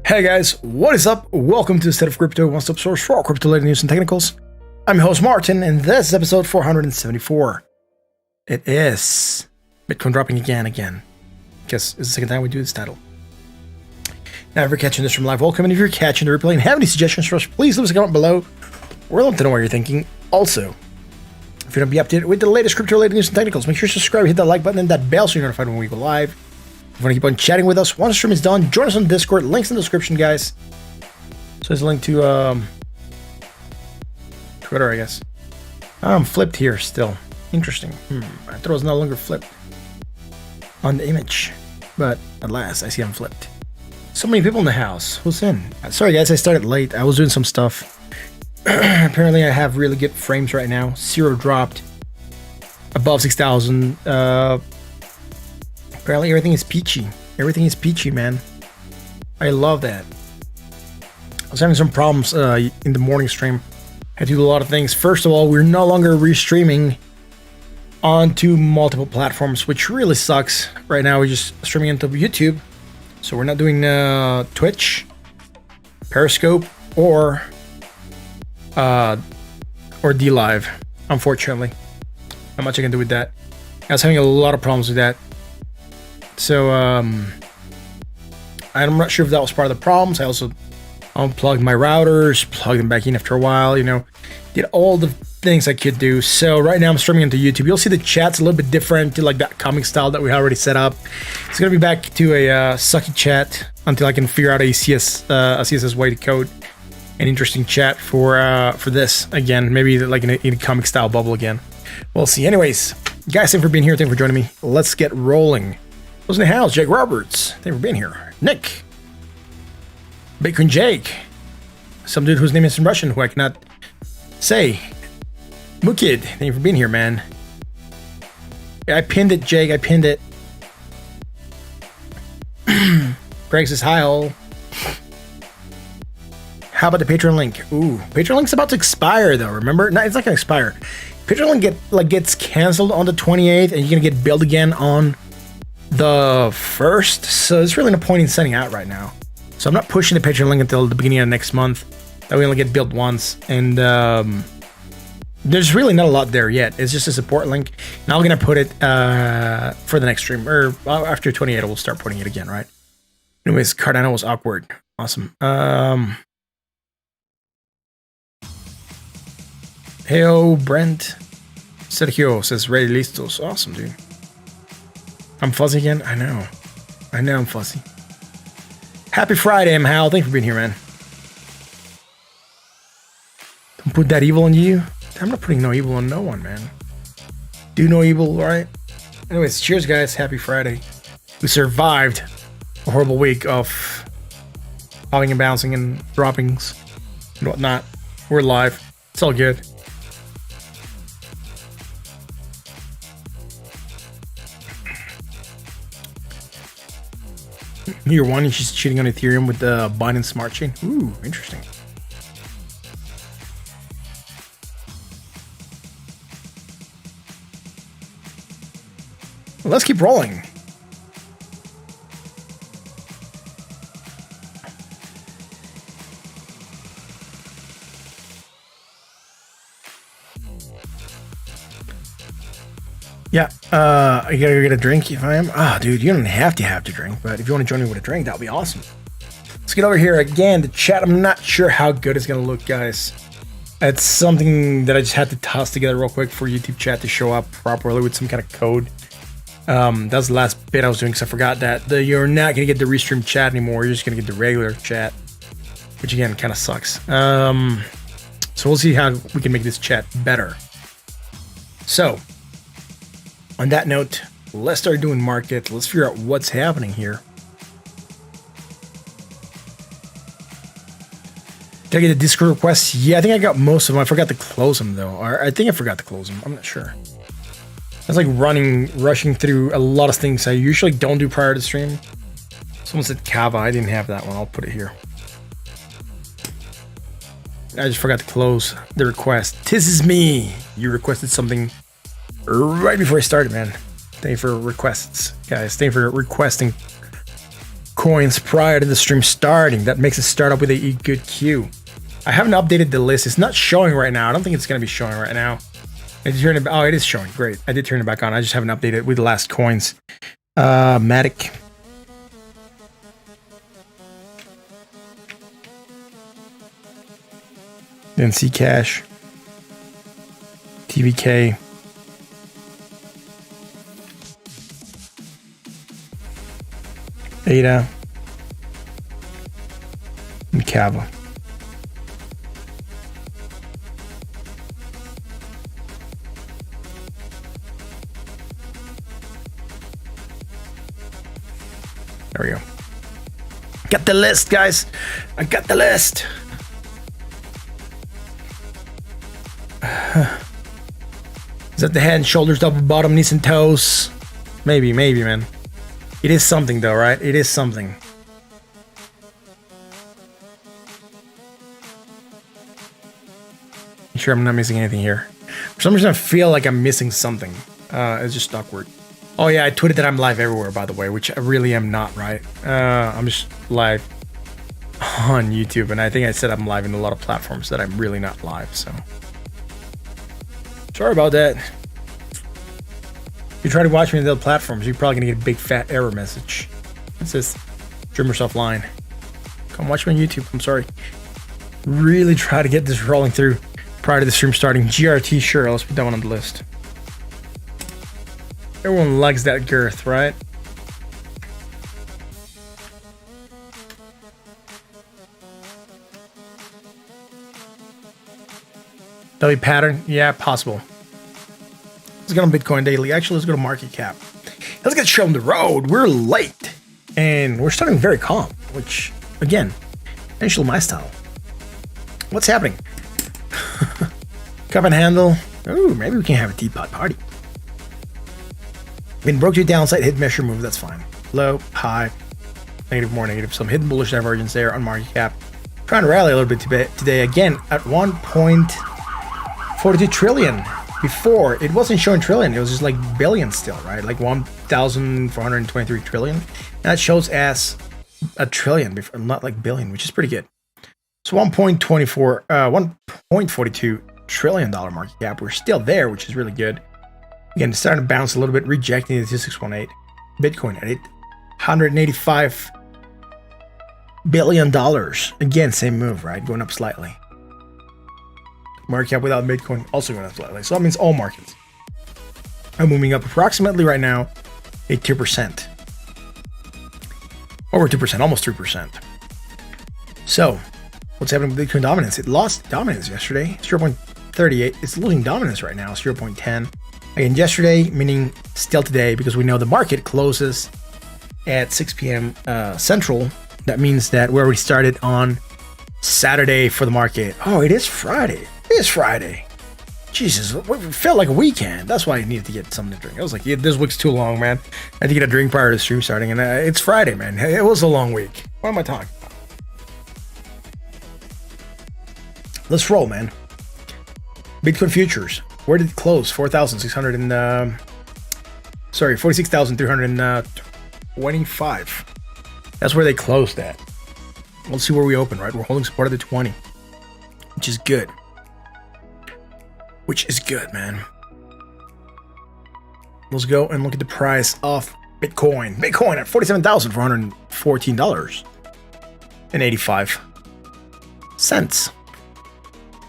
Hey guys, what is up? Welcome to the State of Crypto, one-stop source for all crypto-related news and technicals. I'm your host Martin, and this is episode 474. It is Bitcoin dropping again. Guess it's the second time we do this title. Now, if you're catching this from live, welcome, and if you're catching the replay and have any suggestions for us, please leave us a comment below. We're love to know what you're thinking. Also, if you want to be updated with the latest crypto-related news and technicals, make sure to subscribe, hit that like button, and that bell so you're notified when we go live. If you want to keep on chatting with us, once the stream is done, join us on Discord. Links in the description, guys. So there's a link to Twitter, I guess. I'm flipped here still. Interesting. I thought it was no longer flipped on the image, but at last I see I'm flipped. So many people in the house. Who's in? Sorry guys, I started late. I was doing some stuff. Apparently I have really good frames right now. Zero dropped above 6,000. Apparently everything is peachy. Everything is peachy, man. I love that. I was having some problems in the morning stream. Had to do a lot of things. First of all, we're no longer restreaming onto multiple platforms, which really sucks. Right now we're just streaming onto YouTube. So we're not doing Twitch, Periscope, or DLive, unfortunately. Not much I can do with that. I was having a lot of problems with that. So, I'm not sure if that was part of the problems. I also unplugged my routers, plugged them back in after a while, you know, did all the things I could do. So right now I'm streaming into YouTube. You'll see the chat's a little bit different to like that comic style that we already set up. It's going to be back to a sucky chat until I can figure out a CSS way to code an interesting chat for this again, maybe like in a comic style bubble again. We'll see. Anyways, guys, thanks for being here. Thanks for joining me. Let's get rolling. Who's in the house? Jake Roberts. Thanks for being here. Nick. Bitcoin Jake. Some dude whose name is in Russian who I cannot say. Mukid. Thank you for being here, man. Yeah, I pinned it, Jake. I pinned it. Greg says hi all. How about the Patreon link? Ooh, Patreon link's about to expire though, remember? No, it's not gonna expire. Patreon link gets canceled on the 28th and you're gonna get billed again on the 1st, so there's really no point in sending out right now. So I'm not pushing the Patreon link until the beginning of next month. That we only get billed once, and there's really not a lot there yet. It's just a support link. Now I'm gonna put it for the next stream, or after 28, we'll start putting it again, right? Anyways, Cardano was awkward. Awesome. Heyo, Brent. Sergio says ready listos. Awesome, dude. I'm fuzzy again? I know I'm fuzzy. Happy Friday, I'm Hal. Thanks for being here, man. Don't put that evil on you. I'm not putting no evil on no one, man. Do no evil, right? Anyways, cheers, guys. Happy Friday. We survived a horrible week of popping and bouncing and droppings and whatnot. We're live. It's all good. Year one, and she's cheating on Ethereum with the Binance Smart Chain. Ooh, interesting. Well, let's keep rolling. Yeah, I gotta go get a drink if I am. Dude, you don't have to drink, but if you want to join me with a drink, that'll be awesome. Let's get over here again. The chat, I'm not sure how good it's gonna look, guys. It's something that I just had to toss together real quick for YouTube chat to show up properly with some kind of code. That was the last bit I was doing because I forgot that you're not gonna get the restream chat anymore. You're just gonna get the regular chat, which again kind of sucks. So we'll see how we can make this chat better. So, on that note, let's start doing market. Let's figure out what's happening here. Did I get a Discord request? Yeah, I think I got most of them. I forgot to close them though. Or I think I forgot to close them. I'm not sure. I was like rushing through a lot of things I usually don't do prior to stream. Someone said KAVA. I didn't have that one. I'll put it here. I just forgot to close the request. This is me. You requested something right before I started, man. Thank you for requests, guys. Thank you for requesting coins prior to the stream starting. That makes it start up with a good queue. I haven't updated the list. It's not showing right now. I don't think it's going to be showing right now. I did turn it. Oh, it is showing. Great. I did turn it back on. I just haven't updated it with the last coins. MATIC. Then Cash. TVK. ADA. And KAVA. There we go. Got the list, guys. I got the list. Is that the head and shoulders, double bottom, knees and toes? Maybe, man. It is something though, right? It is something. I'm sure I'm not missing anything here. For some reason I feel like I'm missing something. It's just awkward. Oh yeah, I tweeted that I'm live everywhere, by the way, which I really am not, right? I'm just live on YouTube, and I think I said I'm live in a lot of platforms that I'm really not live, so. Sorry about that. If you try to watch me on the other platforms, you're probably gonna get a big fat error message. It says, streamers offline. Come watch me on YouTube, I'm sorry. Really try to get this rolling through prior to the stream starting. GRT, sure, let's put that one on the list. Everyone likes that girth, right? W pattern, yeah, possible. Let's get on Bitcoin Daily. Actually, let's go to market cap. Let's get shown the road. We're late, and we're starting very calm, which, again, initially my style. What's happening? Cup and handle. Ooh, maybe we can have a teapot party. Been broke to downside, hit measure move, that's fine. Low, high, negative, more negative. Some hidden bullish divergence there on market cap. Trying to rally a little bit today again at 1.42 trillion. Before, it wasn't showing trillion, it was just like billion still, right? Like 1,423 trillion. And that shows as a trillion, not like billion, which is pretty good. So 1.42 trillion dollar market cap. We're still there, which is really good. Again, it's starting to bounce a little bit, rejecting the 2618. Bitcoin at $185 billion. Again, same move, right? Going up slightly. Market cap without Bitcoin also going up slightly. So that means all markets are moving up approximately right now at 2%. Over 2%, almost 3%. So, what's happening with Bitcoin dominance? It lost dominance yesterday, 0.38. It's losing dominance right now, 0.10. Again, yesterday, meaning still today, because we know the market closes at 6 p.m. Central. That means that we already started on Saturday for the market. Oh, it is Friday. It is Friday. Jesus, it felt like a weekend. That's why I needed to get something to drink. I was like, yeah, this week's too long, man. I had to get a drink prior to the stream starting, and it's Friday, man. It was a long week. What am I talking about? Let's roll, man. Bitcoin futures. Where did it close? 46,325. That's where they closed at. Let's see where we open, right? We're holding support at the 20, which is good. Which is good, man. Let's go and look at the price of Bitcoin. Bitcoin at $47,414.85.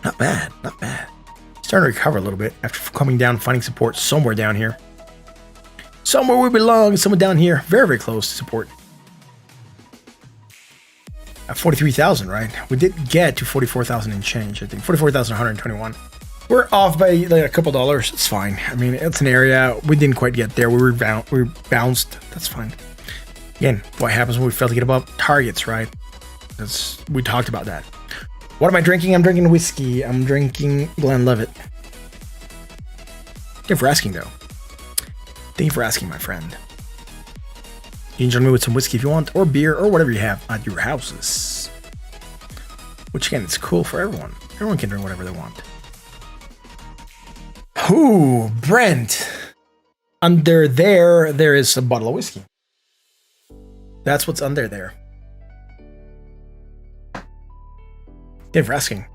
Not bad, not bad. Starting to recover a little bit after coming down, finding support somewhere down here. Somewhere we belong, somewhere down here. Very, very close to support. At 43,000, right? We did get to 44,000 and change, I think. 44,121. We're off by like a couple dollars. It's fine. I mean, it's an area. We didn't quite get there. We bounced. That's fine. Again, what happens when we fail to get above targets, right? We talked about that. What am I drinking? I'm drinking whiskey. I'm drinking Glenlivet. Thank you for asking, though. Thank you for asking, my friend. You can join me with some whiskey if you want, or beer, or whatever you have at your houses. Which, again, it's cool for everyone. Everyone can drink whatever they want. Ooh, Brent. Under there is a bottle of whiskey. That's what's under there. Thank you for asking.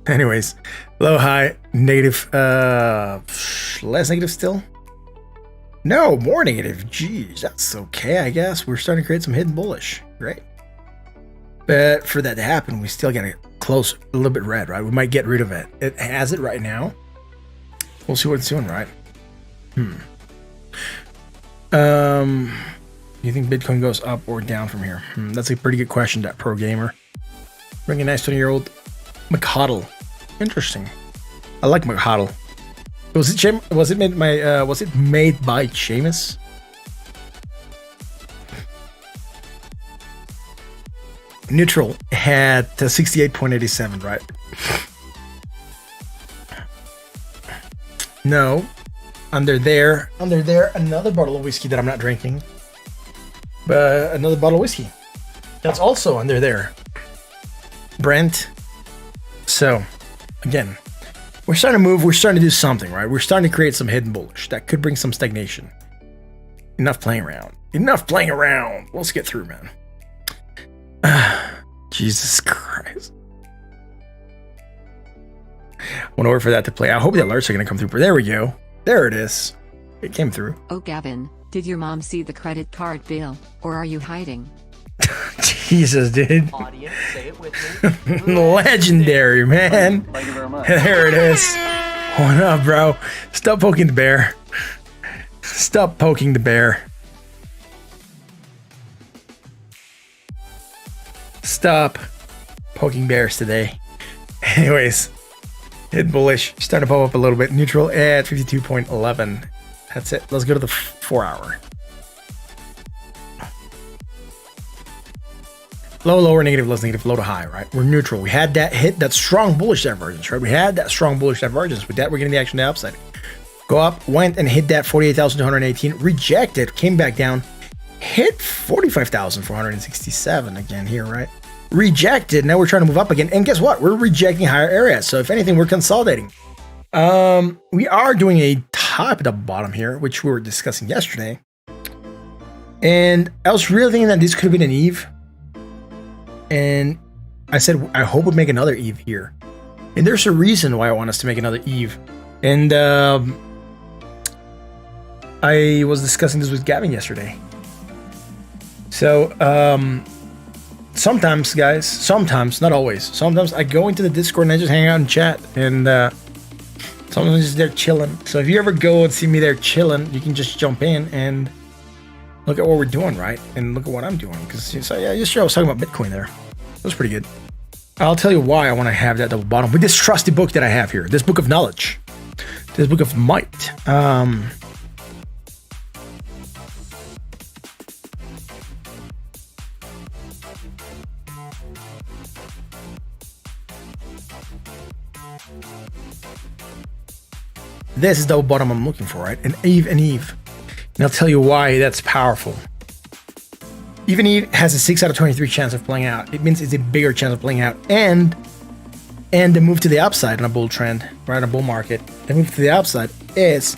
Anyways, low, high, negative, less negative still? No, more negative. Jeez, that's okay, I guess. We're starting to create some hidden bullish. Great. But for that to happen, we still gotta close a little bit red, right? We might get rid of it. It has it right now. We'll see what it's doing, right? You think Bitcoin goes up or down from here? That's a pretty good question, that pro gamer. Bring a nice 20-year-old McHuddle. Interesting. I like McHuddle. Was it made by Seamus? Neutral had 68.87, right? No. Under there, another bottle of whiskey that I'm not drinking. But another bottle of whiskey. That's also under there. Brent. So, again, we're starting to move. We're starting to do something, right? We're starting to create some hidden bullish that could bring some stagnation. Enough playing around. Enough playing around. Let's get through, man. Jesus Christ. I want to wait for that to play. I hope the alerts are going to come through. But there we go. There it is. It came through. Oh, Gavin, did your mom see the credit card bill? Or are you hiding? Jesus, dude. Audience, say it with me. Legendary, man. Thank you very much. There it is. What up, bro? Stop poking the bear. Stop poking the bear. Stop poking bears today. Anyways, hit bullish. Starting to pop up a little bit. Neutral at 52.11. That's it. Let's go to the 4 hour. Low, lower, negative, less negative, low to high, right? We're neutral. We had that hit, that strong bullish divergence, right? We had that strong bullish divergence. With that, we're getting the action to the upside. Go up, went and hit that 48,218, rejected, came back down, hit 45,467 again here, right? Rejected. Now we're trying to move up again. And guess what? We're rejecting higher areas. So if anything, we're consolidating. We are doing a top at the bottom here, which we were discussing yesterday. And I was really thinking that this could have been an Eve. And I said, I hope we make another Eve here. And there's a reason why I want us to make another Eve. And I was discussing this with Gavin yesterday. So sometimes, guys, sometimes, not always, sometimes I go into the Discord and I just hang out and chat. And sometimes I'm just there chilling. So if you ever go and see me there chilling, you can just jump in and look at what we're doing, right? And look at what I'm doing. Because so, yeah, yesterday I was talking about Bitcoin there. That was pretty good. I'll tell you why I want to have that double bottom with this trusty book that I have here. This book of knowledge. This book of might. This is double bottom I'm looking for, right? An Eve and Eve. And I'll tell you why that's powerful. Even Eve has a 6 out of 23 chance of playing out. It means it's a bigger chance of playing out. And the move to the upside on a bull trend, right? On a bull market. The move to the upside is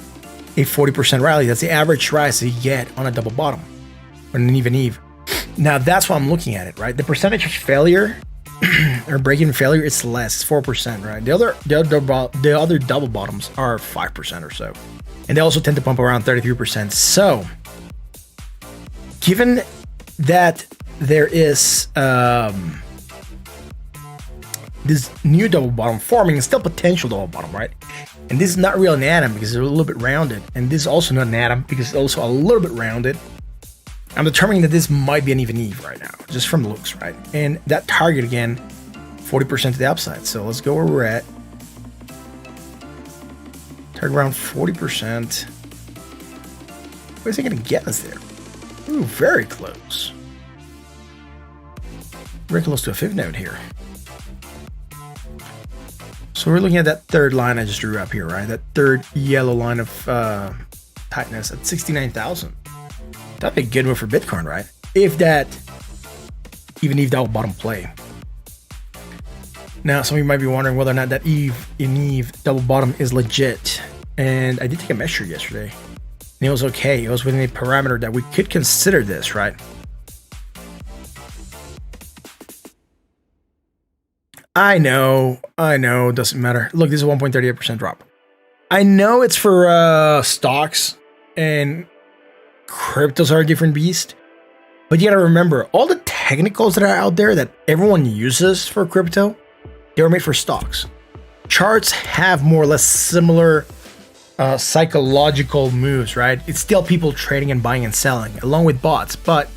a 40% rally. That's the average rise that you get on a double bottom. On an even Eve. Now that's why I'm looking at it, right? The percentage of failure or break-even failure, it's less. It's 4%, right? The other double bottoms are 5% or so. And they also tend to pump around 33%. So, given that there is this new double bottom forming, it's still potential double bottom, right? And this is not real an atom because it's a little bit rounded. And this is also not an atom because it's also a little bit rounded. I'm determining that this might be an even Eve right now, just from the looks, right? And that target again, 40% to the upside. So let's go where we're at. Target around 40%. Where's it going to get us there? Ooh, very close. Very close to a fib node here. So we're looking at that third line I just drew up here, right? That third yellow line of tightness at 69,000. That'd be a good one for Bitcoin, right? If that even Eve double bottom play. Now, some of you might be wondering whether or not that Eve double bottom is legit. And I did take a measure yesterday. And it was okay. It was within a parameter that we could consider this, right? I know, doesn't matter. Look, this is a 1.38% drop. I know it's for stocks and cryptos are a different beast, but you gotta remember all the technicals that are out there that everyone uses for crypto, they were made for stocks. Charts have more or less similar psychological moves, right? It's still people trading and buying and selling along with bots, but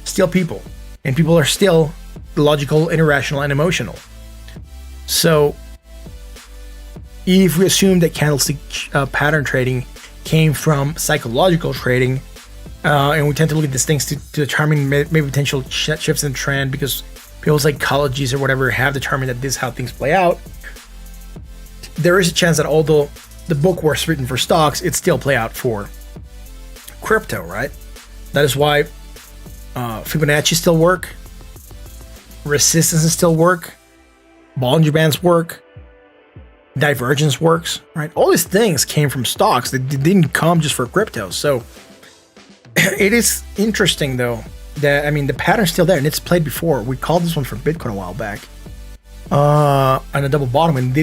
still people, and people are still logical, irrational, and emotional. So if we assume that candlestick pattern trading came from psychological trading, and we tend to look at these things to determine maybe potential shifts in trend because people's psychologies or whatever have determined that this is how things play out, there is a chance that although the book was written for stocks, it still play out for crypto, right? That is why Fibonacci still work, resistances still work, Bollinger Bands work, divergence works, right? All these things came from stocks. They didn't come just for crypto. So it is interesting though that, I mean, the pattern's still there and it's played before. We called this one for Bitcoin a while back on a double bottom, and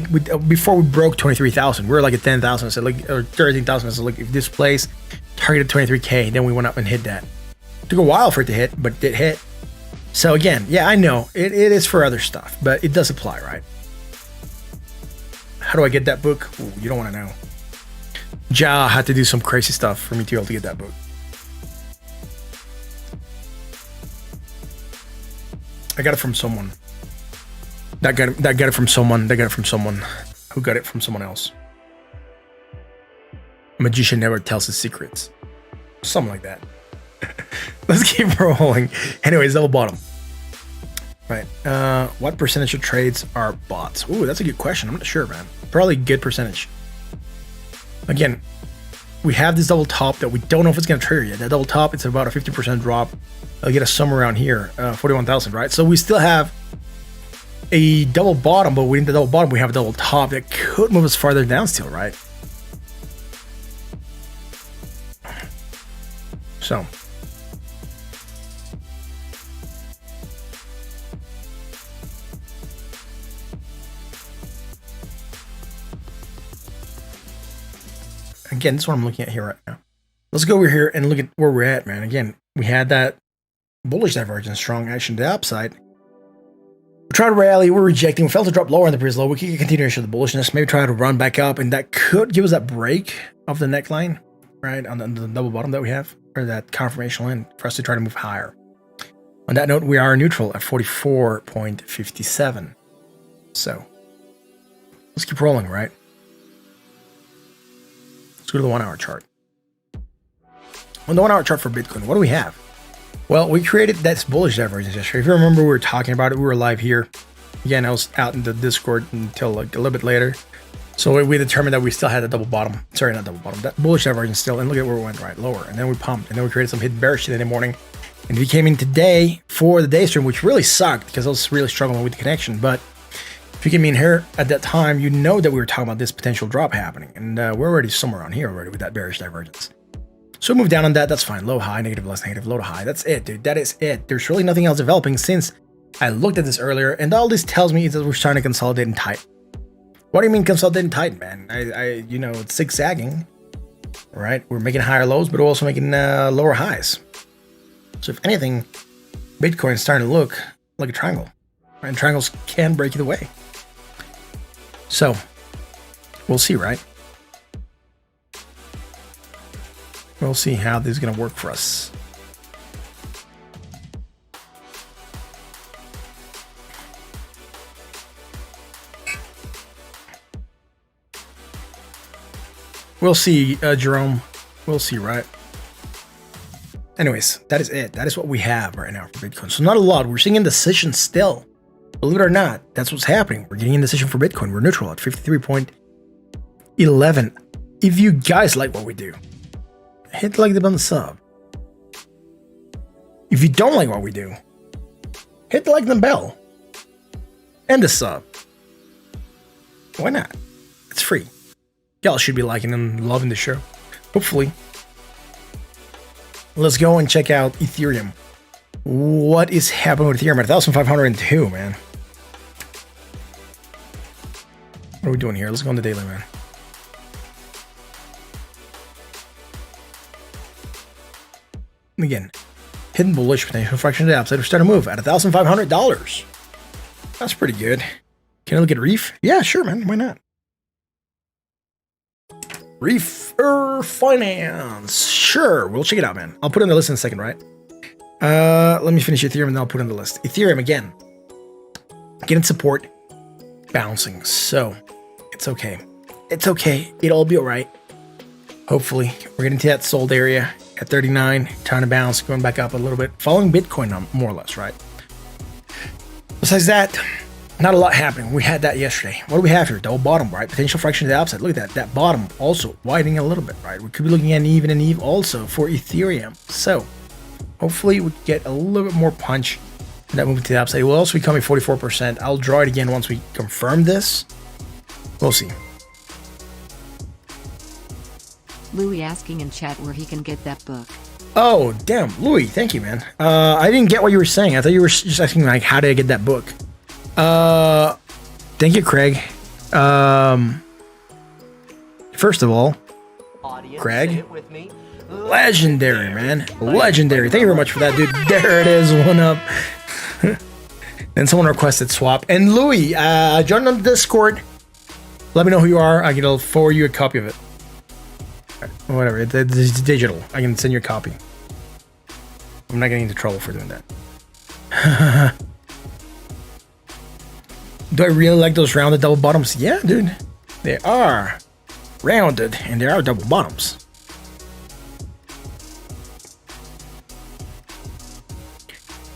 before we broke 23,000, we were like at 10,000. I said or 13,000. I said, look, if this place targeted 23K, then we went up and hit that. It took a while for it to hit, but it did hit. So again, yeah, I know it is for other stuff, but it does apply, right? How do I get that book? Ooh, you don't want to know. Ja had to do some crazy stuff for me to be able to get that book. I got it from someone. That got it from someone. They got it from someone who got it from someone else. A magician never tells his secrets. Something like that. Let's keep rolling. Anyways, double bottom. Right. What percentage of trades are bots? Ooh, that's a good question. I'm not sure, man. Probably a good percentage. Again, we have this double top that we don't know if it's going to trigger yet. That double top, it's about a 50% drop. I'll get us somewhere around here, 41,000, right? So we still have a double bottom, but within the double bottom, we have a double top that could move us farther down still, right? So again, this is what I'm looking at here right now. Let's go over here and look at where we're at, man. Again, we had that bullish divergence, strong action to the upside. We tried to rally, we're rejecting, we felt to drop lower on the previous low. We could continue to show the bullishness, maybe try to run back up, and that could give us that break of the neckline, right, on the double bottom that we have, or that confirmation line for us to try to move higher. On that note, we are neutral at 44.57. So let's keep rolling, right? Let's go to the 1 hour chart. On the 1 hour chart for Bitcoin, what do we have? Well, we created that bullish divergence yesterday. If you remember, we were talking about it. We were live here. Again, I was out in the Discord until like a little bit later. So we determined that we still had a double bottom. Sorry, not double bottom. That bullish divergence still. And look at where we went, right? Lower. And then we pumped. And then we created some hidden bearish shit in the morning. And we came in today for the day stream, which really sucked because I was really struggling with the connection. But if you came in here at that time, you know that we were talking about this potential drop happening. And we're already somewhere around here already with that bearish divergence. So move down on that. That's fine. Low, high, negative, less negative, low to high. That's it, dude. That is it. There's really nothing else developing since I looked at this earlier. And all this tells me is that we're starting to consolidate and tighten. What do you mean consolidate and tighten, man? You know, it's zigzagging, right? We're making higher lows, but we're also making lower highs. So if anything, Bitcoin is starting to look like a triangle. Right? And triangles can break either way. So we'll see, right? We'll see how this is going to work for us. We'll see, Jerome. We'll see, right? Anyways, that is it. That is what we have right now for Bitcoin. So not a lot. We're seeing indecision still. Believe it or not, that's what's happening. We're getting indecision for Bitcoin. We're neutral at 53.11. If you guys like what we do, hit the like button on the sub. If you don't like what we do, hit the like and the bell. And the sub. Why not? It's free. Y'all should be liking and loving the show. Hopefully. let's go and check out Ethereum. What is happening with Ethereum at 1,502, man? What are we doing here? Let's go on the daily, man. Again, hidden bullish potential fraction of the upside. We start to move at $1,500. That's pretty good. Can I look at REEF? Yeah, sure, man. Why not? REEF Finance. Sure, we'll check it out, man. I'll put it on the list in a second, right? Let me finish Ethereum and then I'll put it on the list. Ethereum again, getting support, bouncing. So it's okay. It's okay. It'll all be all right. Hopefully, we're getting to that sold area at 39, trying to bounce, going back up a little bit, following Bitcoin more or less, right? Besides that, not a lot happening. We had that yesterday. What do we have here? Double bottom, right? Potential fraction to the upside. Look at that. That bottom also widening a little bit, right? We could be looking at an even and eve also for Ethereum. So hopefully we get a little bit more punch in that movement to the upside. It will also be coming 44%. I'll draw it again once we confirm this. We'll see. Louis asking in chat where he can get that book. Oh, damn. Louis, thank you, man. I didn't get what you were saying. I thought you were just asking, like, how did I get that book? Thank you, Craig. First of all, Audience, Craig, say it with me. legendary, man. Legendary. Thank you very much for that, dude. There it is. One up. Then someone requested swap. And Louis, join on the Discord. Let me know who you are. I'll forward you a copy of it. Whatever. It's digital. I can send you a copy. I'm not getting into trouble for doing that. Do I really like those rounded double bottoms? Yeah, dude. They are rounded and they are double bottoms.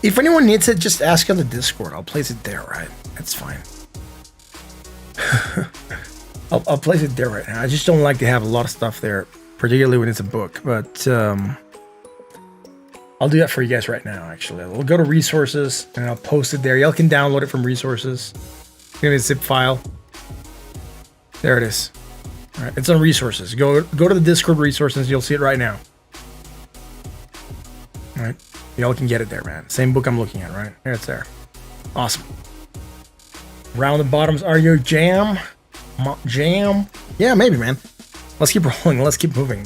If anyone needs it, just ask on the Discord. I'll place it there, right? That's fine. I'll place it there right now. I just don't like to have a lot of stuff there, particularly when it's a book. But I'll do that for you guys right now, actually. We'll go to resources and I'll post it there. Y'all can download it from resources. Give me a zip file. There it is. All right, it's on resources. Go to the Discord resources. You'll see it right now. All right, y'all can get it there, man. Same book I'm looking at, right? There it's there. Awesome. Rounded bottoms are your jam. Jam? Yeah, maybe, man. Let's keep rolling. Let's keep moving.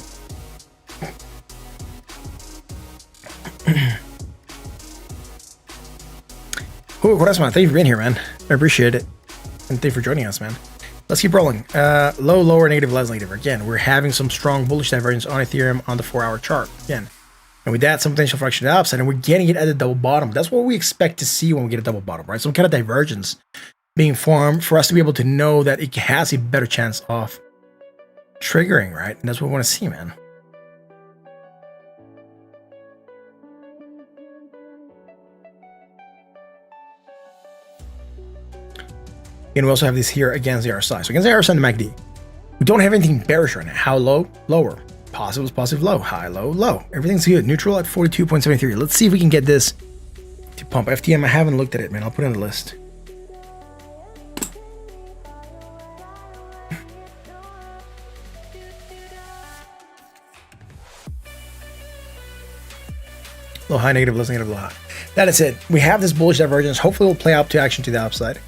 Ooh, Corazon, thank you for being here, man. I appreciate it. And thank you for joining us, man. Let's keep rolling. Low, lower, negative, less negative. Again, we're having some strong bullish divergence on Ethereum on the 4-hour chart. Again. And with that, some potential fraction to the upside, and we're getting it at the double bottom. That's what we expect to see when we get a double bottom, right? Some kind of divergence being formed for us to be able to know that it has a better chance of triggering, right? And that's what we want to see, man. And we also have this here against the RSI. So against the RSI and the MACD, we don't have anything bearish right now. How low? Lower. Positive is positive, low. High, low, low. Everything's good. Neutral at 42.73. Let's see if we can get this to pump. FTM, I haven't looked at it, man. I'll put it on the list. Low, high, negative, less negative, low, high. That is it. We have this bullish divergence. Hopefully, we'll play out to action to the upside.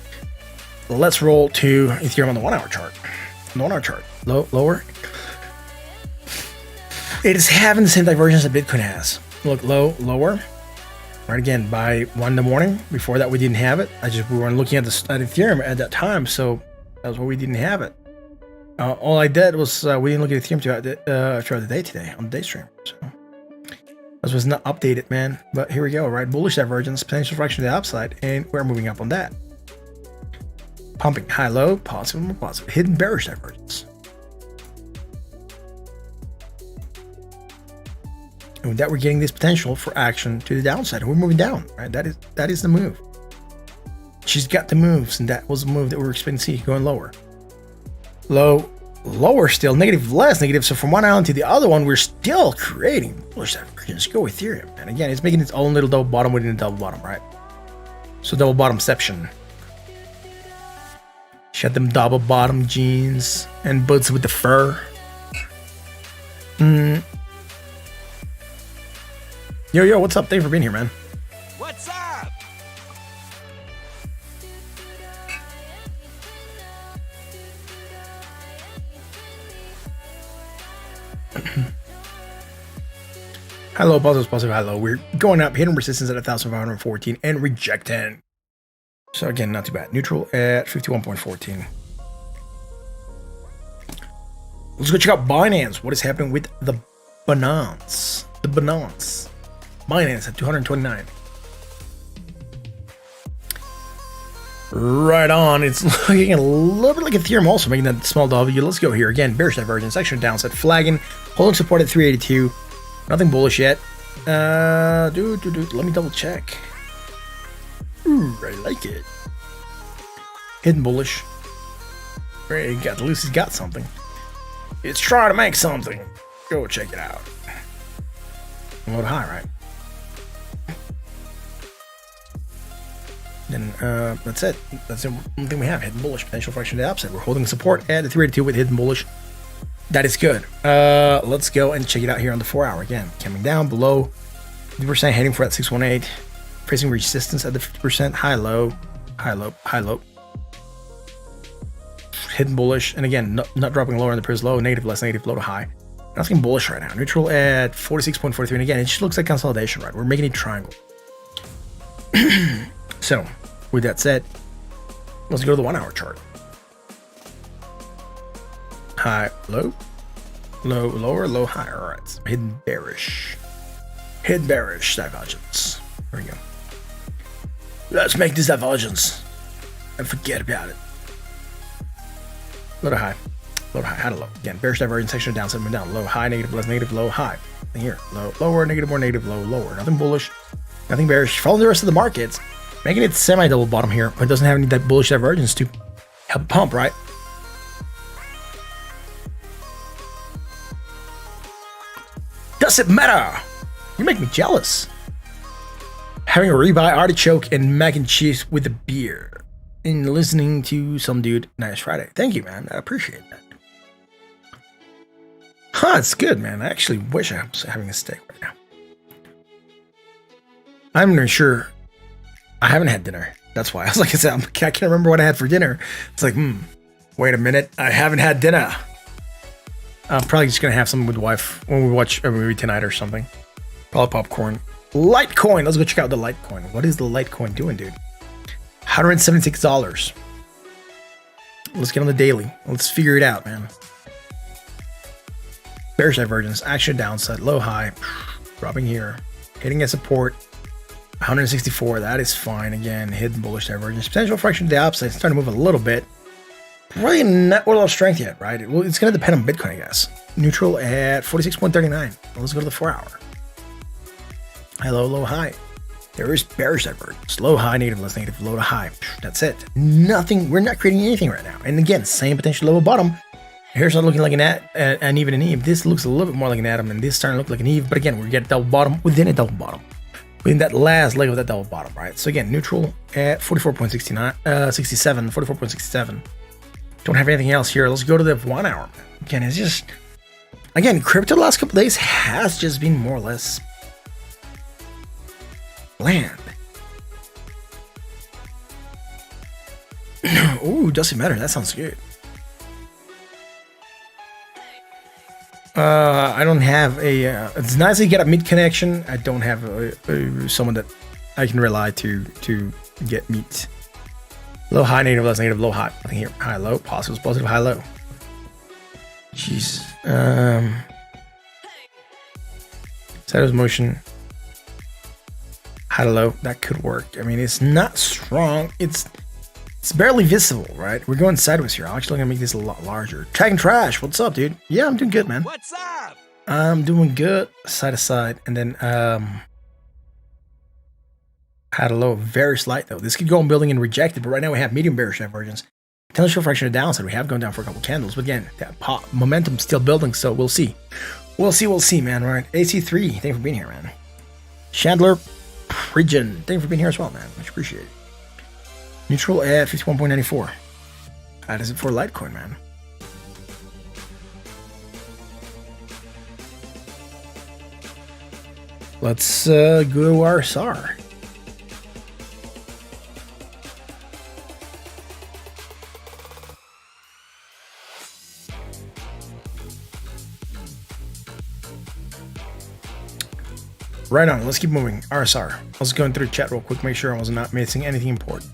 Let's roll to Ethereum on the 1-hour chart. On the 1-hour chart. Low, lower. It is having the same divergence that Bitcoin has. Look, low, lower. Right, again, by 1 in the morning. Before that, we didn't have it. We weren't looking at Ethereum at that time, so that was why we didn't have it. All I did was we didn't look at Ethereum throughout the day today on the day stream. So this was not updated, man. But here we go, right? Bullish divergence, potential fraction to the upside, and we're moving up on that. Pumping high, low, positive, positive. Hidden bearish divergence. And with that, we're getting this potential for action to the downside. We're moving down, right? That is the move. She's got the moves, and that was the move that we were expecting to see going lower. Low, lower still, negative, less negative. So from one island to the other one, we're still creating bullish divergence. Go Ethereum. And again, it's making its own little double bottom within a double bottom, right? So double bottomception. She had them double bottom jeans and boots with the fur. Yo, what's up? Thanks for being here, man. What's up? Hello, positive, hello. We're going up, hitting resistance at 1,514 and rejecting. So again, not too bad. Neutral at 51.14. Let's go check out Binance. What is happening with the Binance? Binance at 229. Right on. It's looking a little bit like Ethereum also making that small W. Let's go here again. Bearish divergence, section downside, flagging, holding support at 382. Nothing bullish yet. Let me double check. Ooh, I like it. Hidden bullish. Right, at least he's got something. It's trying to make something. Go check it out. Load high, right? Then that's it. That's the one thing we have. Hidden bullish, potential fraction to the upside. We're holding support at the 382 with hidden bullish. That is good. Let's go and check it out here on the 4 hour. Again, coming down below 50%, heading for that 618. Facing resistance at the 50%. High, low, high, low, high, low. Hidden bullish. And again, not dropping lower on the price low. Negative, less negative, low to high. Nothing bullish right now. Neutral at 46.43. And again, it just looks like consolidation, right? We're making a triangle. So, with that said, let's go to the 1 hour chart. High, low, low, lower, low, high. All right. Hidden bearish divergence. There we go. Let's make this divergence and forget about it. Low to high, high to low. Again, bearish divergence, section of downside, move down. Low, high, negative, less negative, low, high. And here, low, lower, negative, more negative, low, lower. Nothing bullish, nothing bearish. Following the rest of the markets, making it semi-double bottom here, but it doesn't have any that bullish divergence to help pump, right? Does it matter? You make me jealous. Having a ribeye artichoke and mac and cheese with a beer and listening to some dude. Nice Friday. Thank you, man. I appreciate that. It's good, man. I actually wish I was having a steak right now. I'm not sure. I haven't had dinner. That's why. I was like, I can't remember what I had for dinner. It's like, wait a minute. I haven't had dinner. I'm probably just going to have something with the wife when we watch a movie tonight or something. Probably popcorn. Litecoin. Let's go check out the Litecoin. What is the Litecoin doing, dude? $176. Let's get on the daily. Let's figure it out, man. Bearish divergence. Action downside. Low, high. Dropping here. Hitting a support. 164. That is fine. Again, hidden bullish divergence. Potential fraction to the opposite. It's starting to move a little bit. Really not with a lot of strength yet, right? Well, it's going to depend on Bitcoin, I guess. Neutral at 46.39. Let's go to the 4 hour. High, low, low, high. There is bearish divergence. Low, high, negative, less negative, low to high. That's it. Nothing. We're not creating anything right now. And again, same potential level bottom. Here's not looking like an even an Eve. This looks a little bit more like an atom, and this starting to look like an Eve. But again, we get a double bottom within a double bottom. Within that last leg of that double bottom, right? So again, neutral at 44.67. Don't have anything else here. Let's go to the 1 hour. Again, it's just, again, crypto the last couple of days has just been more or less bland. Ooh, doesn't matter. That sounds good. I don't have a. It's nice to get a mid connection. I don't have someone that I can rely to get meat. Low, high, negative, less negative, low, high. Nothing here. High, low, positives, positive, high, low. Jeez. Shadows motion. High to low. That could work. I mean, it's not strong. It's barely visible, right? We're going sideways here. I'm actually gonna make this a lot larger. Tracking trash. What's up, dude? Yeah, I'm doing good, man. What's up? I'm doing good. Side to side, and then had a low, very slight though. This could go on building and reject it, but right now we have medium bearish divergence. Potential fraction of downside. We have gone down for a couple candles, but again, that momentum still building, so we'll see. We'll see, man. All right, AC3, thank you for being here, man. Chandler Pridgen, thank you for being here as well, man. Much appreciated. Neutral at 51.94. That is it for Litecoin, man. let's go to our SAR. Right on, let's keep moving. RSR. Let's go through the chat real quick, make sure I was not missing anything important.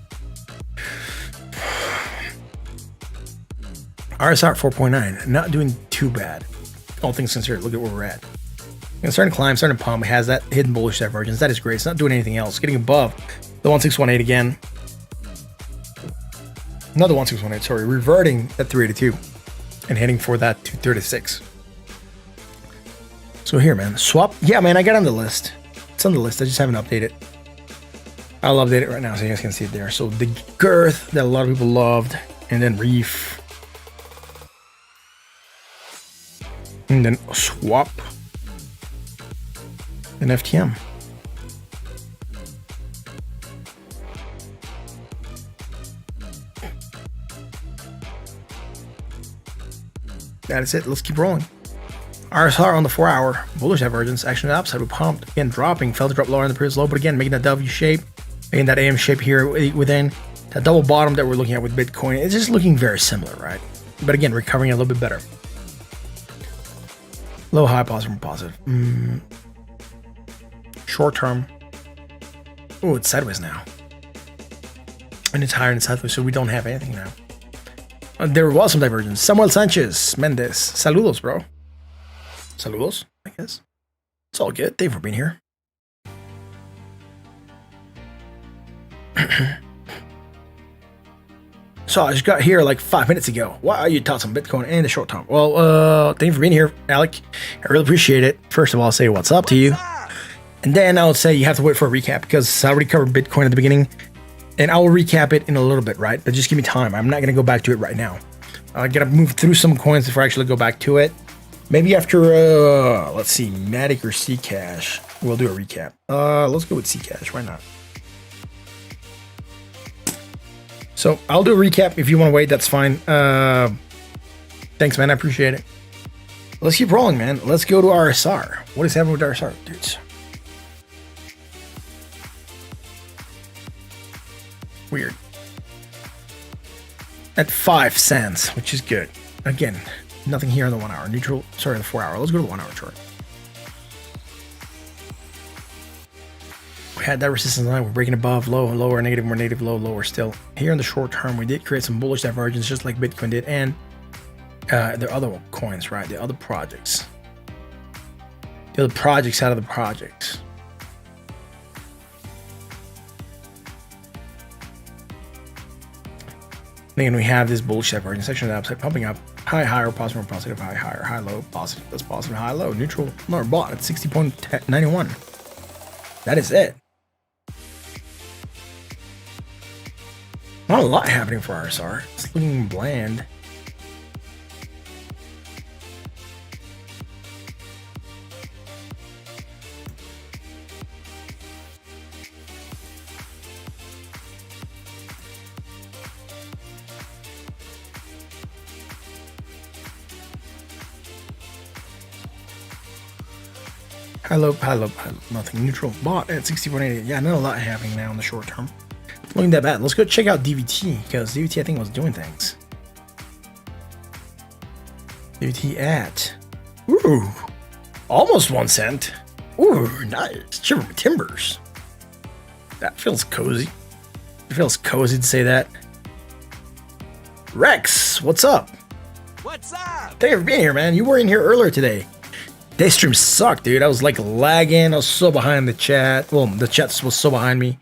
RSR 4.9, not doing too bad. All things considered, look at where we're at. It's starting to climb, starting to pump. It has that hidden bullish divergence. That is great. It's not doing anything else. Getting above the 1618 again. Another 1618, sorry. Reverting at 382 and heading for that 236. So here, man, swap. Yeah, man, I got on the list. It's on the list. I just haven't updated. I'll update it right now so you guys can see it there. So the girth that a lot of people loved, and then reef, and then swap, and FTM. That is it. Let's keep rolling. RSR on the 4 hour, bullish divergence, action to the upside, we pumped, again dropping, fell to drop lower in the previous low, but again, making that W shape, making that AM shape here within that double bottom that we're looking at with Bitcoin. It's just looking very similar, right? But again, recovering a little bit better. Low, high, positive, more positive. Short term. Oh, it's sideways now. And it's higher and sideways, so we don't have anything now. There was some divergence. Samuel Sanchez, Mendez, saludos, bro. Saludos, I guess. It's all good. Thank you for being here. So I just got here like 5 minutes ago. Why are you talking Bitcoin in the short term? Well, thank you for being here, Alec. I really appreciate it. First of all, I'll say what's up to you. And then I would say you have to wait for a recap because I already covered Bitcoin at the beginning. And I will recap it in a little bit, right? But just give me time. I'm not going to go back to it right now. I got to move through some coins before I actually go back to it. Maybe after, let's see, MATIC or Zcash, we'll do a recap. Let's go with Zcash. Why not? So I'll do a recap. If you want to wait, that's fine. Thanks, man. I appreciate it. Let's keep rolling, man. Let's go to RSR. What is happening with RSR, dudes? Weird. At 5 cents, which is good. Again, nothing here on the 1 hour. Neutral, sorry, the 4 hour. Let's go to the 1 hour chart. We had that resistance line. We're breaking above, low, lower, negative, more negative, low, lower still. Here in the short term, we did create some bullish divergence just like Bitcoin did. And the other coins, right? The other projects. The other projects out of the projects. Then we have this bullish divergence section of the upside pumping up. High, higher, positive, more positive, high, higher, high, low, positive, that's positive, high, low, neutral, lower, bought at 60.91. That is it. Not a lot happening for RSR. It's looking bland. High low, nothing. Neutral, bought at 60.88. Yeah, not a lot happening now in the short term. Looking that bad. Let's go check out DVT because DVT I think was doing things. DVT at almost 1 cent. Ooh, nice. Timbers. That feels cozy. It feels cozy to say that. Rex, what's up? What's up? Thank you for being here, man. You were in here earlier today. Day stream sucked, dude. I was like lagging. I was so behind the chat. Well, the chat was so behind me.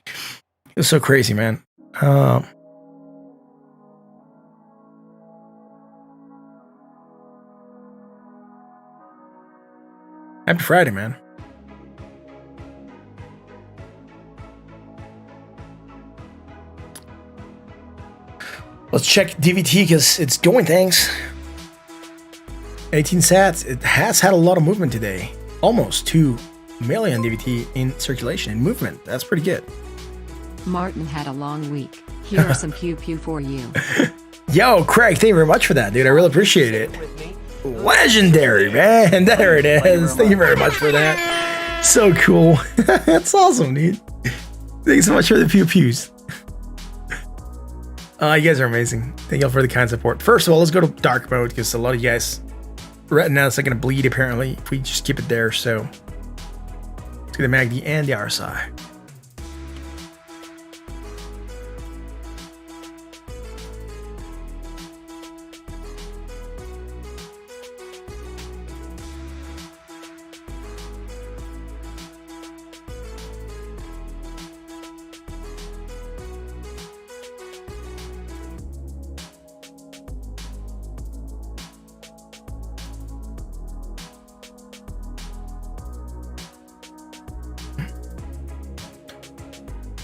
It was so crazy, man. Happy Friday, man. Let's check DVT because it's doing things. 18 sats. It has had a lot of movement today. Almost 2 million DVT in circulation and movement. That's pretty good. Martin had a long week. Here are some pew pew for you. Yo, Craig, thank you very much for that, dude. I really appreciate it. Legendary, man. There it is. Thank you very much for that. So cool. That's awesome, dude. Thanks so much for the pew pews. You guys are amazing. Thank you all for the kind support. First of all, let's go to dark mode because a lot of you guys retina's not gonna bleed apparently if we just keep it there. So let's get the MACD and the RSI.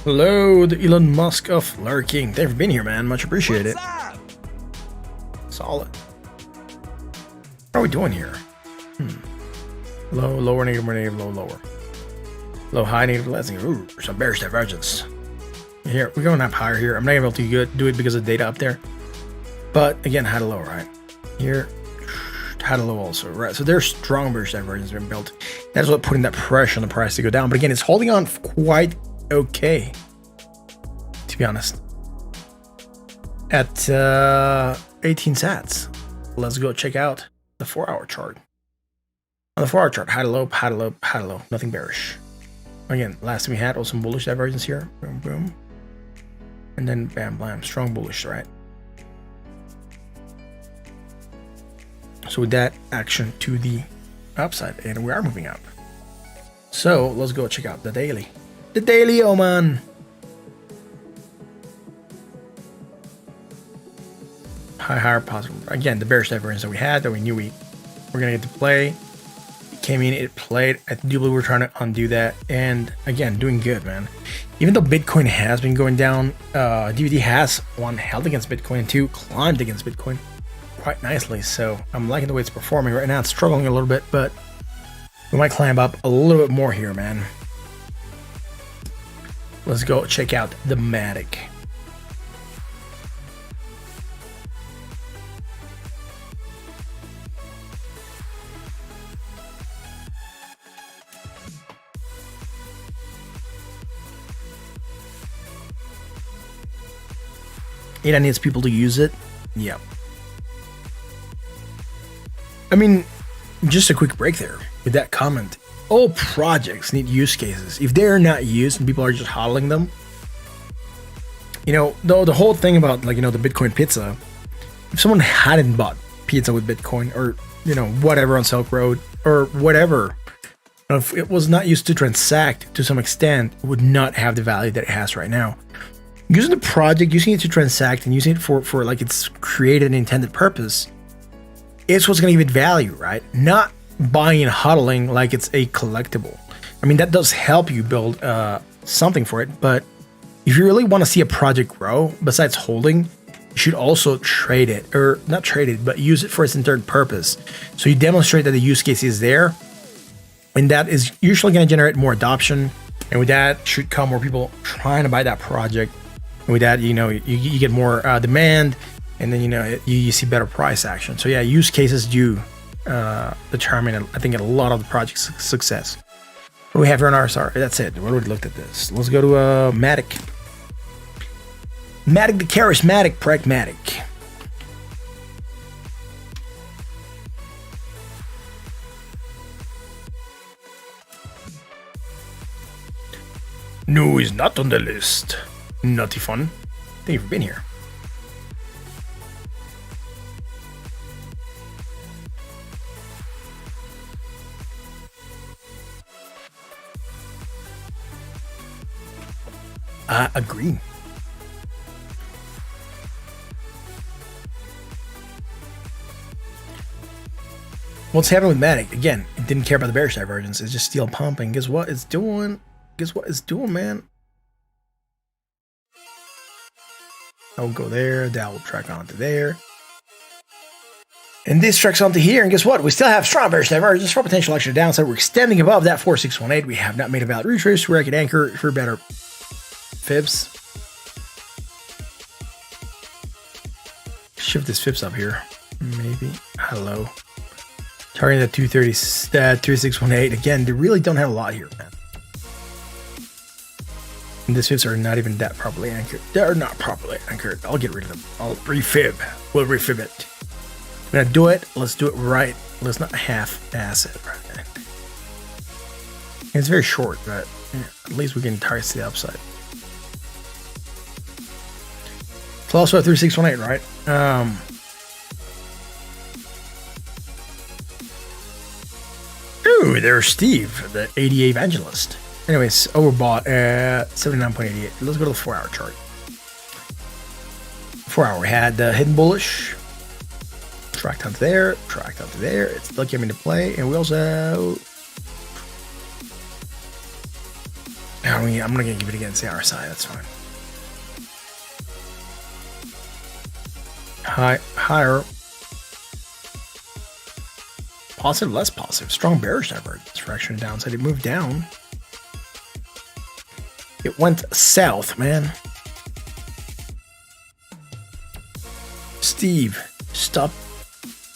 Hello, the Elon Musk of lurking. Thanks for being here, man. Much appreciated. What's up? Solid. What are we doing here? Low, lower, negative, more negative, low, lower. Low, high, negative, less negative. Ooh, some bearish divergence. Here, we're going up higher here. I'm not able to do it because of data up there. But again, high to low, right? Here, high to low also, right? So there's strong bearish divergence been built. That's what putting that pressure on the price to go down. But again, it's holding on quite okay, to be honest. At 18 sats. Let's go check out the 4-hour chart. On the 4-hour chart, high to low, high to low, high to low, nothing bearish. Again, last time we had was some bullish divergence here. Boom, boom. And then bam, bam, strong bullish, right? So with that, action to the upside, and we are moving up. So let's go check out the daily. The daily, oh man. Higher positive. Again, the bearish divergence that we had, that we knew we were going to get to play. It came in, it played. I do believe we're trying to undo that. And again, doing good, man. Even though Bitcoin has been going down, DVD has, one, held against Bitcoin, two, climbed against Bitcoin quite nicely. So I'm liking the way it's performing right now. It's struggling a little bit, but we might climb up a little bit more here, man. Let's go check out the MATIC. It needs people to use it. Yep. I mean, just a quick break there with that comment. All projects need use cases. If they're not used and people are just hodling them, you know, the whole thing about, like, you know, the Bitcoin pizza, if someone hadn't bought pizza with Bitcoin or, you know, whatever on Silk Road or whatever, if it was not used to transact to some extent, it would not have the value that it has right now. Using the project, using it to transact and using it for like its created and intended purpose, it's what's going to give it value, right? Not buying and hodling like it's a collectible. I mean, that does help you build something for it, but if you really want to see a project grow, besides holding, you should also trade it, or not trade it, but use it for its intended purpose. So you demonstrate that the use case is there, and that is usually going to generate more adoption, and with that should come more people trying to buy that project, and with that, you know, you get more demand, and then, you know, you see better price action. So yeah, use cases do determine, I think, a lot of the project's success. What do we have here on RSR? That's it. We already looked at this. Let's go to MATIC. MATIC the charismatic pragmatic. No, he's not on the list. Naughty fun. Thank you for being here. I agree. What's happening with MATIC? Again, it didn't care about the bearish divergence. It's just still pumping. Guess what it's doing? Guess what it's doing, man? That will go there. That will track onto there. And this tracks onto here. And guess what? We still have strong bearish divergence for potential extra downside. We're extending above that 4618. We have not made a valid retrace where I can anchor for better fibs. Shift this fibs up here. Maybe. Hello. Targeting the 230, 3618. Again, they really don't have a lot here, man. And these fibs are not even that properly anchored. They're not properly anchored. I'll get rid of them. I'll refib. We'll refib it. We're gonna do it. Let's do it right. Let's not half-ass it. Right? It's very short, but yeah, at least we can target to the upside. It's also at 3618, right? Ooh, there's Steve, the ADA evangelist. Anyways, overbought at 79.88. Let's go to the 4-hour chart. 4-hour had hidden bullish. Tracked down to there, tracked down to there. It's still came into play, and we also. I'm not gonna give it against the RSI. That's fine. Higher. Positive, less positive. Strong bearish divergence. Fraction of downside. It moved down. It went south, man. Steve, stop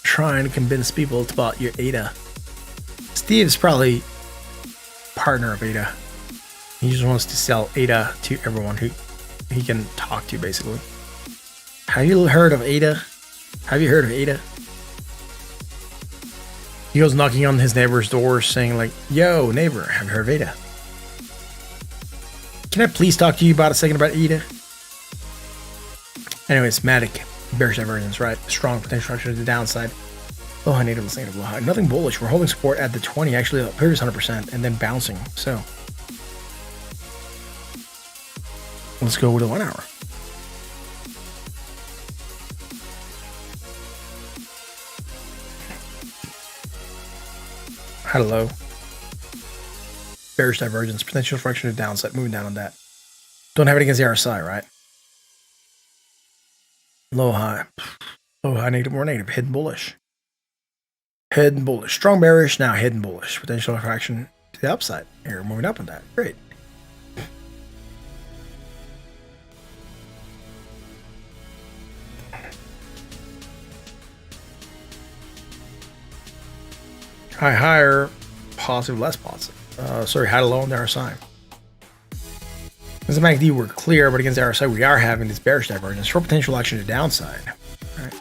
trying to convince people about your ADA. Steve's probably partner of ADA. He just wants to sell ADA to everyone who he can talk to, basically. Have you heard of ADA? Have you heard of ADA? He goes knocking on his neighbor's door saying like, yo, neighbor, have you heard of ADA? Can I please talk to you about a second about ADA? Anyways, MATIC, bearish divergence, right? Strong potential structure to the downside. Low high, native, low high. Nothing bullish. We're holding support at the 20, actually the previous 100%, and then bouncing. So let's go with the 1 hour. Hello. Bearish divergence, potential fraction of downside, moving down on that. Don't have it against the RSI, right? Low high, negative, more negative, hidden bullish. Hidden bullish, strong bearish, now hidden bullish. Potential fraction to the upside. Here, moving up on that. Great. High, higher, positive, less positive. Sorry, high to low on the RSI. As a MACD, we're clear, but against the RSI, we are having this bearish divergence for potential action to downside. Right?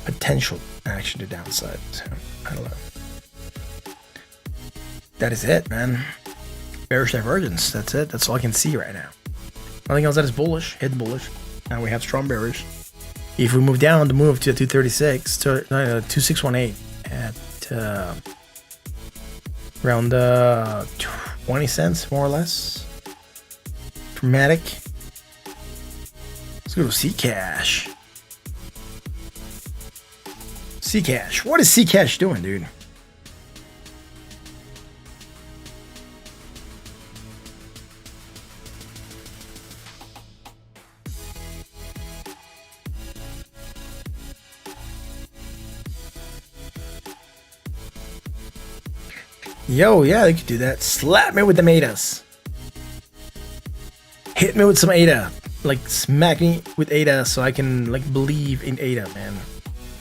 Potential action to downside. So, I don't know. That is it, man. Bearish divergence. That's it. That's all I can see right now. Nothing else that is bullish, hidden bullish. Now we have strong bearish. If we move down to move to 236, to 2618 at around 20 cents, more or less. Dramatic. Let's go to Ccash. Ccash. What is Ccash doing, dude? Yo, yeah, they could do that. Slap me with the ADAs. Hit me with some ADA. Like, smack me with ADA so I can, like, believe in ADA, man.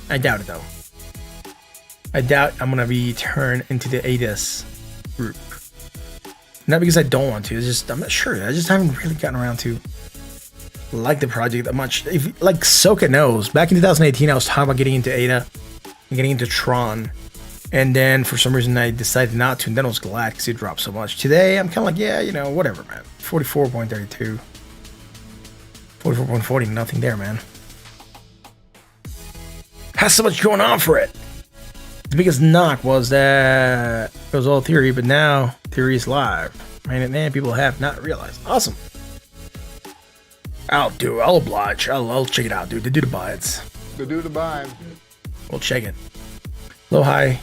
I doubt it, though. I doubt I'm gonna be turned into the ADAs group. Not because I don't want to. It's just, I'm not sure. I just haven't really gotten around to like the project that much. If, like, Soka knows. Back in 2018, I was talking about getting into ADA and getting into Tron. And then for some reason I decided not to, and then I was glad because it dropped so much. Today I'm kind of like, yeah, you know, whatever, man. 44.32, 44.40, nothing there, man. Has so much going on for it. The biggest knock was that it was all theory, but now theory is live. Man, people have not realized. Awesome. I'll oblige. I'll check it out, dude. They do the buys. They do the buy. We'll check it. Low, high.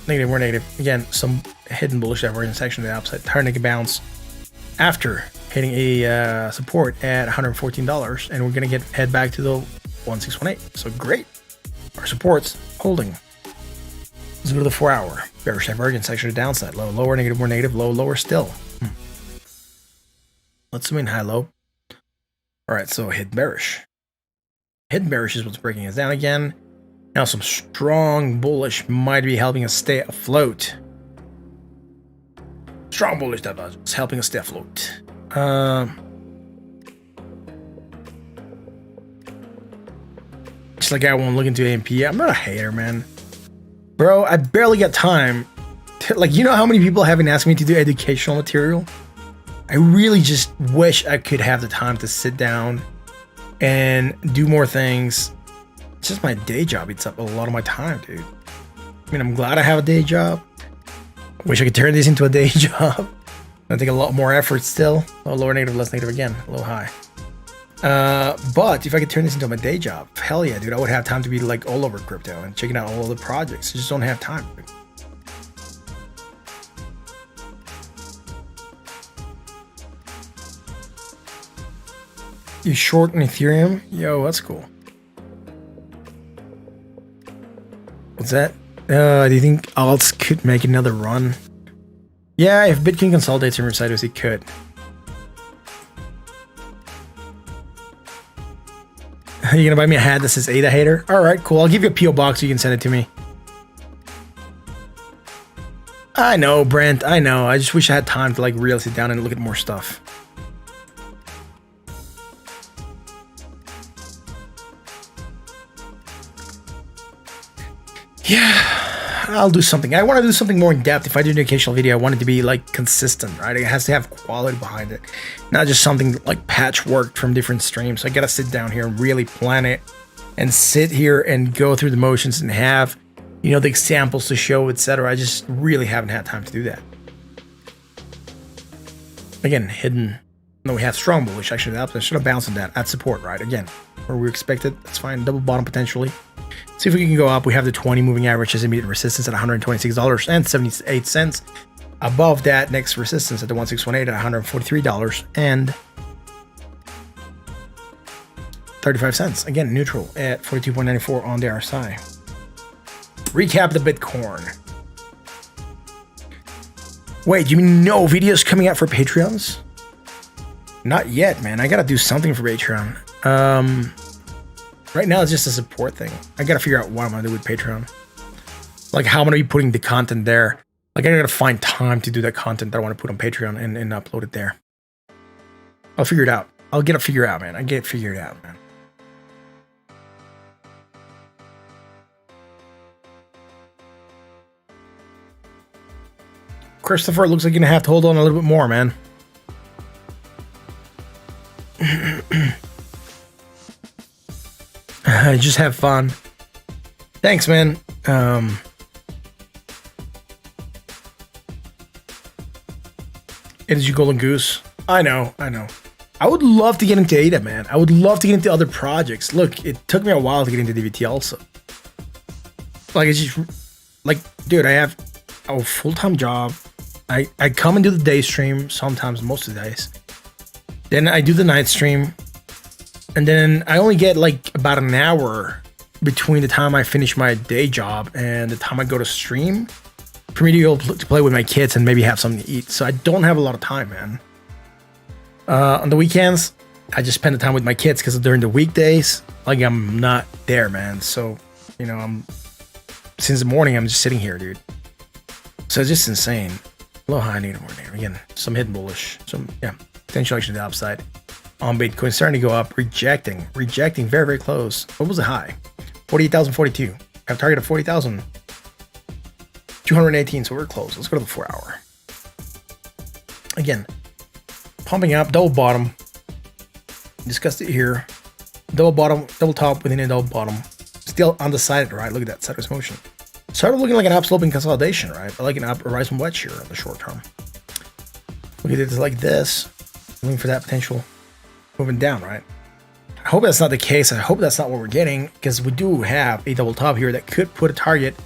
Negative, more negative. Again, some hidden bullish divergence section to the upside. Turning a bounce after hitting a support at $114, and we're gonna head back to the 1618. So great. Our support's holding. Let's go to the 4 hour. Bearish divergence section to downside. Low, lower, negative, more negative. Low, lower still. Let's zoom in high, low. All right, so hidden bearish. Hidden bearish is what's breaking us down again. Now some strong bullish might be helping us stay afloat. Strong bullish that is helping us stay afloat. Just like I won't look into AMP. I'm not a hater, man. Bro, I barely get time. Like, you know how many people have been asking me to do educational material? I really just wish I could have the time to sit down and do more things. It's just my day job eats up a lot of my time, dude. I mean, I'm glad I have a day job. Wish I could turn this into a day job. I think a lot more effort still. Oh, lower negative, less negative again. A little high. But if I could turn this into my day job, hell yeah, dude, I would have time to be like all over crypto and checking out all the projects. I just don't have time, dude. You short in Ethereum? Yo, that's cool. What's that? Do you think alts could make another run? Yeah, if Bitcoin consolidates from sideways, it could. You gonna buy me a hat that says Ada Hater? Alright, cool. I'll give you a P.O. box so you can send it to me. I know, Brent. I know. I just wish I had time to like really sit down and look at more stuff. Yeah, I'll do something. I want to do something more in depth. If I do an occasional video, I want it to be like consistent, right? It has to have quality behind it, not just something like patchwork from different streams. So I got to sit down here and really plan it and sit here and go through the motions and have, you know, the examples to show, etc. I just really haven't had time to do that. Again, hidden. No, we have strong bullish. Actually, I should have bounced on that at support, right? Again, where we expected. That's fine. Double bottom potentially. See if we can go up. We have the 20 moving average as immediate resistance at $126.78. Above that, next resistance at the 1618 at $143.35. Again, neutral at 42.94 on the RSI. Recap the Bitcoin. Wait, you mean no videos coming out for Patreons? Not yet, man. I gotta do something for Patreon. Right now, it's just a support thing. I gotta figure out what I'm gonna do with Patreon. Like, how I'm gonna be putting the content there. Like, I gotta find time to do that content that I want to put on Patreon and upload it there. I'll figure it out. I'll get it figured out, man. I get it figured out, man. Christopher, looks like you're gonna have to hold on a little bit more, man. Just have fun. Thanks, man. It is you, Golden Goose. I know. I would love to get into ADA, man. I would love to get into other projects. Look, it took me a while to get into DVT also. Like, it's just, like, dude, I have a full-time job. I come and do the day stream sometimes, most of the days. Then I do the night stream. And then I only get like about an hour between the time I finish my day job and the time I go to stream for me to go to play with my kids and maybe have something to eat. So I don't have a lot of time, man. On the weekends, I just spend the time with my kids because during the weekdays, like, I'm not there, man. So, you know, since the morning, I'm just sitting here, dude. So it's just insane. Low high, need more there. Again, some hidden bullish. Some, yeah, potential action to the upside. On Bitcoin, starting to go up, rejecting very, very close. What was the high? 48,042. I have a target of 40,218, so we're close. Let's go to the 4 hour. Again, pumping up, double bottom. Discussed it here. Double bottom, double top within a double bottom. Still undecided, right? Look at that sideways motion. Sort of looking like an upsloping consolidation, right? But like an up rise and wedge here in the short term. Look at it like this. Looking for that potential moving down, right? I hope that's not the case. I hope that's not what we're getting, because we do have a double top here that could put a target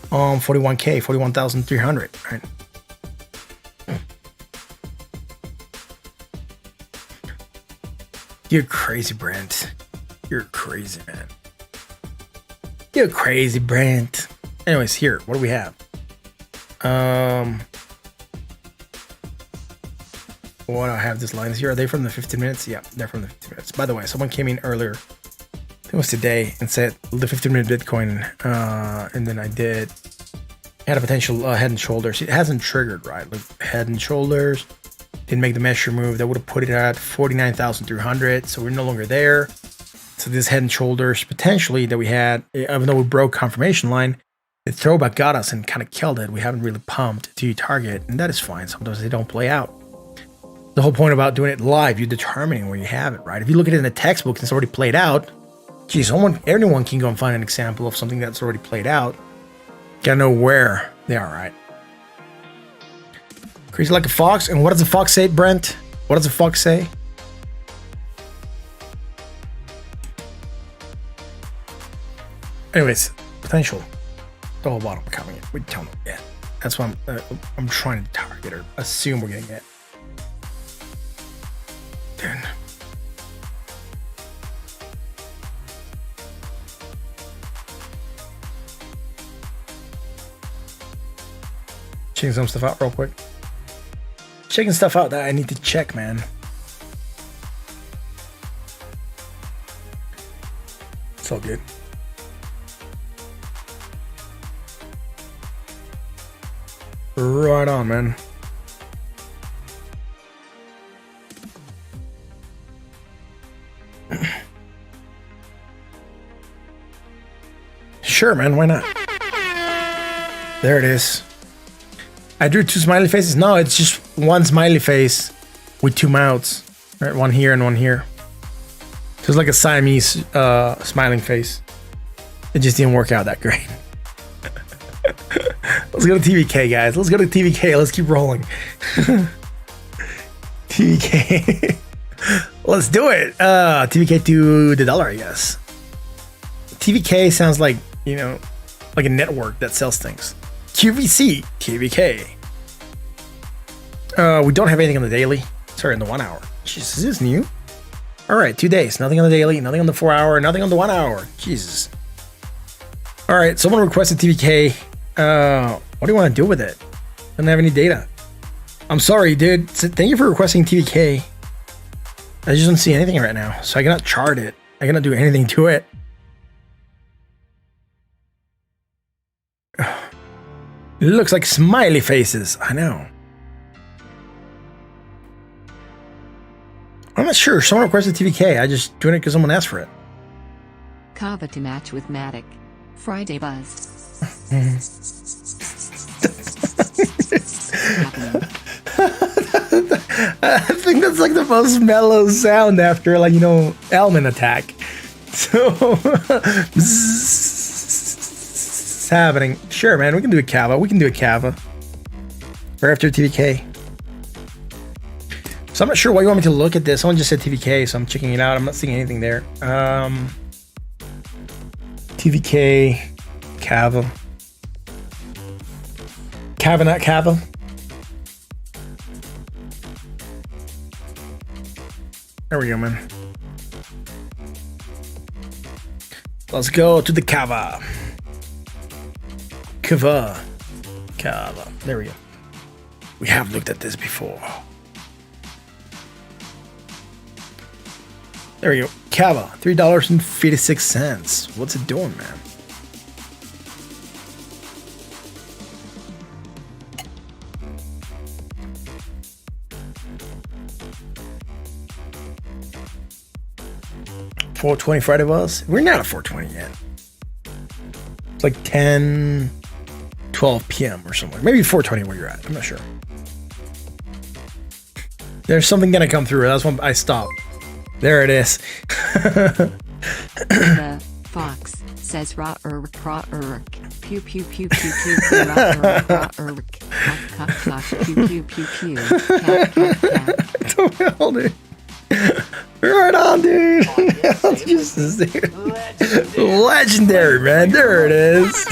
on 41K, 41,300, right? You're crazy, Brent. You're crazy, man. You're crazy, Brent. Anyways, here, what do we have? What I have these lines here. Are they from the 15 minutes? Yeah, they're from the 15 minutes. By the way, someone came in earlier. it was today, and said the 15-minute Bitcoin, and then I had a potential head and shoulders. It hasn't triggered, right? Like head and shoulders, didn't make the measure move. That would have put it at 49,300. So we're no longer there. So this head and shoulders potentially that we had, even though we broke confirmation line, the throwback got us and kind of killed it. We haven't really pumped to target, and that is fine. Sometimes they don't play out. The whole point about doing it live, you're determining where you have it, right? If you look at it in the textbook and it's already played out, geez, anyone can go and find an example of something that's already played out. Gotta know where they are, right? Crazy like a fox. And what does the fox say, Brent? What does the fox say? Anyways, potential double bottom coming in. We don't know yet. That's what I'm trying to target or assume we're gonna get. Then checking some stuff out real quick. Checking stuff out that I need to check, man. It's all good. Right on, man. Sure, man. Why not? There it is. I drew two smiley faces. No, it's just one smiley face with two mouths. Right, one here and one here. So it's like a Siamese smiling face. It just didn't work out that great. Let's go to TVK, guys. Let's go to TVK. Let's keep rolling. TVK. Let's do it. TVK to the dollar, I guess. TVK sounds like, you know, like a network that sells things. QVC, TVK. We don't have anything on the daily. Sorry, in the 1 hour. Jesus, is this new? All right, 2 days. Nothing on the daily, nothing on the 4 hour, nothing on the 1 hour. Jesus. All right, someone requested TVK. What do you want to do with it? Doesn't have any data. I'm sorry, dude. Thank you for requesting TVK. I just don't see anything right now, so I cannot chart it. I cannot do anything to it. It looks like smiley faces. I know. I'm not sure. Someone requested TVK. I just doing it because someone asked for it. KAVA to match with MATIC. Friday buzz. I think that's like the most mellow sound after, like, you know, element attack. So it's happening. Sure, man. We can do a KAVA. We can do a KAVA right after TVK. So I'm not sure why you want me to look at this. Someone just said TVK, so I'm checking it out. I'm not seeing anything there. TVK, KAVA. KAVA, not KAVA. There we go, man. Let's go to the KAVA. KAVA. KAVA. There we go. We have looked at this before. There we go. KAVA, $3.56. What's it doing, man? $4.20 Friday was? We're not at 4:20 yet. It's like 10, 12 p.m. or something. Maybe 4:20 where you're at. I'm not sure. There's something gonna come through. That's when I stopped. There it is. The fox says raw pew pew pew pew pew raw pew pew pew pew cat. The hell, dude. Right on, dude. Jesus, dude. Legendary, man. There it is.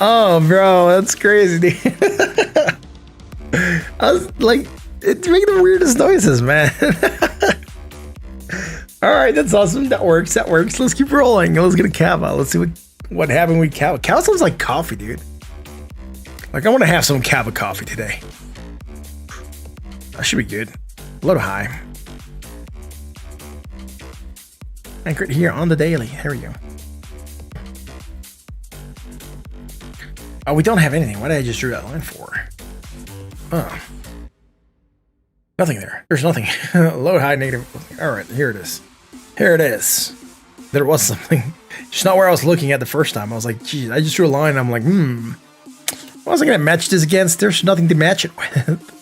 Oh, bro, that's crazy, dude. I was like, it's making the weirdest noises, man. All right, that's awesome. That works. That works. Let's keep rolling. Let's get a KAVA. Let's see what happened with KAVA. KAVA sounds like coffee, dude. Like, I want to have some KAVA coffee today. That should be good. A little high. Anchored here on the daily. Here we go. Oh, we don't have anything. What did I just drew that line for? Oh. Nothing there. There's nothing. Low, high, negative. All right, here it is. Here it is. There was something. Just not where I was looking at the first time. I was like, geez, I just drew a line. And I'm like, what was I going to match this against? There's nothing to match it with.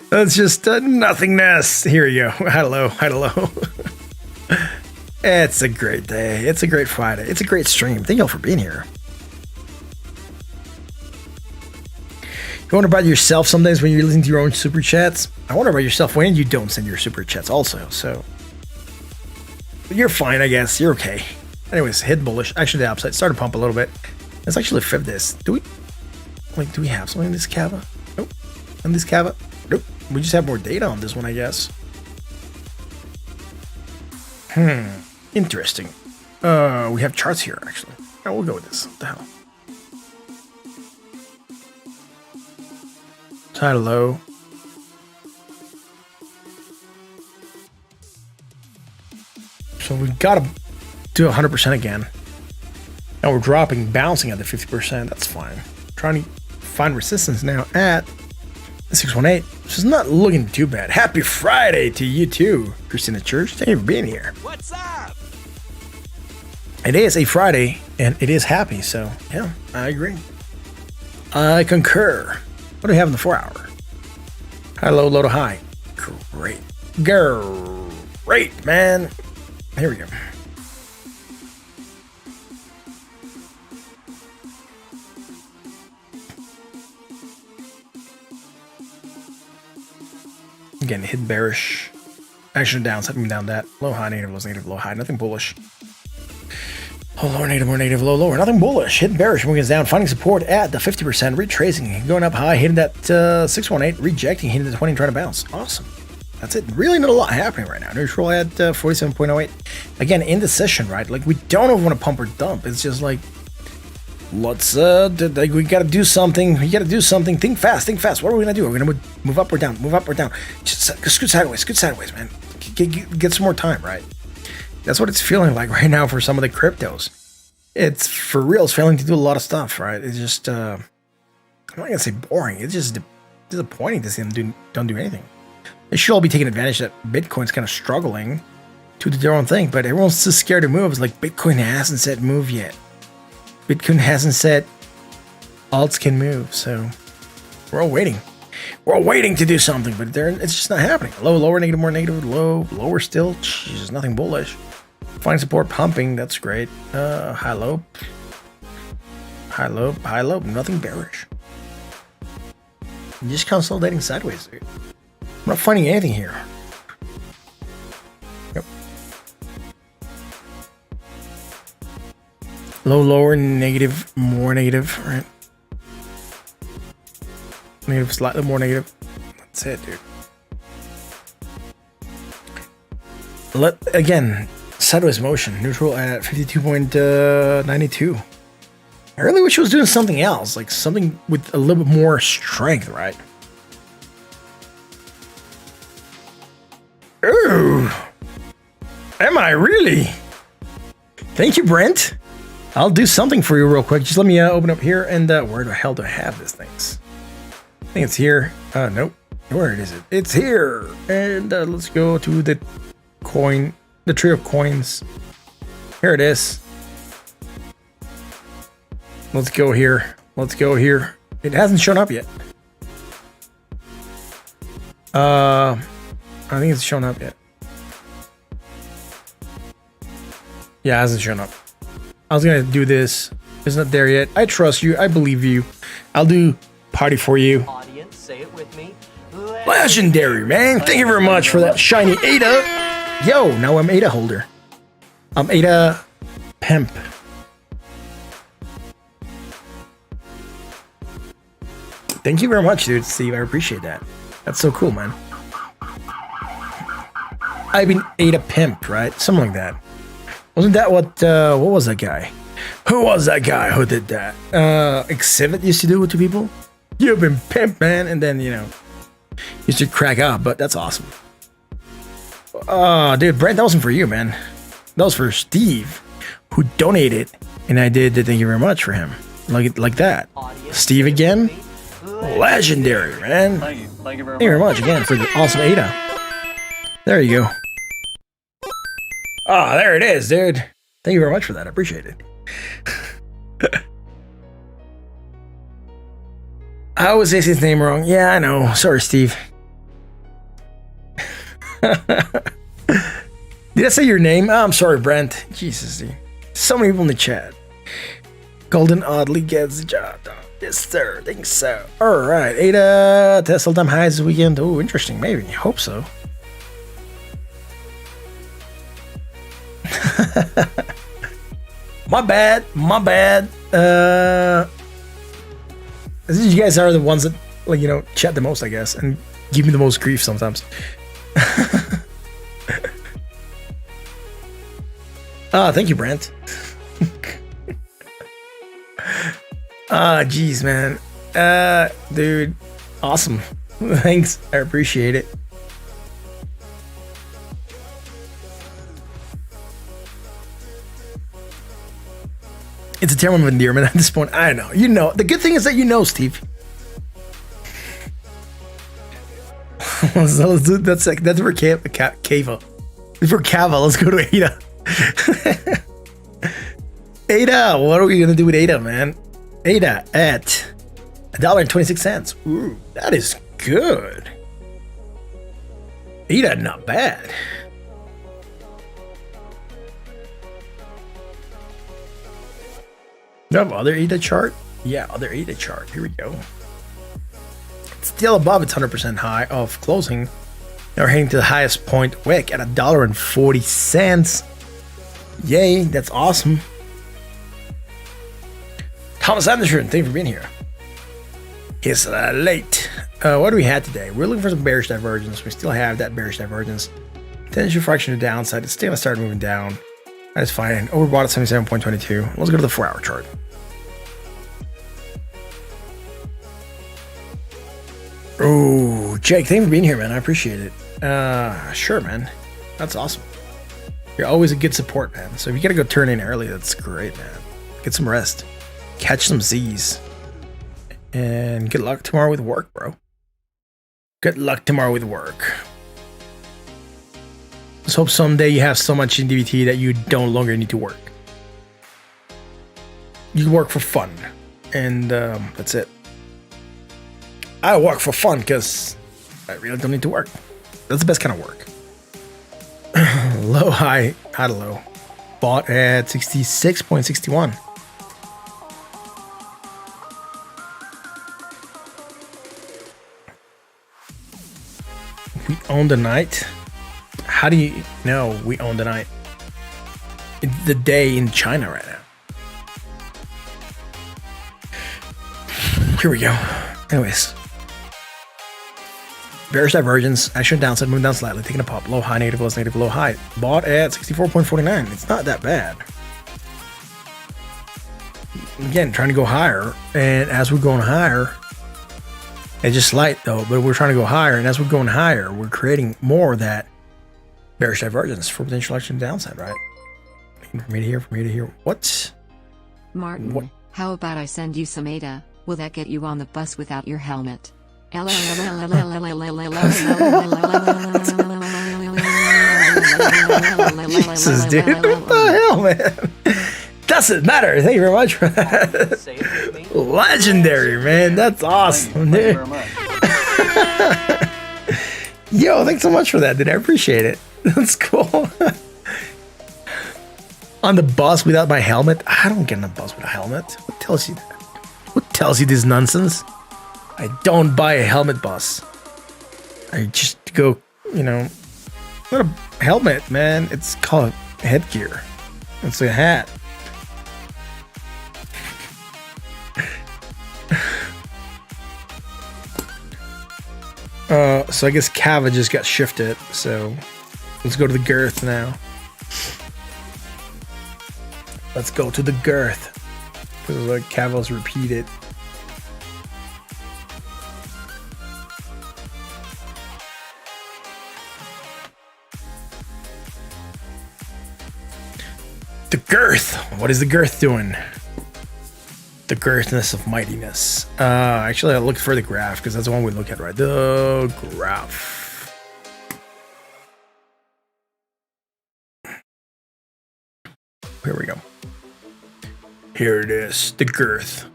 That's just nothingness. Here you go. Hello. Hello. It's a great day. It's a great Friday. It's a great stream. Thank y'all for being here. You wonder about yourself sometimes when you're listening to your own super chats? I wonder about yourself when you don't send your super chats also, so. But you're fine, I guess. You're okay. Anyways, hit bullish. Actually, the upside. Started to pump a little bit. Let's actually flip this. Do we have something in this KAVA? Nope. In this KAVA? Nope. We just have more data on this one, I guess. Interesting. We have charts here, actually. Oh, we'll go with this. What the hell? High to low. So we gotta do 100% again. Now we're dropping, bouncing at the 50%. That's fine. Trying to find resistance now at the 618. This is not looking too bad. Happy Friday to you too, Christina Church. Thank you for being here. What's up? It is a Friday and it is happy. So yeah, I agree. I concur. What do we have in the 4 hour? High, low, low to high. Great. Great, man. Here we go. Again, hit bearish. Action down, setting me down that. Low, high, negative, low, high. Nothing bullish. Oh, lower, negative, low, lower. Nothing bullish. Hit bearish, moving us down. Finding support at the 50%. Retracing. Going up high. Hitting that 618. Rejecting. Hitting the 20 and trying to bounce. Awesome. That's it. Really not a lot happening right now. Neutral at 47.08. Again, in the session, right? Like, we don't want to pump or dump. It's just like, let's, like, we got to do something. We got to do something. Think fast. Think fast. What are we going to do? We're going to move up or down. Move up or down. Just scoot sideways, man. Get some more time, right? That's what it's feeling like right now for some of the cryptos. It's for real. It's failing to do a lot of stuff, right? It's just, I'm not going to say boring. It's just disappointing to see them don't do anything. They should all be taking advantage that Bitcoin's kind of struggling to do their own thing, but everyone's so scared to move. It's like Bitcoin hasn't said move yet. Bitcoin hasn't said alts can move, so we're all waiting. We're all waiting to do something, but it's just not happening. Low, lower, negative, more negative, low, lower still. Jeez, nothing bullish. Finding support, pumping. That's great. High, low. High, low, high, low. Nothing bearish. Just consolidating sideways, dude. I'm not finding anything here. Yep. Low, lower, negative, more negative, right? Negative, slightly more negative. That's it, dude. Again, sideways motion. Neutral at 52.92. I really wish it was doing something else, like something with a little bit more strength, right? Ooh, am I really? Thank you, Brent. I'll do something for you real quick. Just let me open up here and where the hell do I have this things? I think it's here. Nope. Where is it? It's here. And let's go to the coin, the tree of coins. Here it is. Let's go here. Let's go here. It hasn't shown up yet. I think it's shown up yet. Yeah, it hasn't shown up. I was gonna do this. It's not there yet. I trust you. I believe you. I'll do party for you. Audience, say it with me. Legendary, man. Thank you very much for that shiny ADA. Yo, now I'm ADA holder. I'm ADA pimp. Thank you very much, dude, Steve. I appreciate that. That's so cool, man. I've been ADA pimp, right? Something like that. Wasn't that what was that guy? Who was that guy who did that? Exhibit used to do it to people? You've been pimp, man. And then, you know, used to crack up, but that's awesome. Dude, Brent, that wasn't for you, man. That was for Steve, who donated, and I did the thank you very much for him. Like that. Steve again? Legendary, man. Thank you. Thank you very Thank you very much again for the awesome Ada. There you go. Oh, there it is, dude. Thank you very much for that. I appreciate it. I always say his name wrong. Yeah, I know. Sorry, Steve. Did I say your name? Oh, I'm sorry, Brent. Jesus, dude. So many people in the chat. Golden oddly gets the job done. Yes, sir. Think so. All right, Ada. Test all-time highs this weekend. Oh, interesting. Maybe. Hope so. My bad. My bad. You guys are the ones that, like, you know, chat the most, I guess, and give me the most grief sometimes. Thank you, Brent. Geez, man. Dude, awesome. Thanks. I appreciate it. It's a term of endearment at this point. I know. You know. The good thing is that you know, Steve. So let's do, that's for KAVA. For KAVA, let's go to Ada. Ada, what are we gonna do with Ada, man? Ada at $1.26. Ooh, that is good. Ada, not bad. You have other ADA chart? Yeah, other ADA chart. Here we go. It's still above its 100% high of closing. Now we're heading to the highest point wick at $1.40. Yay, that's awesome. Thomas Anderson, thank you for being here. It's late. What do we have today? We're looking for some bearish divergence. We still have that bearish divergence. Potential fraction to the downside. It's still gonna start moving down. That's fine. Overbought at 77.22. Let's go to the 4-hour chart. Oh, Jake, thank you for being here, man. I appreciate it. Sure, man. That's awesome. You're always a good support, man. So if you gotta go turn in early, that's great, man. Get some rest. Catch some Z's. And good luck tomorrow with work, bro. Good luck tomorrow with work. Let's hope someday you have so much in DBT that you don't longer need to work. You work for fun. And that's it. I work for fun because I really don't need to work. That's the best kind of work. Low, high, high to low. Bought at 66.61. We own the night. How do you know we own the night? It's the day in China right now. Here we go. Anyways. Bearish divergence. Action downside. Moving down slightly. Taking a pop. Low, high, negative, low, negative, low, high. Bought at 64.49. It's not that bad. Again, trying to go higher. And as we're going higher, it's just slight though, but we're trying to go higher. And as we're going higher, we're creating more of that bearish divergence for potential action downside, right? From here to here. What? Martin, What? how about I send you some ADA? Will that get you on the bus without your helmet? Jesus, dude. What the hell, man? Doesn't matter. Thank you very much for that. Legendary, man. That's awesome, dude. Yo, thanks so much for that, dude. I appreciate it. That's cool. On the bus without my helmet? I don't get on the bus with a helmet. What tells you that? What tells you this nonsense? I don't buy a helmet bus. I just go, you know, not a helmet, man. It's called headgear. It's a hat. So I guess KAVA just got shifted. So let's go to the girth now. Let's go to the girth. Because like KAVA's repeated. The girth. What is the girth doing? The girthness of mightiness. Actually, I'll look for the graph because that's the one we look at, right? The graph. Here we go. Here it is. The girth.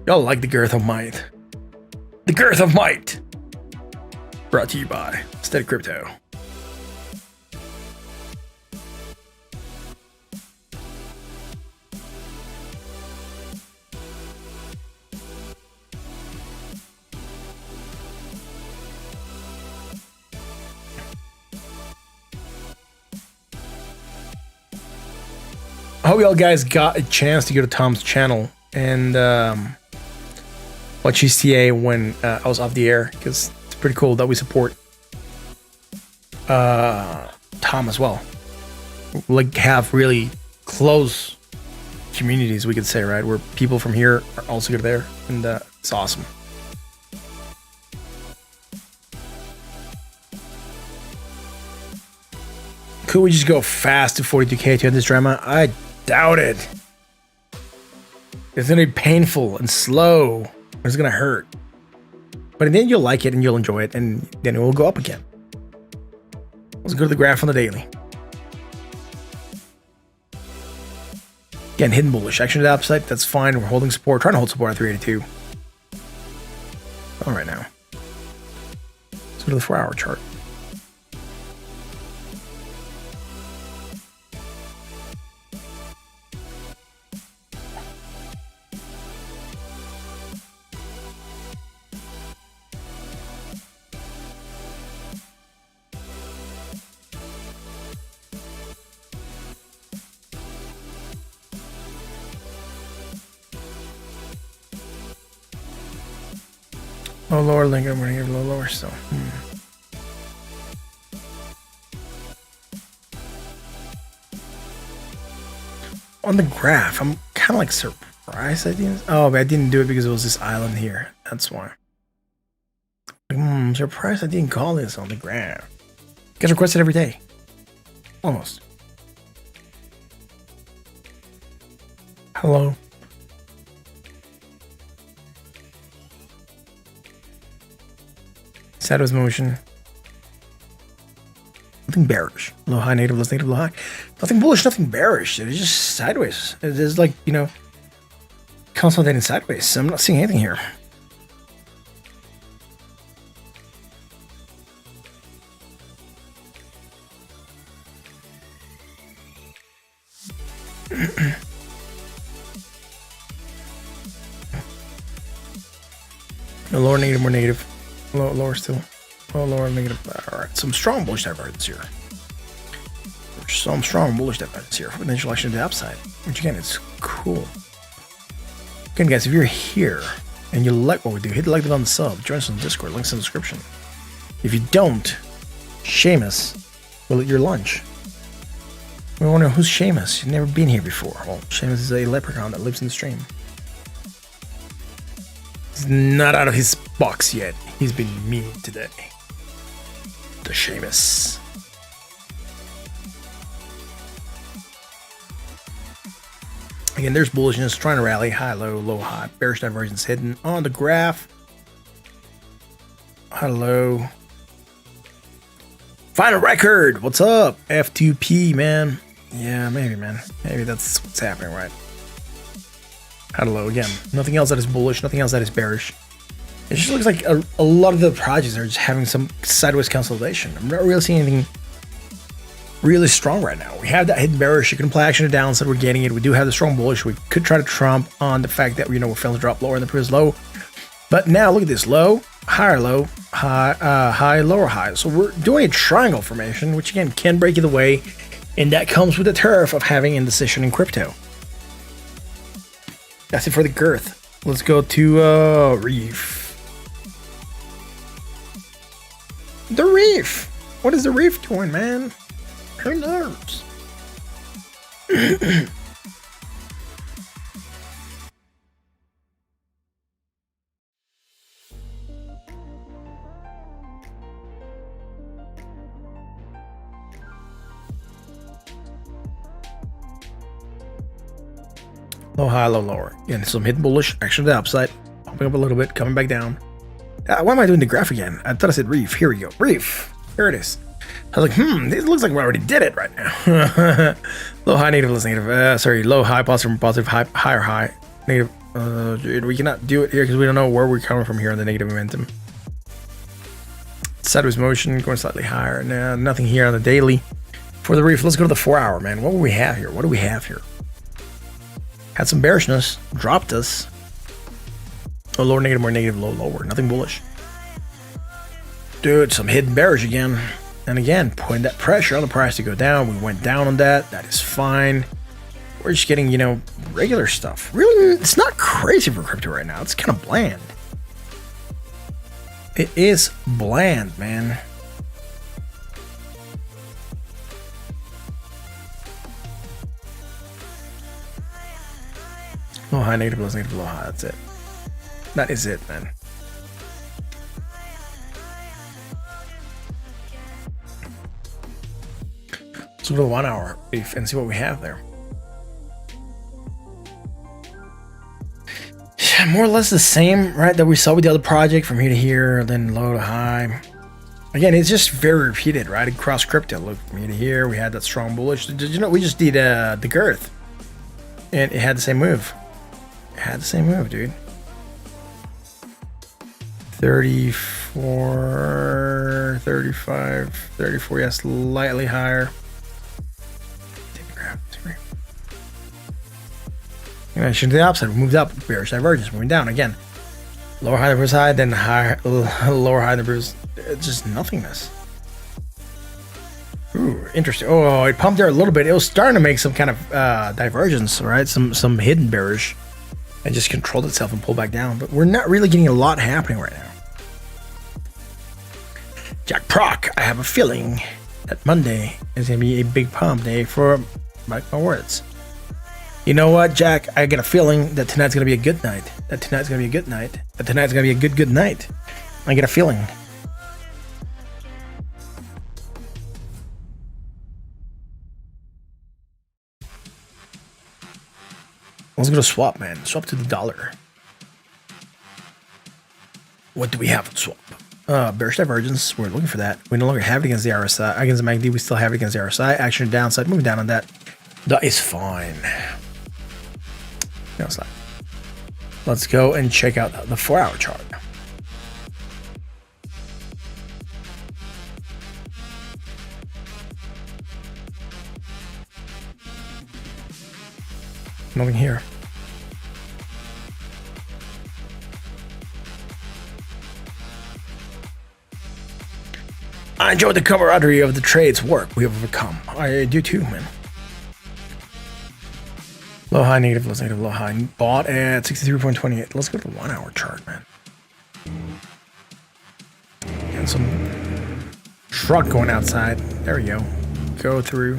Y'all like the girth of might. The girth of might. Brought to you by Steady Crypto. I hope y'all guys got a chance to go to Tom's channel and watch ECA when I was off the air, because it's pretty cool that we support Tom as well. Like, have really close communities, we could say, right? Where people from here are also good there, and it's awesome. Could we just go fast to 42K to end this drama? I doubt it. It's gonna be painful and slow. It's gonna hurt. But then you'll like it and you'll enjoy it, and then it will go up again. Let's go to the graph on the daily. Again, hidden bullish. Action to the upside, that's fine. We're holding support, trying to hold support at 382. All right now. Let's go to the 4-hour chart. Low lower link, I'm gonna give low lower still. On the graph, I'm kind of like surprised I didn't. Oh, but I didn't do it because it was this island here. That's why. I'm surprised I didn't call this on the graph. You guys request it every day. Almost. Hello. Sideways motion. Nothing bearish. Low high, native, less native, low high. Nothing bullish, nothing bearish. It's just sideways. It is like, you know, consolidating sideways. So I'm not seeing anything here. No, lower negative, more negative. Lower still. Lower negative. Alright, some strong bullish divergence here. Some strong bullish divergence here. Potential action to the upside. Which again, it's cool. Again, guys, if you're here and you like what we do, hit the like button on the sub. Join us on Discord. Links in the description. If you don't, Seamus will eat your lunch. We wonder who's Seamus. You've never been here before. Well, Seamus is a leprechaun that lives in the stream. He's not out of his box yet. He's been mean today. The Seamus. Again, there's bullishness trying to rally. High, low, high. Bearish divergence hidden on the graph. High, low. Final record. What's up? F2P, man. Yeah, maybe, man. Maybe that's what's happening, right? High to low again. Nothing else that is bullish. Nothing else that is bearish. It just looks like a lot of the projects are just having some sideways consolidation. I'm not really seeing anything really strong right now. We have that hidden bearish. You can apply action to downside. We're getting it. We do have the strong bullish. We could try to trump on the fact that, you know, we're failing to drop lower in the previous low. But now look at this. Low, higher low, high, lower high. So we're doing a triangle formation, which again can break either way. And that comes with the turf of having indecision in crypto. That's it for the girth. Let's go to REEF. The REEF. What is the REEF doing, man? Who knows? Low, high, low, lower. Again, some hidden bullish action to the upside. Popping up a little bit, coming back down. Why am I doing the graph again? I thought I said reef. Here we go. Reef. Here it is. I was like, it looks like we already did it right now. Low, high, negative, less negative. Sorry, low, high, positive, positive, high, higher, high, negative. Dude, we cannot do it here because we don't know where we're coming from here on the negative momentum. Sideways motion, going slightly higher. Nah, nothing here on the daily. For the reef, let's go to the 4-hour, man. What do we have here? What do we have here? Had some bearishness, dropped us. Oh, lower, negative, more negative, low, lower. Nothing bullish. Dude, some hidden bearish again. And again, putting that pressure on the price to go down. We went down on that. That is fine. We're just getting, regular stuff. Really, it's not crazy for crypto right now. It's kind of bland. It is bland, man. Low, high, negative, low, negative, low, high. That's it. That is it, man. Let's go to the 1-hour reef and see what we have there. Yeah, more or less the same, right, that we saw with the other project, from here to here, then low to high. Again, it's just very repeated, right, across crypto. Look, from here to here, we had that strong bullish. Did you know we just did the girth, and it had the same move. It had the same move, dude. 34, 35, 34, yeah, slightly higher. Take a grab. Action to the opposite, we moved up, bearish divergence, moving down again. Lower high, the bruise high, then higher, lower high, the bruise, just nothingness. Ooh, interesting. Oh, it pumped there a little bit. It was starting to make some kind of divergence, right? Some hidden bearish, and just controlled itself and pulled back down. But we're not really getting a lot happening right now. Jack Proc, I have a feeling that Monday is going to be a big pump day for my words. You know what, Jack? I get a feeling that tonight's going to be a good night. That tonight's going to be a good night. That tonight's going to be a good night. I get a feeling. Let's go to swap, man. Swap to the dollar. What do we have on swap? Bearish divergence. We're looking for that. We no longer have it against the RSI. Against the MACD, we still have it against the RSI. Action downside. Moving down on that. That is fine. No, it's not. Let's go and check out the 4-hour chart. Nothing here. I enjoyed the camaraderie of the trade's work we have overcome. I do too, man. Low, high, negative, low, high. Bought at 63.28. Let's go to the 1-hour chart, man. And some truck going outside. There we go. Go through.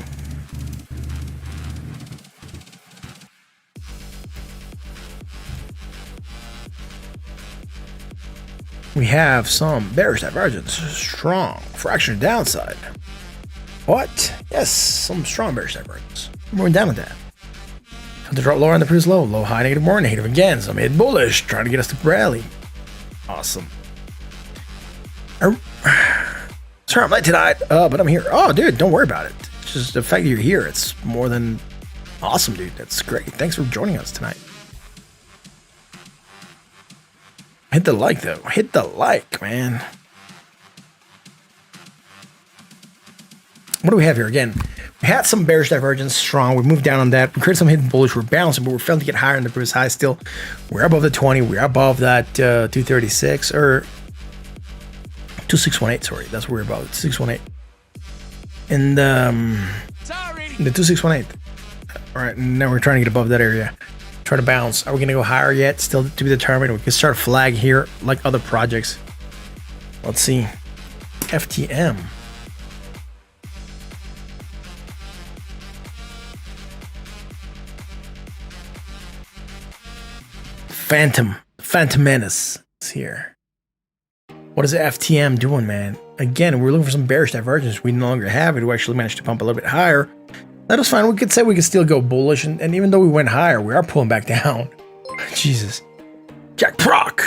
We have some bearish divergence. Strong fraction downside. What? Yes, some strong bearish divergence. We're going down with that. Have to drop lower on the previous low. Low, high, negative, more negative. Again, some mid bullish, trying to get us to rally. Awesome. Sorry, I'm late tonight, but I'm here. Oh, dude, don't worry about it. It's just the fact that you're here. It's more than awesome, dude. That's great. Thanks for joining us tonight. Hit the like, though. Hit the like, man. What do we have here? Again, we had some bearish divergence, strong. We moved down on that. We created some hidden bullish. We're bouncing, but we're failing to get higher in the previous high still. We're above the 20. We're above that 236 or 2618. Sorry, that's where we're above. 2618. And the 2618. All right, now we're trying to get above that area. Try to bounce. Are we going to go higher yet? Still to be determined. We can start a flag here like other projects. Let's see. FTM. Phantom Menace is here. What is the FTM doing, man? Again, we're looking for some bearish divergence. We no longer have it. We actually managed to pump a little bit higher. That was fine. We could say we could still go bullish, and even though we went higher, we are pulling back down. Jesus. Jack Proc.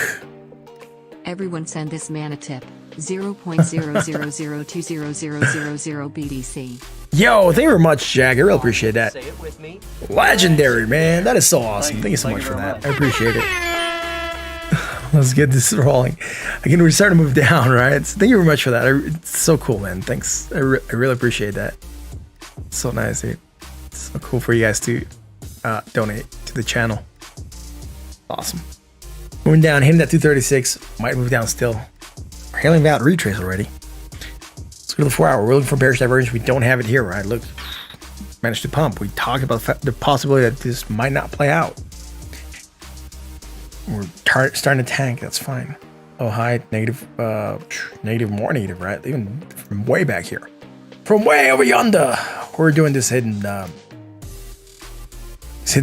Everyone send this man a tip. 0.000200000 BTC. Yo, thank you very much, Jack. I really appreciate that. Say it with me. Legendary, man. That is so awesome. Thank you so much for that. I appreciate it. Let's get this rolling. Again, we're starting to move down, right? So thank you very much for that. It's so cool, man. Thanks. I really appreciate that. So nice, dude. It's so cool for you guys to donate to the channel. Awesome. Moving down, hitting that 236. Might move down still. We're hailing that retrace already. Let's go to the 4 hour. We're looking for bearish divergence. We don't have it here, right? Look, managed to pump. We talked about the possibility that this might not play out. We're starting to tank. That's fine. Oh, high, negative, more negative, right? Even from way back here. From way over yonder. We're doing this hidden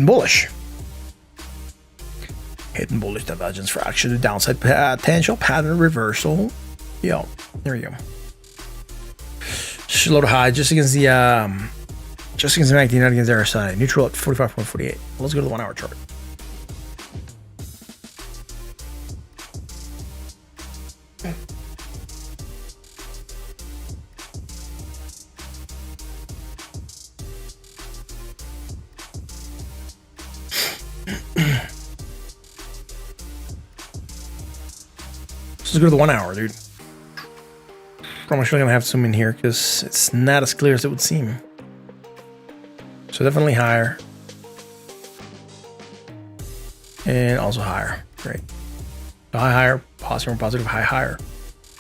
bullish. Hidden bullish divergence fraction, the downside potential, pattern reversal. Yo, there we go. Just a little high, just against the MACD, not against the RSI. Neutral at 45.48. Let's go to the 1 hour chart. Let's go to the 1 hour, dude. I'm actually gonna have to zoom in here because it's not as clear as it would seem. So definitely higher. And also higher. Great. So high, higher, positive, positive, high, higher.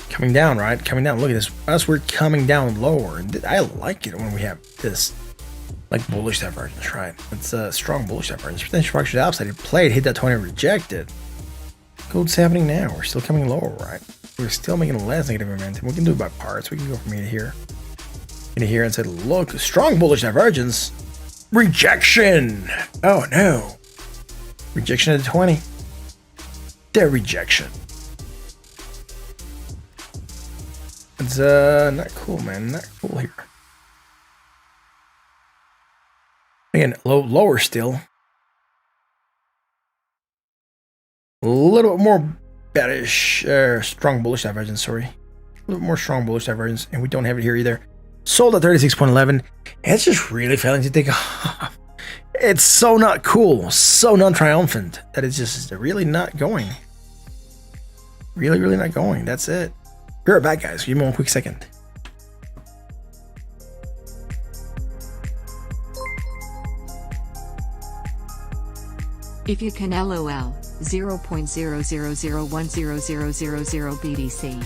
Coming down, right? Coming down. Look at this. As we're coming down lower. And I like it when we have this like bullish divergence, right? It's a strong bullish divergence. Potential structure upside. It played, hit that 20, rejected. What's happening now? We're still coming lower, right? We're still making less negative momentum. We can do it by parts. We can go from here to here. Into here and say, look, strong bullish divergence. Rejection. Oh no. Rejection at 20. The rejection. It's not cool, man. Not cool here. Again, lower still. A little bit more bearish, strong bullish divergence, sorry. A little bit more strong bullish divergence, and we don't have it here either. Sold at 36.11. It's just really failing to take off. It's so not cool, so non-triumphant that it's just really not going. Really not going. That's it. Be right back, guys. Give me one quick second. If you can LOL, 0.000100000 BTC.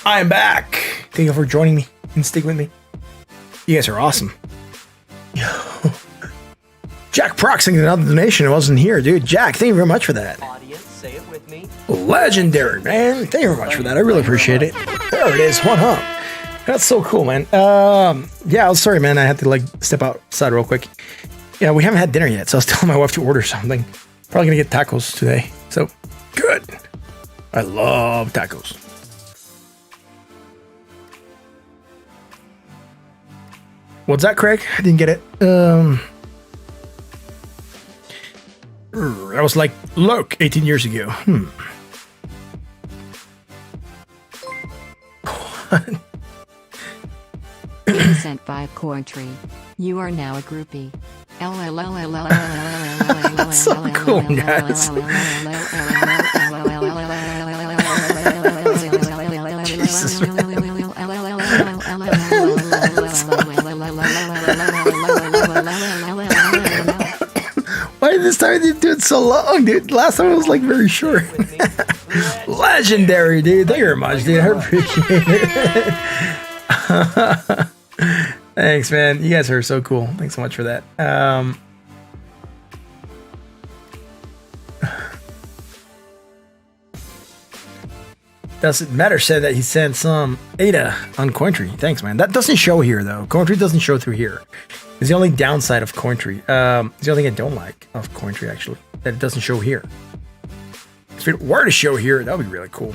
I am back. Thank you for joining me and sticking with me. You guys are awesome. Jack Proxing, another donation. It wasn't here, dude. Jack, thank you very much for that. Audience, say it with me. Legendary, man. Thank you very much for that. I really appreciate it. There it is. One up. That's so cool, man. Yeah, I was sorry, man. I had to like step outside real quick. Yeah, we haven't had dinner yet, so I was telling my wife to order something. Probably gonna get tacos today. So good. I love tacos. What's that, Craig? I didn't get it. That was like Loke 18 years ago. Sent 5 coin tree. You are now a groupie. That's so cool, guys. Jesus. Why did this time you do it so long, dude? Last time it was like very short. Legendary, dude. Thank you very much, dude. I appreciate it. Thanks, man. You guys are so cool. Thanks so much for that. Doesn't matter said that he sent some ADA on Cointree. Thanks, man. That doesn't show here, though. Cointree doesn't show through here. It's the only downside of Cointree. It's the only thing I don't like of Cointree, actually, that it doesn't show here. If it were to show here, that would be really cool.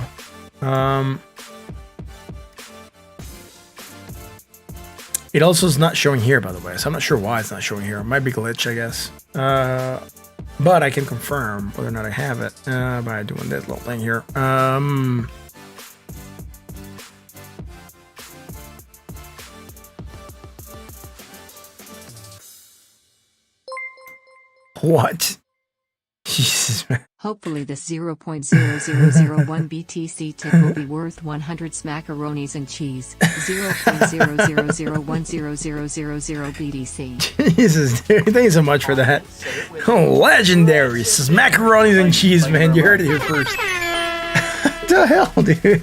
It also is not showing here, by the way, so I'm not sure why it's not showing here. It might be glitch, I guess. But I can confirm whether or not I have it by doing this little thing here. What? Jesus, man. Hopefully this 0.0001 BTC tip will be worth 100 smackaronis and cheese. 0.00010000 BTC. Jesus, dude. Thank you so much for that. Oh, legendary. Macaronis and cheese, man. You heard it here first. What the hell, dude?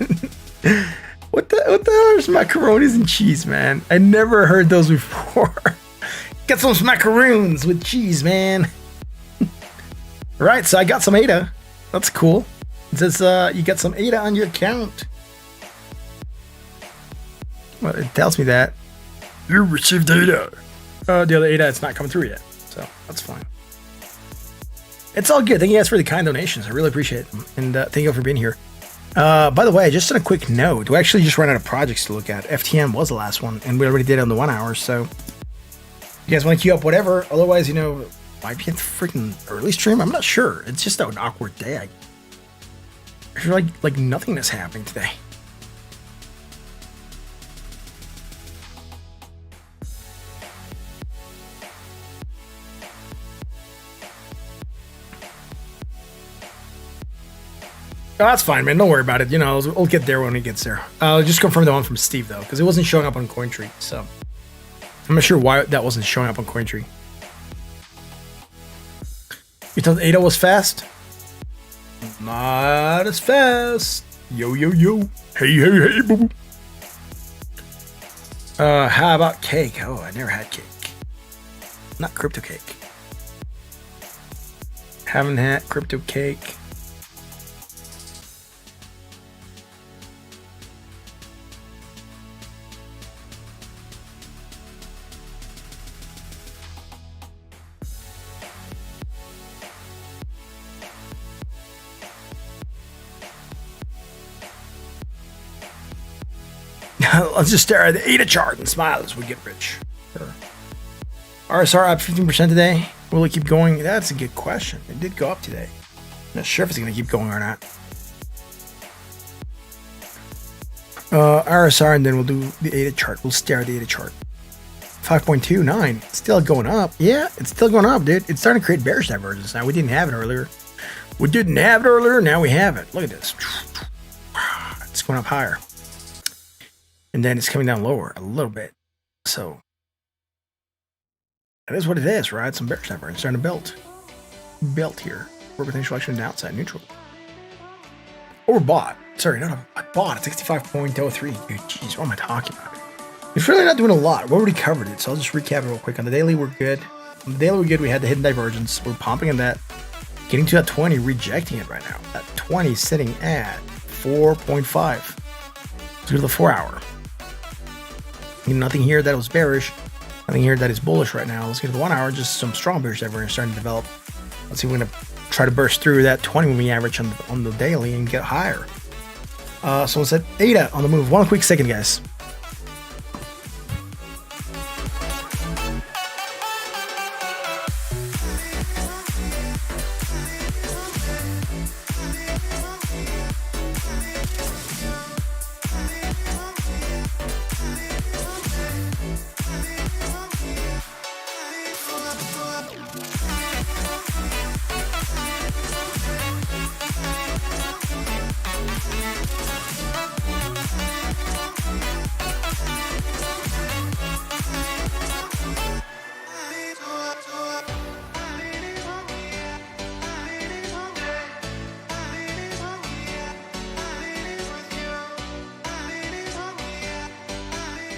What the hell is macaronis and cheese, man? I never heard those before. Get some macaroons with cheese, man. Right, so I got some ADA. That's cool. It says you got some ADA on your account. Well, it tells me that you received ADA. The other ADA, it's not coming through yet, so that's fine. It's all good. Thank you guys for the kind donations. I really appreciate it, and thank you for being here. By the way, just on a quick note, we actually just ran out of projects to look at. FTM was the last one, and we already did it on the 1 hour. So, if you guys want to queue up whatever. Otherwise, you know. Might be a freaking early stream. I'm not sure. It's just an awkward day. I feel like nothing is happening today. Oh, that's fine, man. Don't worry about it. You know, we'll get there when it gets there. I'll just confirm the one from Steve though, because it wasn't showing up on Cointree. So I'm not sure why that wasn't showing up on Cointree. You thought ADA was fast? Not as fast. Yo, yo, yo. Hey, hey, hey, boo boo. How about cake? Oh, I never had cake. Not crypto cake. Haven't had crypto cake. Let's just stare at the ADA chart and smile as we get rich. Sure. RSR up 15% today. Will it keep going? That's a good question. It did go up today. Not sure if it's going to keep going or not. RSR, and then we'll do the ADA chart. We'll stare at the ADA chart. 5.29. Still going up. Yeah, it's still going up, dude. It's starting to create bearish divergence now. We didn't have it earlier. We didn't have it earlier. Now we have it. Look at this. It's going up higher. And then it's coming down lower a little bit. So that is what it is, right? Some bearish divergence starting to build. Built here. For potential action downside neutral. Overbought. sorry, not I bought at 65.03. Dude, jeez, what am I talking about? It's really not doing a lot. We already covered it, so I'll just recap it real quick. On the daily, we're good. On the daily, we're good. We had the hidden divergence. We're pumping in that. Getting to that 20, rejecting it right now. That 20 sitting at 4.5. Let's go to the 4 hour. Nothing here that was bearish. Nothing here that is bullish right now. Let's get to the 1 hour. Just some strong bearish divergence starting to develop. Let's see if we're going to try to burst through that 20 moving average on the daily and get higher. So let's hit ADA on the move. One quick second, guys.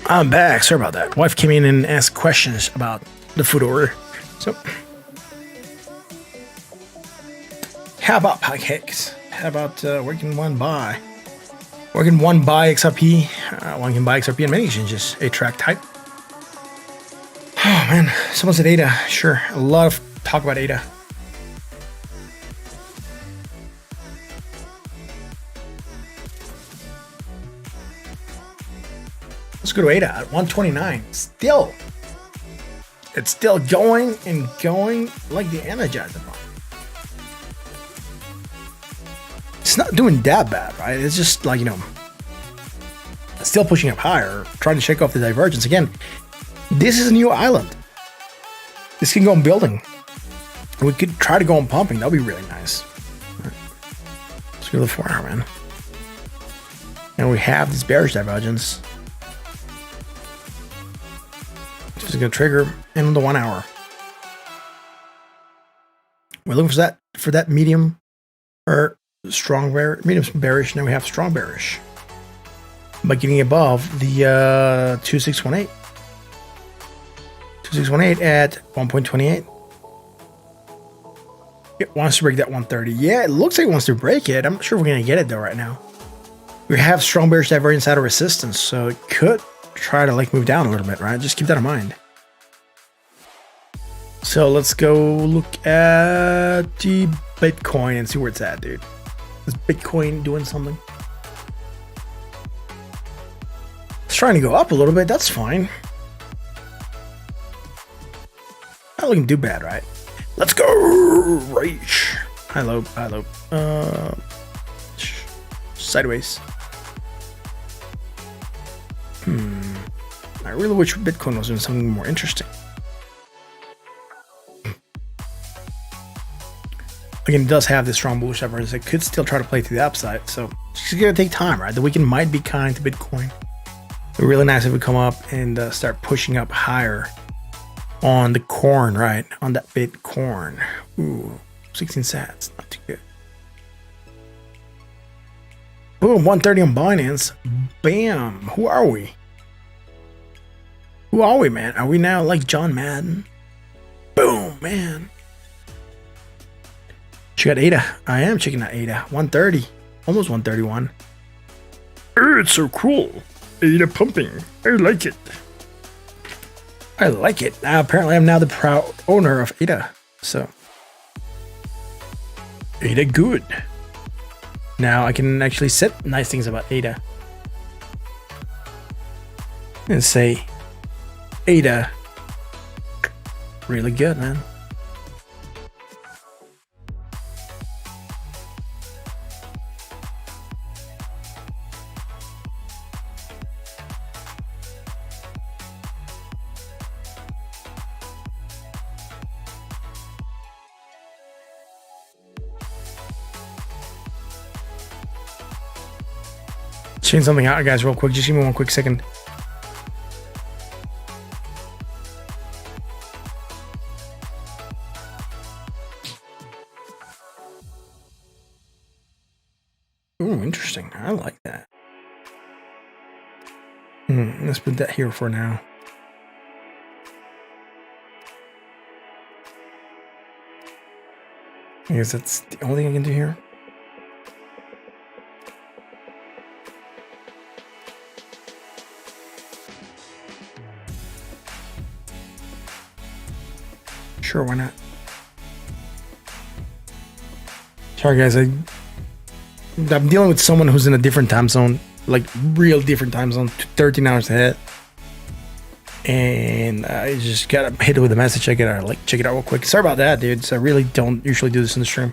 I'm back. Sorry about that. Wife came in and asked questions about the food order. So, how about pancakes? How about where can one buy? Where can one buy XRP? One can buy XRP in many exchanges. A track type. Oh man, someone said ADA. Sure, a lot of talk about ADA. Let's go to ADA at 129. Still, it's still going and going like the Energizer Bomb. It's not doing that bad, right? It's just like, still pushing up higher, trying to shake off the divergence. Again, this is a new island. This can go on building. We could try to go on pumping. That'd be really nice. Right. Let's go to the 4 hour, man. And we have this bearish divergence. It's going to trigger in the 1 hour. We're looking for that medium or strong medium bearish. Now we have strong bearish by getting above the 2618. 2618 at 1.28. It wants to break that 130. Yeah, it looks like it wants to break it. I'm not sure if we're going to get it though right now. We have strong bearish divergence out of resistance, so it could try to move down a little bit, right? Just keep that in mind. So let's go look at the Bitcoin and see where it's at, dude. Is Bitcoin doing something? It's trying to go up a little bit. That's fine. Not looking too bad, right? Let's go. Rage. High low. Sideways. I really wish Bitcoin was doing something more interesting. Again, it does have this strong bullish divergence. It could still try to play to the upside, so it's just gonna take time, right? The weekend might be kind to Bitcoin. It'd be really nice if we come up and start pushing up higher on the corn, right? On that Bitcoin. Ooh, 16 sats, not too good. Boom, 130 on Binance. Bam. Who are we? Who are we, man? Are we now like John Madden? Boom, man. Check out ADA. I am checking out ADA. 130. Almost 131. Oh, it's so cool. ADA pumping. I like it. I like it. Apparently, I'm now the proud owner of ADA. So, ADA good. Now I can actually set nice things about ADA. And say, ADA, really good, man. Change something out, guys, real quick. Just give me one quick second. Ooh, Oh, interesting. I like that. Let's put that here for now. I guess that's the only thing I can do here. Sure, why not? Sorry, guys. I'm dealing with someone who's in a different time zone, like real different time zone, 13 hours ahead. And I just got hit with a message. I gotta like check it out real quick. Sorry about that, dude. So I really don't usually do this in the stream.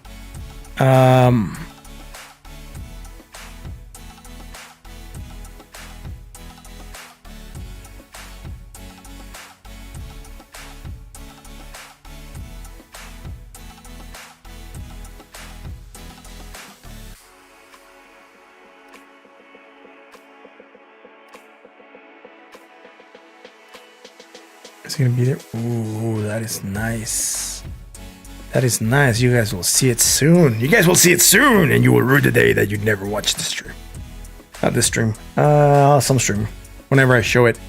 Is he gonna be there? Ooh, that is nice. That is nice. You guys will see it soon. You guys will see it soon, and you will rue the day that you never watched this stream. Not this stream. Some stream. Whenever I show it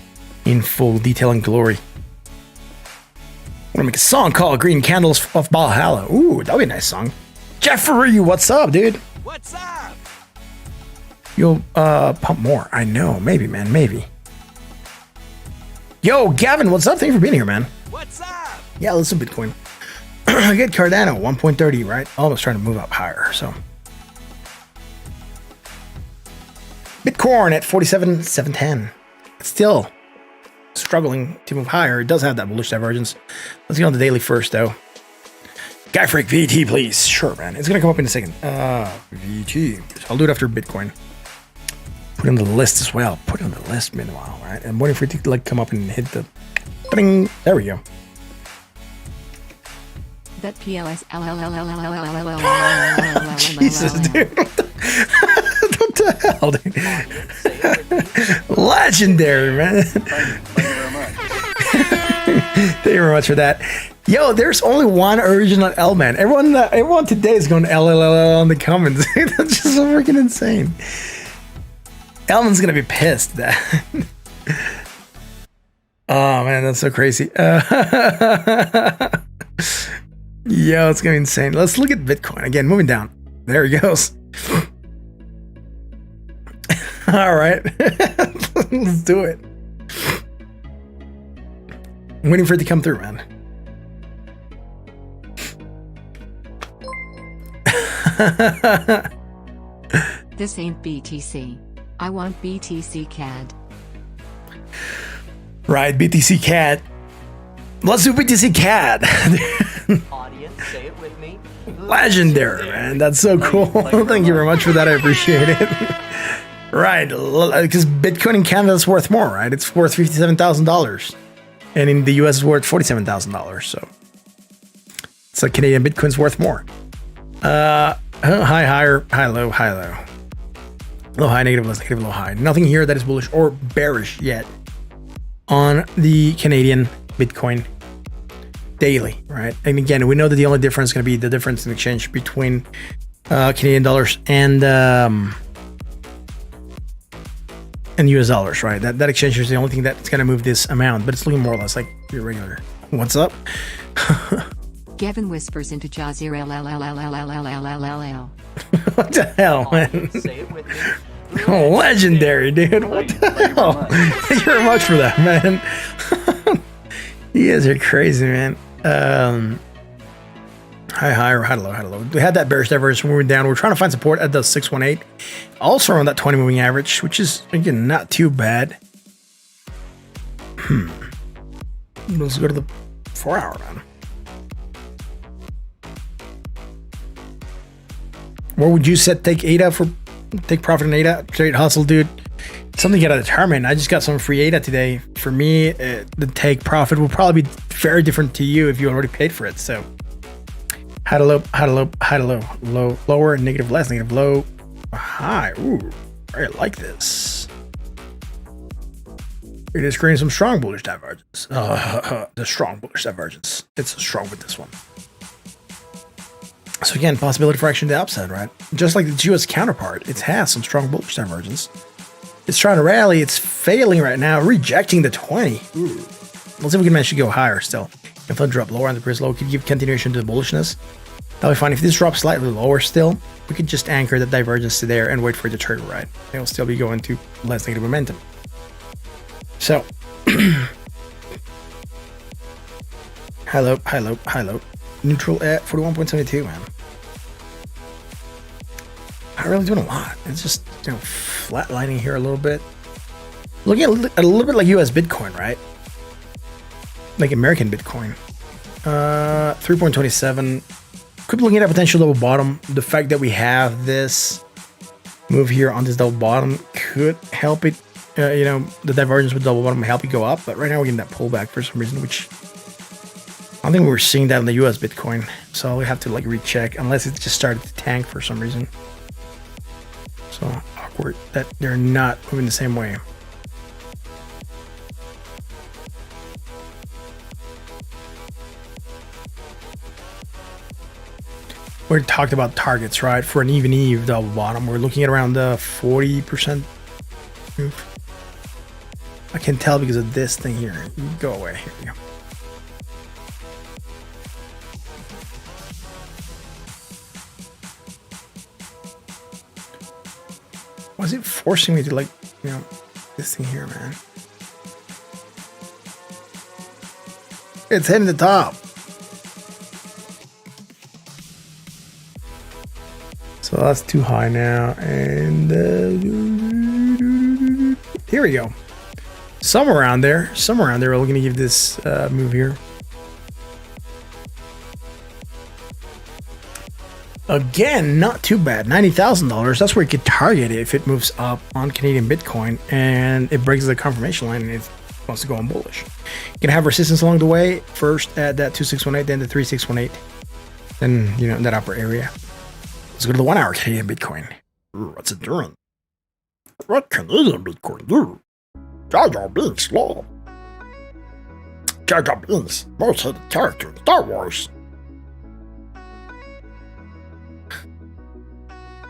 in full detail and glory. I'm gonna make a song called Green Candles of Valhalla. Ooh, that'll be a nice song. Jeffrey, what's up, dude? What's up? You'll pump more. I know. Maybe, man. Maybe. Yo, Gavin, what's up? Thank you for being here, man. What's up? Yeah, let's do Bitcoin. I get Cardano 1.30, right? Almost trying to move up higher, so. Bitcoin at 47,710. It's still struggling to move higher. It does have that bullish divergence. Let's get on the daily first, though. Guy Freak, VT, please. Sure, man. It's going to come up in a second. VT. I'll do it after Bitcoin. Put it on the list as well. Put it on the list meanwhile, right? I'm waiting for it to like come up and hit the... Bing. There we go. That PLS. Jesus, dude. What the hell, dude? Legendary, man. Thank you very much for that. Yo, there's only one original L, man. Everyone today is going LLL in the comments. That's just so freaking insane. Elman's gonna be pissed that. Oh man, that's so crazy. Yo, it's gonna be insane. Let's look at Bitcoin again. Moving down. There he goes. All right, let's do it. I'm waiting for it to come through, man. This ain't BTC. I want BTC CAD. Right, BTC CAD. Let's do BTC CAD. Audience, say it with me. Legendary, man. That's so cool. Thank you very much for that. I appreciate it. Right, because Bitcoin in Canada is worth more, right? It's worth $57,000. And in the US it's worth $47,000. So it's like Canadian Bitcoin's worth more. High, higher, high, low, high, low. Low, high, negative, less, negative, low, high. Nothing here that is bullish or bearish yet on the Canadian Bitcoin daily, right? And again, we know that the only difference is going to be the difference in exchange between Canadian dollars and US dollars, right? That exchange is the only thing that's going to move this amount, but it's looking more or less like your regular. What's up? Gavin whispers into Jazir LLLLLLLLLL. What the hell, man? Say it with me. Legendary, dude. What the hell? Thank you very much for that, man. You guys are crazy, man. High, higher, high, low, high, low. We had that bearish divergence moving down. We're trying to find support at the 618. Also around that 20 moving average, which is, again, not too bad. Let's go to the 4 hour, man. What would you set take ADA for? Take profit in ADA? Straight hustle, dude. Something you gotta determine. I just got some free ADA today. For me, the take profit will probably be very different to you if you already paid for it. So, high to low, high to low, high to low, low, lower, negative, less, negative, low, high. Ooh, I like this. It is creating some strong bullish divergence. The strong bullish divergence. It's strong with this one. So again, possibility for action to the upside, right? Just like the US counterpart, it has some strong bullish divergence. It's trying to rally. It's failing right now, rejecting the 20. Ooh. Let's see if we can manage to go higher still. If it drop lower on the previous low, could give continuation to the bullishness. That'll be fine. If this drops slightly lower still, we could just anchor the divergence to there and wait for it to turn right. It'll still be going to less negative momentum. So, high low, high low, high low. Neutral at 41.72, man. Not really doing a lot. It's just, you know, flatlining here a little bit. Looking at a little bit like US Bitcoin, right? Like American Bitcoin. 3.27. Could be looking at a potential double bottom. The fact that we have this move here on this double bottom could help it, you know, the divergence with double bottom help it go up. But right now we're getting that pullback for some reason, which I don't think we were seeing that in the US Bitcoin. So we have to like recheck unless it just started to tank for some reason. So awkward that they're not moving the same way. We talked about targets, right? For an even eve double bottom, we're looking at around the 40% move. I can tell because of this thing here. You go away. Here we go. Why is it forcing me to, like, you know, this thing here, man? It's hitting the top. So that's too high now. And here we go. Somewhere around there. Somewhere around there. We're going to give this move here. Again, not too bad. $90,000. That's where you could target it if it moves up on Canadian Bitcoin and it breaks the confirmation line and it wants to go on bullish. You can have resistance along the way. First at that 2618, then the 3618. Then, you know, in that upper area. Let's go to the 1 hour Canadian Bitcoin. Ooh, what's it doing? What Canadian Bitcoin do? Jar Jar Binks slow. Jar Jar Binks, most hated character in Star Wars.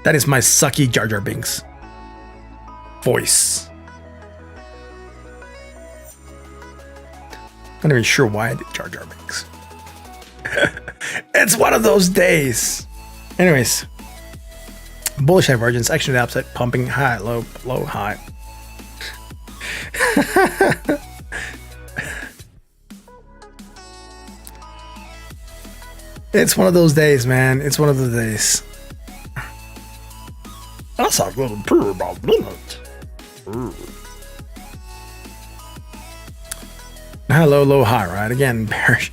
That is my sucky Jar Jar Binks voice. I'm not even sure why I did Jar Jar Binks. It's one of those days. Anyways, bullish divergence, action to the upside, pumping high, low, low, high. It's one of those days, man. It's one of the days. That's a little poo about minute. High, low, low, high, right? Again, bearish.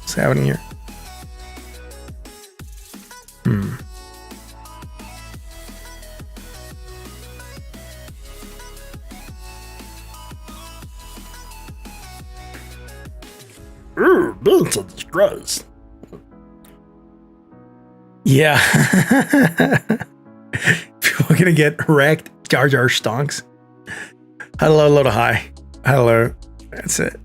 What's happening here? Ooh, that's a disgrace. Yeah. People are gonna get wrecked. Jar Jar stonks. Hello, low to high. Hello. That's it.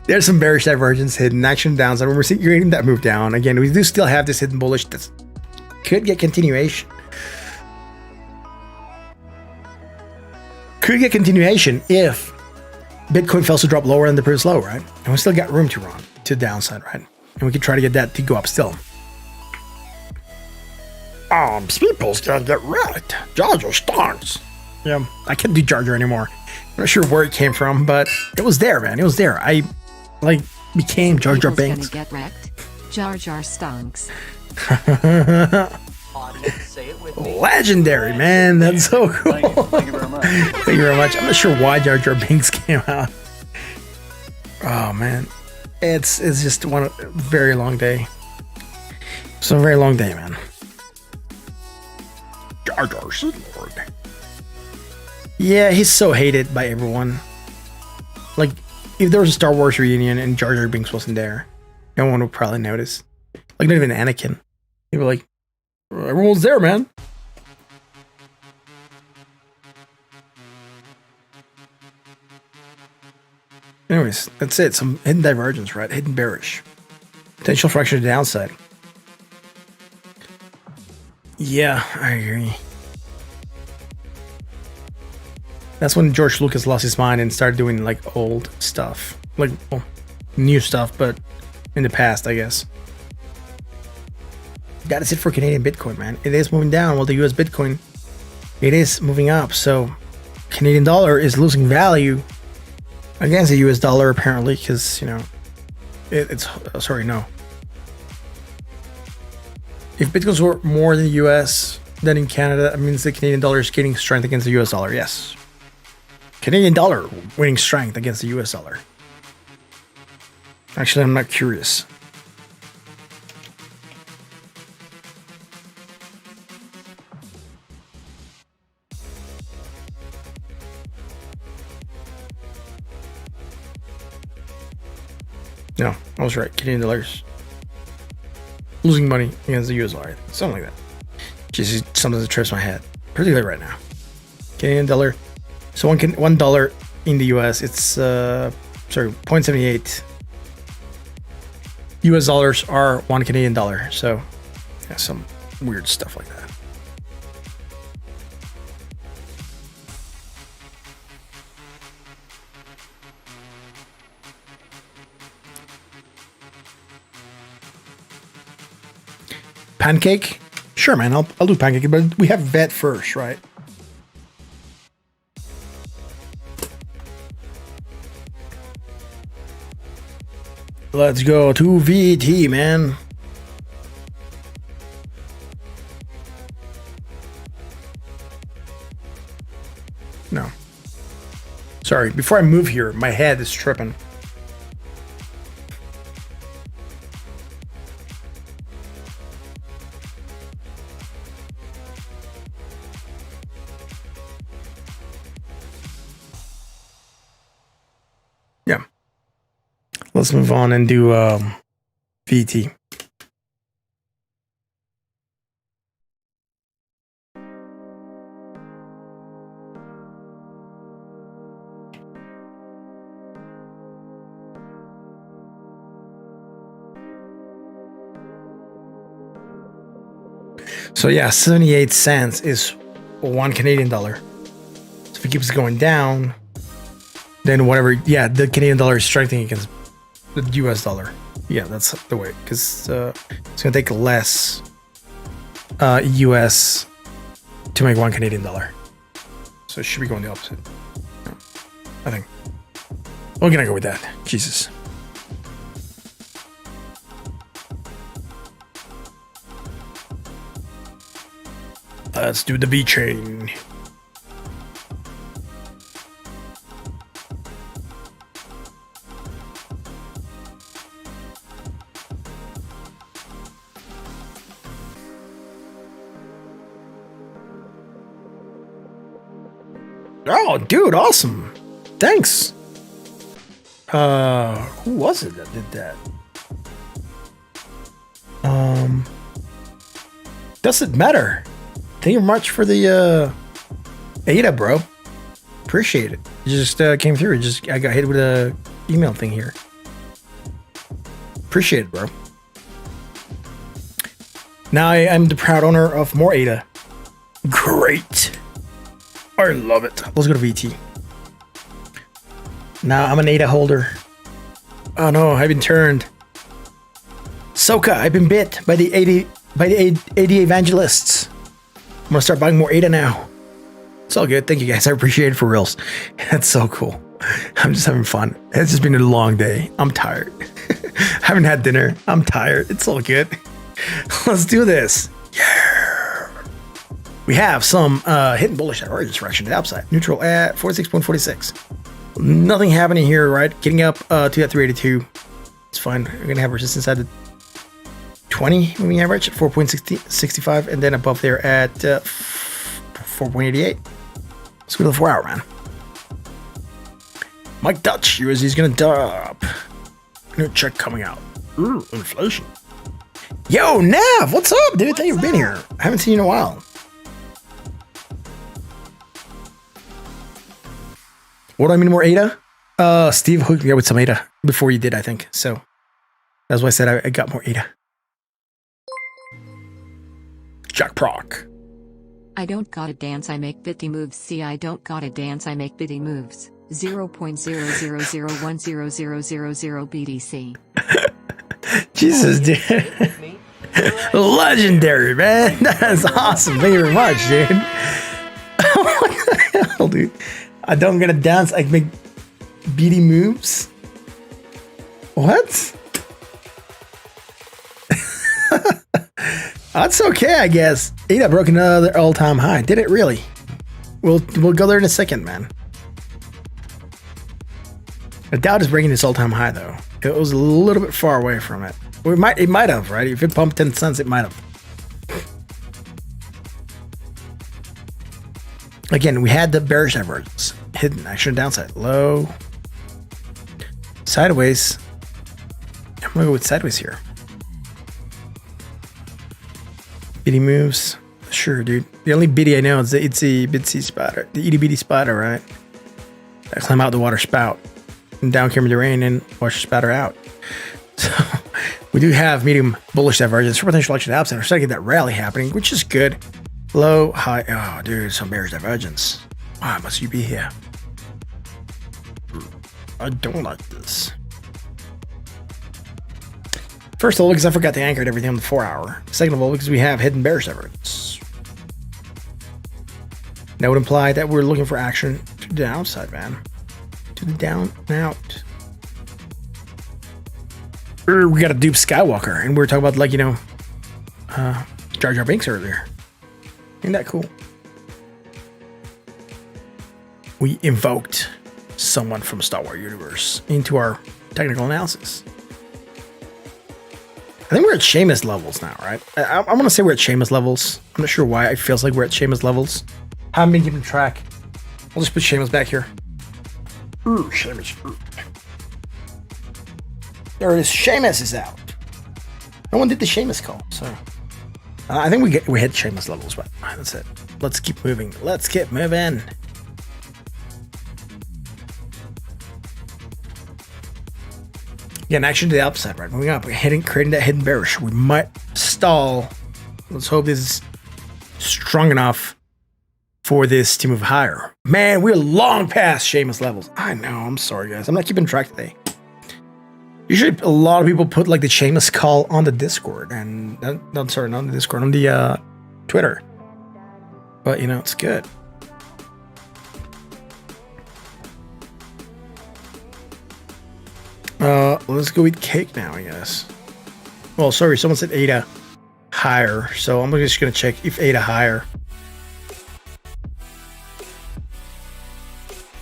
There's some bearish divergence hidden. Action downside. When we're creating that move down, again, we do still have this hidden bullish that could get continuation. Could get continuation if Bitcoin fails to drop lower than the previous low, right? And we still got room to run to the downside, right? And we could try to get that to go up still. People's gonna get wrecked. Jar Jar stonks. Yeah, I can't do Jar Jar anymore. I'm not sure where it came from, but it was there, man. It was there. I, like, became Jar Jar Binks. Get wrecked. Jar Jar stonks. Audience, say it with me. Legendary, man. That's so cool. Thank you very much. Thank you very much. I'm not sure why Jar Jar Binks came out. Oh, man. It's just a very long day. It's a very long day, man. Jar Jar Sith Lord. Yeah, he's so hated by everyone. Like, if there was a Star Wars reunion and Jar Jar Binks wasn't there, no one would probably notice. Like, not even Anakin. He'd be like, everyone's there, man. Anyways, that's it. Some hidden divergence, right? Hidden bearish. Potential for actually the downside. Yeah, I agree. That's when George Lucas lost his mind and started doing like old stuff, like well, new stuff, but in the past, I guess. That is it for Canadian Bitcoin, man. It is moving down while the US Bitcoin, it is moving up. So Canadian dollar is losing value against the US dollar apparently because, you know, it's sorry, no. If Bitcoins were more in the US than in Canada, that means the Canadian dollar is gaining strength against the US dollar. Yes. Canadian dollar winning strength against the US dollar. Actually, I'm not curious. No, I was right. Canadian dollars losing money against the US dollar. Something like that. Just something that trips my head, particularly right now. Canadian dollar. So $1 in the US, it's sorry, 0.78 US dollars are one Canadian dollar. So yeah, some weird stuff like that. Pancake? Sure, man. I'll do pancake, but we have vet first, right? Let's go to VT, man. No. Sorry, before I move here, my head is tripping. Yeah. Let's move on and do VT. So yeah, 78 cents is one Canadian dollar. So if it keeps going down, then whatever, yeah, the Canadian dollar is strengthening against the US dollar. Yeah, that's the way, because it's gonna take less US to make one Canadian dollar. So it should be going the opposite, I think. We're gonna go with that. Jesus. Let's do the V chain. Oh, dude, awesome. Thanks. Who was it that did that? Doesn't matter. Thank you much for the ADA, bro. Appreciate it. It just came through. I got hit with a email thing here. Appreciate it, bro. Now I'm the proud owner of more ADA. Great. I love it. Let's go to VT. Now I'm an ADA holder. Oh no, I've been turned. Soka, I've been bit by the ADA evangelists. I'm gonna start buying more ADA now. It's all good. Thank you guys. I appreciate it for reals. That's so cool. I'm just having fun. It's just been a long day. I'm tired. Haven't had dinner. I'm tired. It's all good. Let's do this. Yeah. We have some hidden bullish at origin direction to the upside. Neutral at 46.46. Nothing happening here, right? Getting up to that 382. It's fine. We're gonna have resistance at the 20 moving average at 4.65, and then above there at 4.88. Let's go to the 4 hour, man. Mike Dutch, USD is gonna drop. New check coming out. Ooh, inflation. Yo, Nav, what's up, dude? Thank you for being here. I haven't seen you in a while. What do I mean more ADA? Steve hooked me up with some ADA before you did, I think. So That's why I said I got more ADA. Jack Proc. I don't gotta dance, I make bitty moves. See, I don't gotta dance, I make bitty moves. 0.000100000 BTC. Jesus, Audience, say dude. it with me. Legendary, man. That's awesome. Thank you very much, dude. What the hell, dude? I don't gotta dance, I make beady moves. What? That's okay, I guess. ADA broke another all-time high. Did it really? We'll go there in a second, man. I doubt it's breaking this all-time high though. It was a little bit far away from it. Or it might have, right? If it pumped 10 cents, it might have. Again, we had the bearish divergence. Hidden action downside. Low. Sideways. I'm gonna go with sideways here. Bitty moves. Sure, dude. The only bitty I know is the itsy bitsy spider. The itty bitty spider, right? I climb out the water spout. And down came the rain and wash the spatter out. So we do have medium bullish divergence for potential action upside. We're starting to get that rally happening, which is good. Low, high. Oh, dude, some bearish divergence. Why must you be here? I don't like this. First of all, because I forgot to anchor everything on the 4 hour. Second of all, because we have hidden bearish divergence. That would imply that we're looking for action to the downside, man. To the down and out. We got a dupe Skywalker, and we were talking about, like, you know, Jar Jar Binks earlier. Ain't that cool? We invoked someone from Star Wars universe into our technical analysis. I think we're at Seamus levels now, right? I'm going to say we're at Seamus levels. I'm not sure why it feels like we're at Seamus levels. Haven't been keeping track. I'll just put Seamus back here. Ooh, Seamus. There it is. Seamus is out. No one did the Seamus call, so I think we hit Seamus levels, but that's it. Let's keep moving. Let's keep moving. Again, action to the upside, right? Moving up, we're creating that hidden bearish. We might stall. Let's hope this is strong enough for this to move higher. Man, we're long past Seamus levels. I know. I'm sorry, guys. I'm not keeping track today. Usually, a lot of people put like the Seamus call on the Discord, and sorry, not on the Discord, on the Twitter. But you know, it's good. Let's go eat cake now, I guess. Well, sorry, someone said ADA higher, so I'm just gonna check if ADA higher.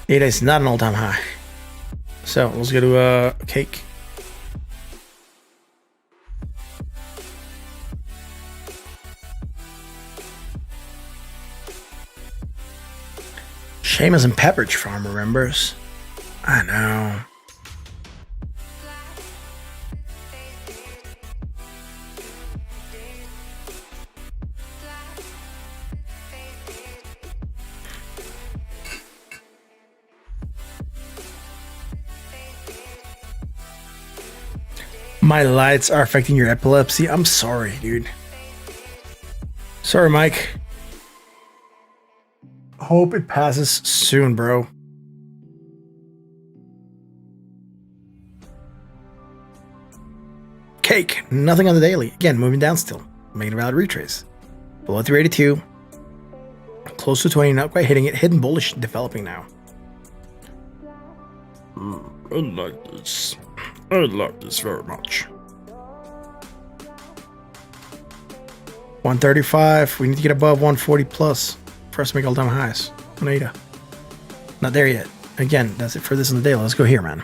ADA is not an all-time high. So let's go to cake. Seamus and Pepperidge Farm remembers. I know. My lights are affecting your epilepsy. I'm sorry, dude. Sorry, Mike. Hope it passes soon, bro. Cake. Nothing on the daily. Again, moving down still. Making a valid retrace. Below 382. Close to 20. Not quite hitting it. Hidden bullish developing now. I like this. I like this very much. 135. We need to get above 140 plus for us to make all-time highs on ADA. Not there yet. Again, that's it for this in the day. Let's go here, man.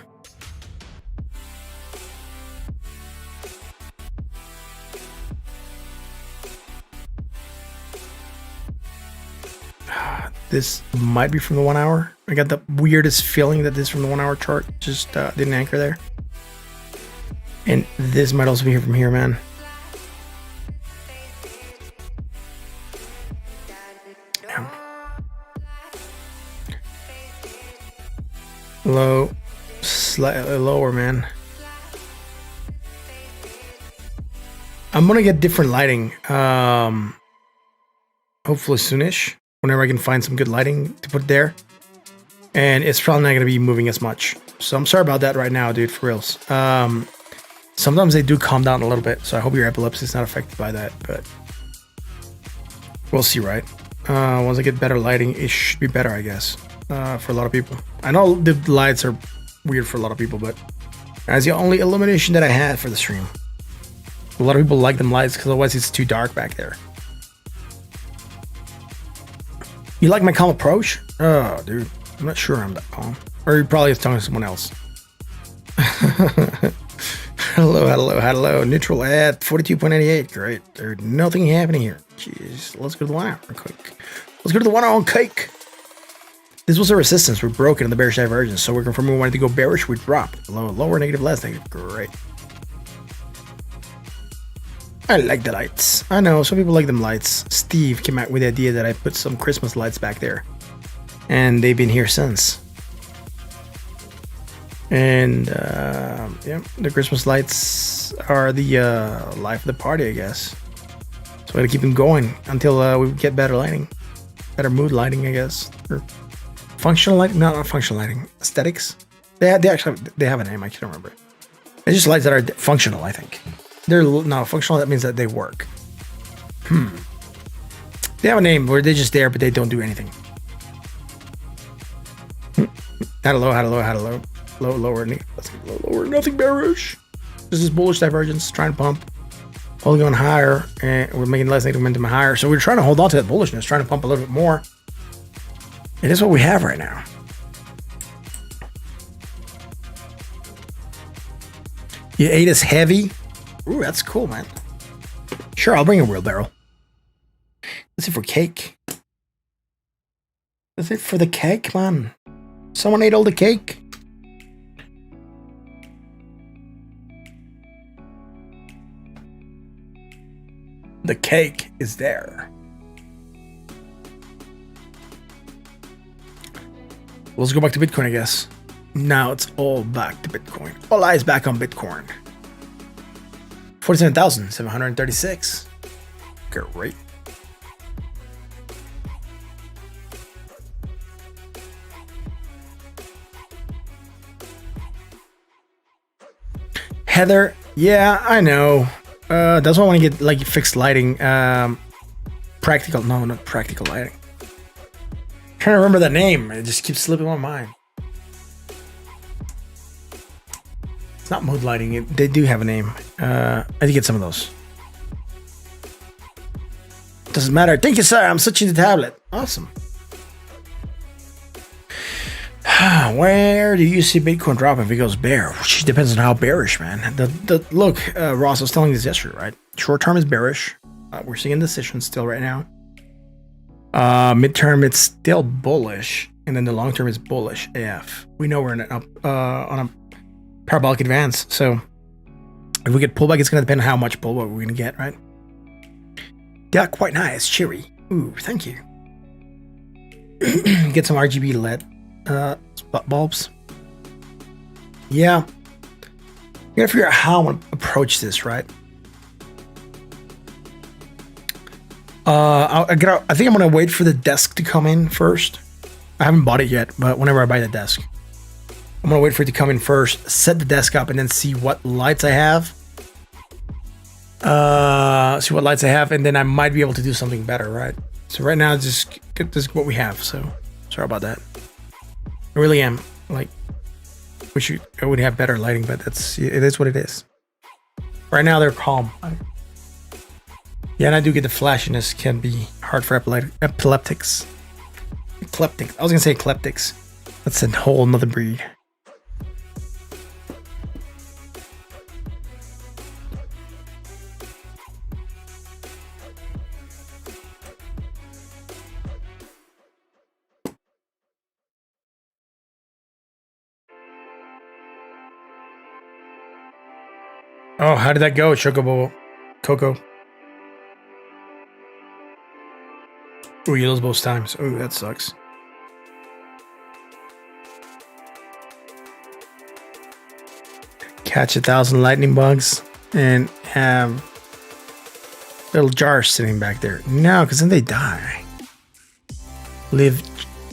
This might be from the 1 hour. I got the weirdest feeling that this from the 1 hour chart just didn't anchor there. And this might also be here from here, man. Yeah. Low, slightly lower, man. I'm gonna get different lighting. Hopefully soonish. Whenever I can find some good lighting to put there. And it's probably not gonna be moving as much. So I'm sorry about that right now, dude, for reals. Sometimes they do calm down a little bit, so I hope your epilepsy is not affected by that, but we'll see, right? Once I get better lighting, it should be better, I guess, for a lot of people. I know the lights are weird for a lot of people, but that's the only illumination that I had for the stream. A lot of people like them lights because otherwise it's too dark back there. You like my calm approach? Oh, dude, I'm not sure I'm that calm. Or you probably talking to someone else. Hello. Neutral at 42.88. Great. There's nothing happening here. Jeez. Let's go to the 1 hour real quick. Let's go to the 1 hour on cake. This was a resistance. We're broken in the bearish divergence. So we're confirming we wanted to go bearish. We drop. Lower, negative, less negative. Great. I like the lights. I know. Some people like them lights. Steve came out with the idea that I put some Christmas lights back there. And they've been here since. And yeah, the Christmas lights are the life of the party, I guess. So we gotta keep them going until we get better lighting, better mood lighting, I guess, or functional lighting. No, not functional lighting. Aesthetics. They actually have a name. I can't remember. It's just lights that are functional. I think they're not functional. That means that they work. They have a name where they're just there, but they don't do anything. Hello. Lower, let's get lower, nothing bearish. This is bullish divergence, trying to pump, holding on higher, and we're making less negative momentum higher. So we're trying to hold on to that bullishness, trying to pump a little bit more. It is what we have right now. You ate us heavy. Ooh, that's cool, man. Sure, I'll bring a wheelbarrow. That's it for cake. That's it for the cake, man. Someone ate all the cake. The cake is there. Let's go back to Bitcoin, I guess. Now it's all back to Bitcoin. All eyes back on Bitcoin. 47,736. Great. Heather, yeah, I know. That's why I want to get like fixed lighting. Practical, no, not practical lighting. I'm trying to remember that name. It just keeps slipping my mind. It's not mood lighting. They do have a name. I did get some of those. Doesn't matter. Thank you, sir. I'm switching the tablet. Awesome. Where do you see Bitcoin dropping if it goes bear? Which depends on how bearish, man. Look, Ross, I was telling you this yesterday, right? Short term is bearish. We're seeing indecision still right now. Midterm, it's still bullish, and then the long term is bullish AF. We know we're in an up on a parabolic advance. So if we get pullback, it's going to depend on how much pullback we're going to get, right? Yeah, quite nice, cheery. Ooh, thank you. Get some RGB LED. Spot bulbs. Yeah. You gotta figure out how I want to approach this, right? I think I'm gonna wait for the desk to come in first. I haven't bought it yet, but whenever I buy the desk, I'm gonna wait for it to come in first, set the desk up, and then see what lights I have. And then I might be able to do something better, right? So right now, just get this what we have. So sorry about that. I really am. Like, I would have better lighting, but it is what it is. Right now, they're calm. Yeah, and I do get the flashiness can be hard for epileptics. Ecleptic. I was gonna say ecleptics. That's a whole nother breed. Oh, how did that go, Chocobo? Coco. Oh, you lose both times. Oh, that sucks. Catch 1,000 lightning bugs and have Little jars sitting back there. No, because then they die. Leave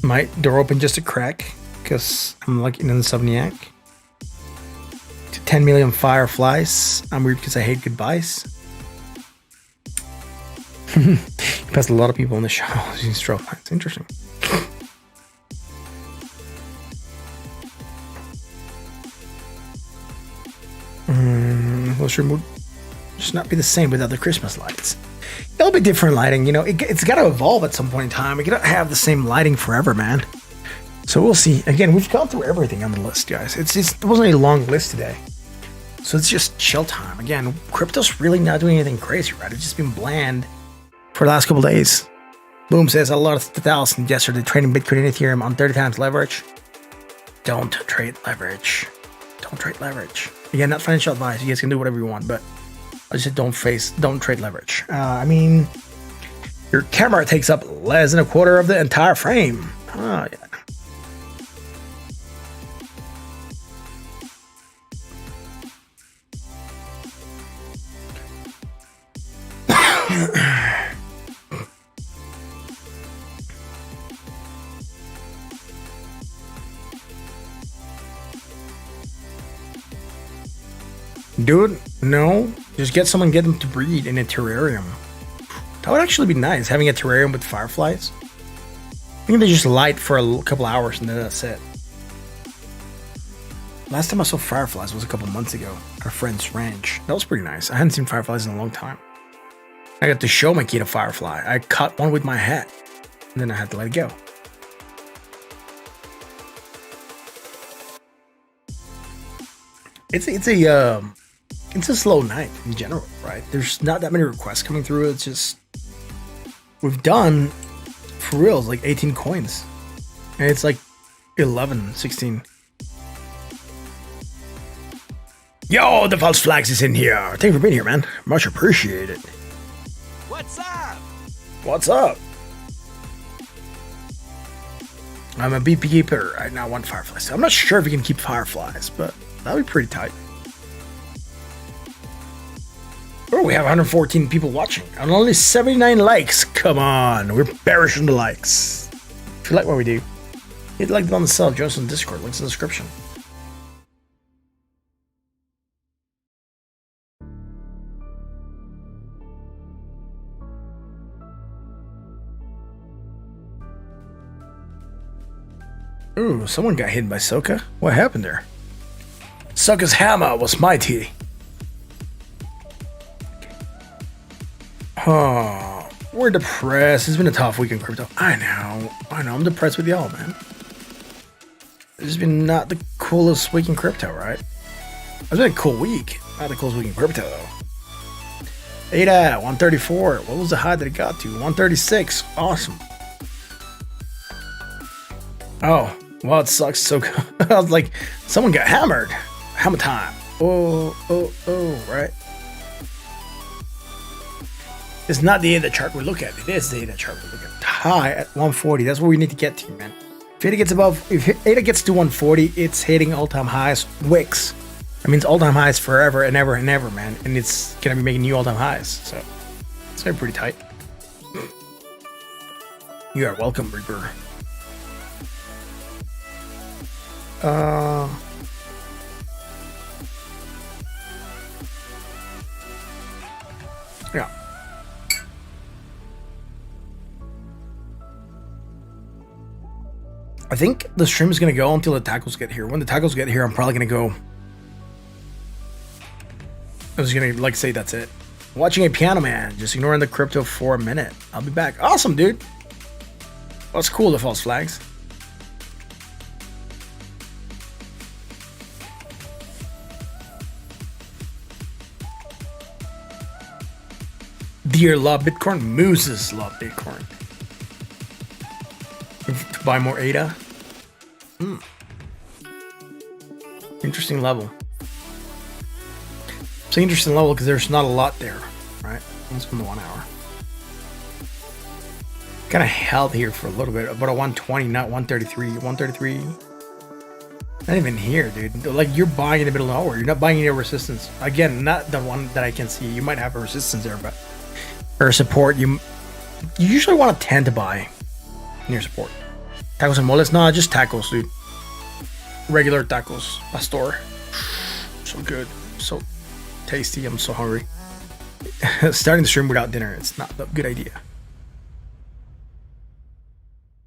my door open just a crack because I'm like an insomniac. 10 million fireflies. I'm weird because I hate goodbyes. He passed a lot of people in the show using strobe lines. Interesting. Will stream would just not be the same without the Christmas lights. It'll be different lighting, you know. It's got to evolve at some point in time. We cannot have the same lighting forever, man. So we'll see. Again, we've gone through everything on the list, guys. It wasn't a long list today, so it's just chill time. Again, crypto's really not doing anything crazy, right? It's just been bland for the last couple days. Boom says a lot of 1,000 yesterday trading Bitcoin and Ethereum on 30 times leverage. Don't trade leverage. Don't trade leverage. Again, not financial advice. You guys can do whatever you want, but I just said don't trade leverage. I mean, your camera takes up less than a quarter of the entire frame. Oh, yeah. Dude, no. Just get them to breed in a terrarium. That would actually be nice, having a terrarium with fireflies. I think they just light for a couple hours and then that's it. Last time I saw fireflies was a couple months ago at a friend's ranch. That was pretty nice. I hadn't seen fireflies in a long time. I got to show my kid a firefly. I caught one with my hat, and then I had to let it go. It's a slow night in general, right? There's not that many requests coming through. It's just we've done for reals like 18 coins, and it's like 11, 16. Yo, the false flags is in here. Thank you for being here, man. Much appreciated. What's up? What's up? I'm a beekeeper. I now want fireflies. I'm not sure if you can keep fireflies, but that'd be pretty tight. Oh, we have 114 people watching and only 79 likes. Come on, we're perishing the likes. If you like what we do, hit like on the sub, join us on Discord, links in the description. Ooh, someone got hit by Soka. What happened there? Soka's hammer was mighty. Oh, we're depressed. It's been a tough week in crypto. I know. I'm depressed with y'all, man. It's been not the coolest week in crypto, right? It's been a cool week. Not the coolest week in crypto, though. ADA, 134. What was the high that it got to? 136. Awesome. Oh, well, it sucks. So I was like, someone got hammered. Hammer time. Oh, right. It's not the ADA chart we look at. It is the ADA chart we look at. High at 140. That's where we need to get to, man. If ADA gets to 140, it's hitting all-time highs. Wicks. That means all-time highs forever and ever and ever, man. And it's gonna be making new all-time highs. So it's gonna be pretty tight. You are welcome, Reaper. Yeah. I think the stream is going to go until the tackles get here. When the tackles get here, I'm probably going to go. I was going to like say that's it. Watching a piano man, just ignoring the crypto for a minute. I'll be back. Awesome, dude. That's cool, the false flags. Dear love Bitcoin, Mooses love Bitcoin. To buy more ADA. Interesting level. It's an interesting level because there's not a lot there, right? Let's spend the 1 hour. Kind of held here for a little bit, about a 120, not 133. 133. Not even here, dude. Like, you're buying in the middle of nowhere. You're not buying any resistance. Again, not the one that I can see. You might have a resistance there, but or support, you usually want a 10 to buy near support. Tacos and moles? No, just tacos, dude. Regular tacos. Pastor. So good. So tasty. I'm so hungry. Starting the stream without dinner, it's not a good idea.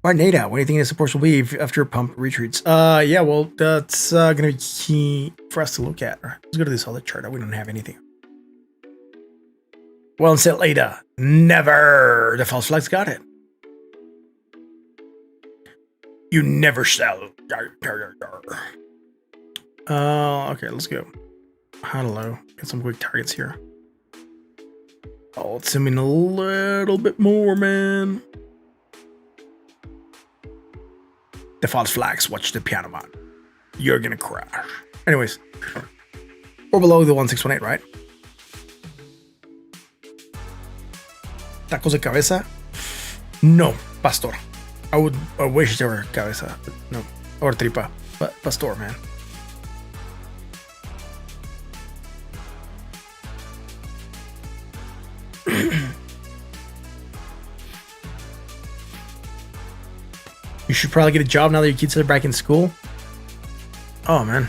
Why Nada? What do you think the supports will be after pump retreats? Yeah, well, that's gonna be key for us to look at. Let's go to this other chart. We don't have anything. Well said, later. Never. The false flags got it. You never sell. Okay, let's go. Hello. Get some quick targets here. Oh, let's zoom in a little bit more, man. The false flags. Watch the piano man. You're gonna crash. Anyways, or below the 1618, right? Tacos de cabeza? No, pastor. I wish they were cabeza. No, or tripa, but pastor, man. You should probably get a job now that your kids are back in school. Oh man,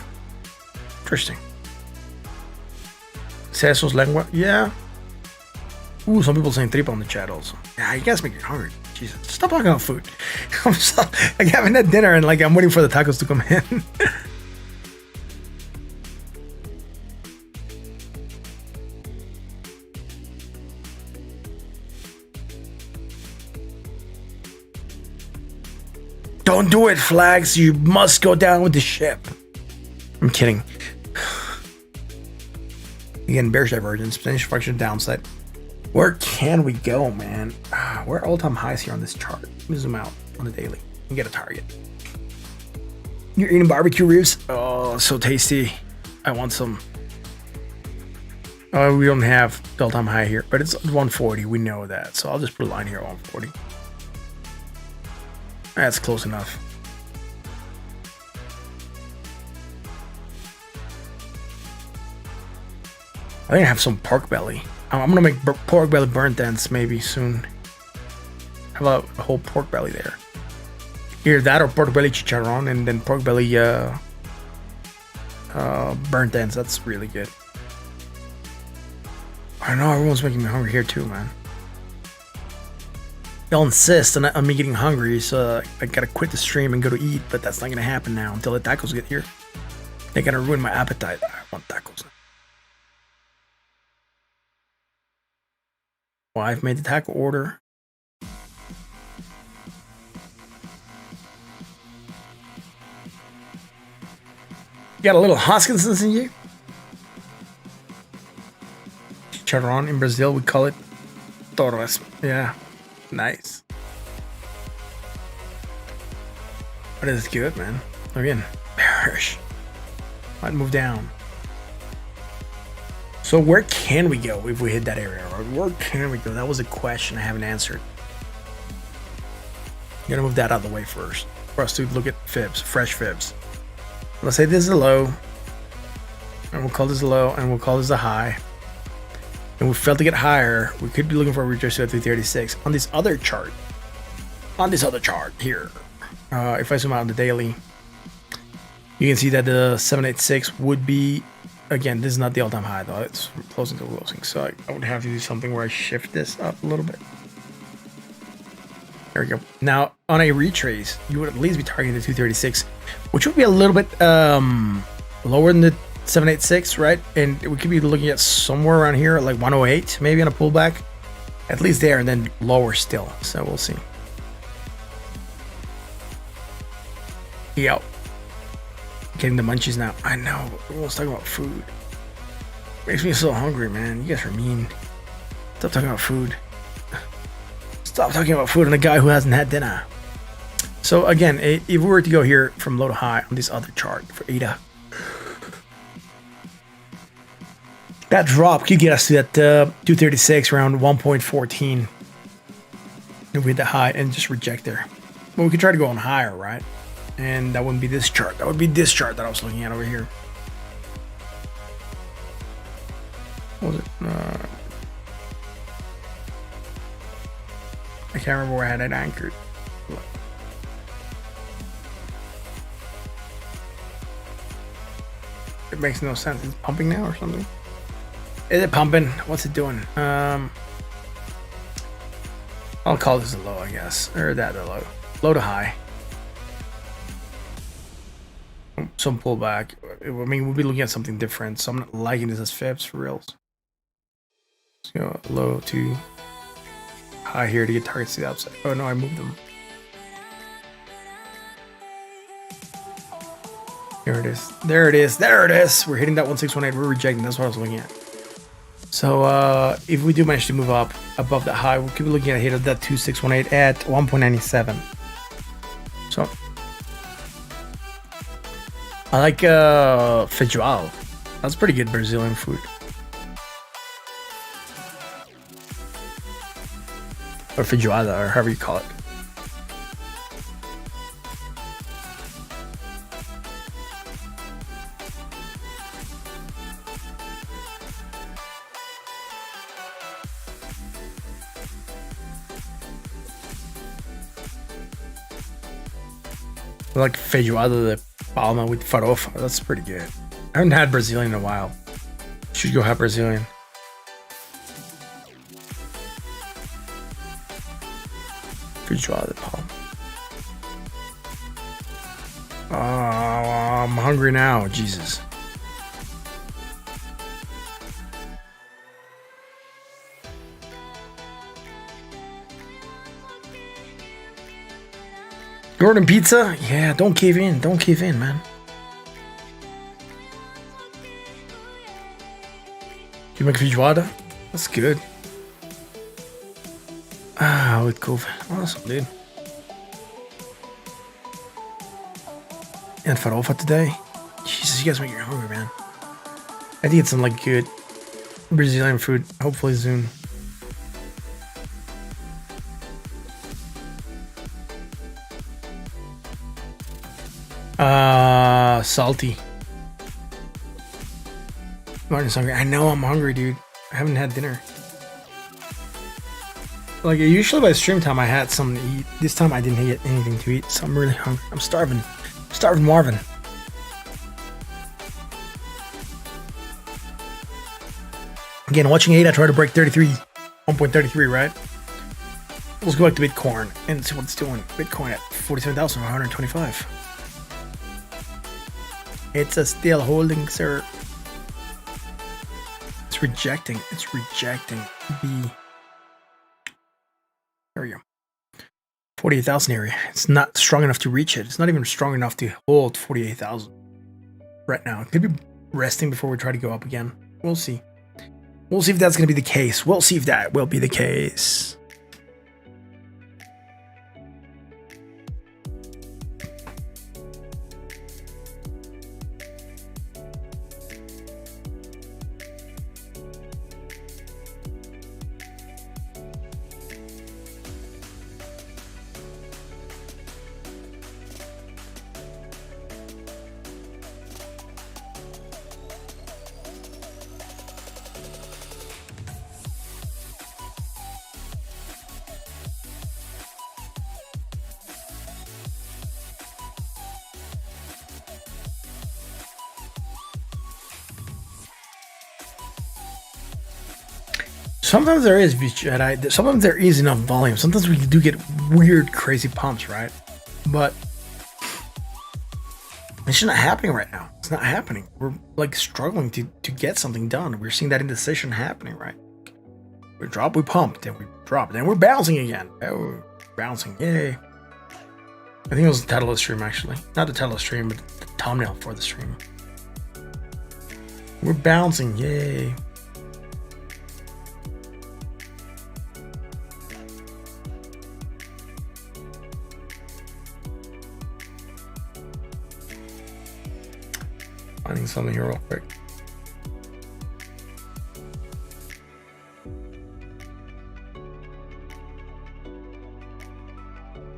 interesting. Sesos lengua, yeah. Ooh, some people saying tripa on the chat also. Yeah, you guys make me hungry. Jesus, stop talking about food. I'm so, like having that dinner and like I'm waiting for the tacos to come in. Don't do it, flags. You must go down with the ship. I'm kidding. Again, bearish divergence, potential fraction downside. Where can we go, man? We're all-time highs here on this chart. Let me zoom out on the daily and get a target. You're eating barbecue ribs? Oh, so tasty. I want some. Oh, we don't have the all-time high here, but it's 140. We know that. So I'll just put a line here at 140. That's close enough. I think I have some pork belly. I'm gonna make pork belly burnt ends maybe soon. Have a whole pork belly there. Either that or pork belly chicharron and then pork belly burnt ends. That's really good. I know everyone's making me hungry here too, man. They'll insist on me getting hungry, so I gotta quit the stream and go to eat, but that's not gonna happen now until the tacos get here. They're gonna ruin my appetite. I want tacos now. Well, I've made the taco order. You got a little Hoskinson's in you? Chicharron in Brazil, we call it Torres. Yeah. Nice. But it's good, man. Again, bearish. Might move down. So where can we go if we hit that area? Or where can we go? That was a question I haven't answered. I'm gonna move that out of the way first for us to look at fibs, fresh fibs. Let's say this is a low, and we'll call this a low, and we'll call this a high. And we failed to get higher. We could be looking for a retracement at 336 on this other chart. On this other chart here, if I zoom out on the daily, you can see that the 786 would be. Again, this is not the all-time high though. It's from closing to closing, so I would have to do something where I shift this up a little bit. There we go. Now on a retrace, you would at least be targeting the 236, which would be a little bit lower than the 786, right? And we could be looking at somewhere around here, like 108, maybe on a pullback, at least there, and then lower still. So we'll see. Yo. Getting the munchies now. I know. Everyone's talking about food. Makes me so hungry, man. You guys are mean. Stop talking about food. Stop talking about food and a guy who hasn't had dinner. So again, if we were to go here from low to high on this other chart for ADA, that drop could get us to that 236 around 1.14. If we hit the high and just reject there. But we could try to go on higher, right? And that wouldn't be this chart. That would be this chart that I was looking at over here. What was it? can't remember where I had it anchored. It makes no sense. It's pumping now or something. Is it pumping? What's it doing? I'll call this a low, I guess. Or that a low. Low to high. Some pullback. I mean, we'll be looking at something different. So I'm not liking this as fibs for reals. Let's go low to high here to get targets to the outside. Oh no, I moved them. There it is. There it is. There it is. We're hitting that 1618. We're rejecting. That's what I was looking at. So if we do manage to move up above that high, we'll keep looking at a hit of that 2618 at 1.97. So I like feijoada. That's pretty good Brazilian food. Or feijoada, or however you call it. I like feijoada, the palma with farofa. That's pretty good. I haven't had Brazilian in a while. Should go have Brazilian. Feijoada palma. Oh, I'm hungry now. Jesus. Gordon pizza? Yeah, don't cave in. Don't cave in, man. You make feijoada? That's good. Ah, with COVID. Awesome, dude. And farofa today. Jesus, you guys make me hungry, man. I think it's some like good Brazilian food. Hopefully soon. Salty. Martin's hungry. I know I'm hungry, dude. I haven't had dinner. Like usually by stream time I had something to eat. This time I didn't get anything to eat, so I'm really hungry. I'm starving. I'm starving Marvin. Again, watching 8, I tried to break 33. 1.33, right? Let's go back to Bitcoin and see what it's doing. Bitcoin at 47,125. It's a still holding, sir. It's rejecting. It's rejecting the. There we go. 48,000 area. It's not strong enough to reach it. It's not even strong enough to hold 48,000 right now. It could be resting before we try to go up again. We'll see. We'll see if that's going to be the case. We'll see if that will be the case. Sometimes there is Jedi. Sometimes there is enough volume. Sometimes we do get weird, crazy pumps, right? But it's just not happening right now. It's not happening. We're like struggling to get something done. We're seeing that indecision happening, right? We drop, we pump, then we drop, then we're bouncing again. Oh, we're bouncing, yay! I think it was the title of the stream actually, not the title of the stream, but the thumbnail for the stream. We're bouncing, yay! Finding something here real quick.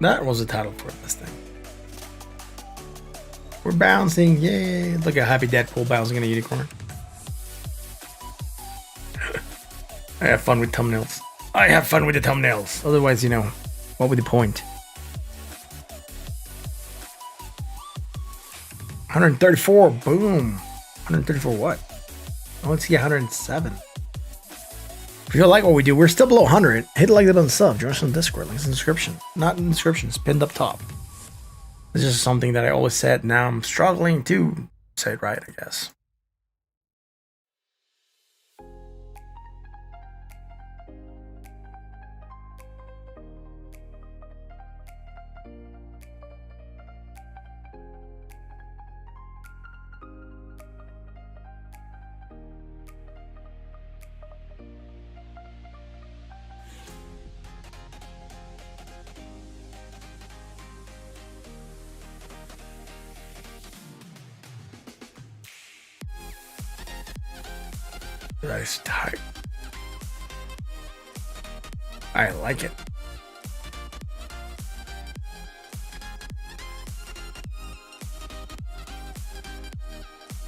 That was the title for this thing. We're bouncing, yay! Look at Happy Deadpool bouncing in a unicorn. I have fun with thumbnails. I have fun with the thumbnails. Otherwise, you know, What would the point? 134. Boom. 134 what? I want to see 107. If you like what we do, we're still below 100. Hit like that on the sub. Join us on Discord. Links in the description. Not in the description. It's pinned up top. This is something that I always said. Now I'm struggling to say it right, I guess. That is tight. I like it.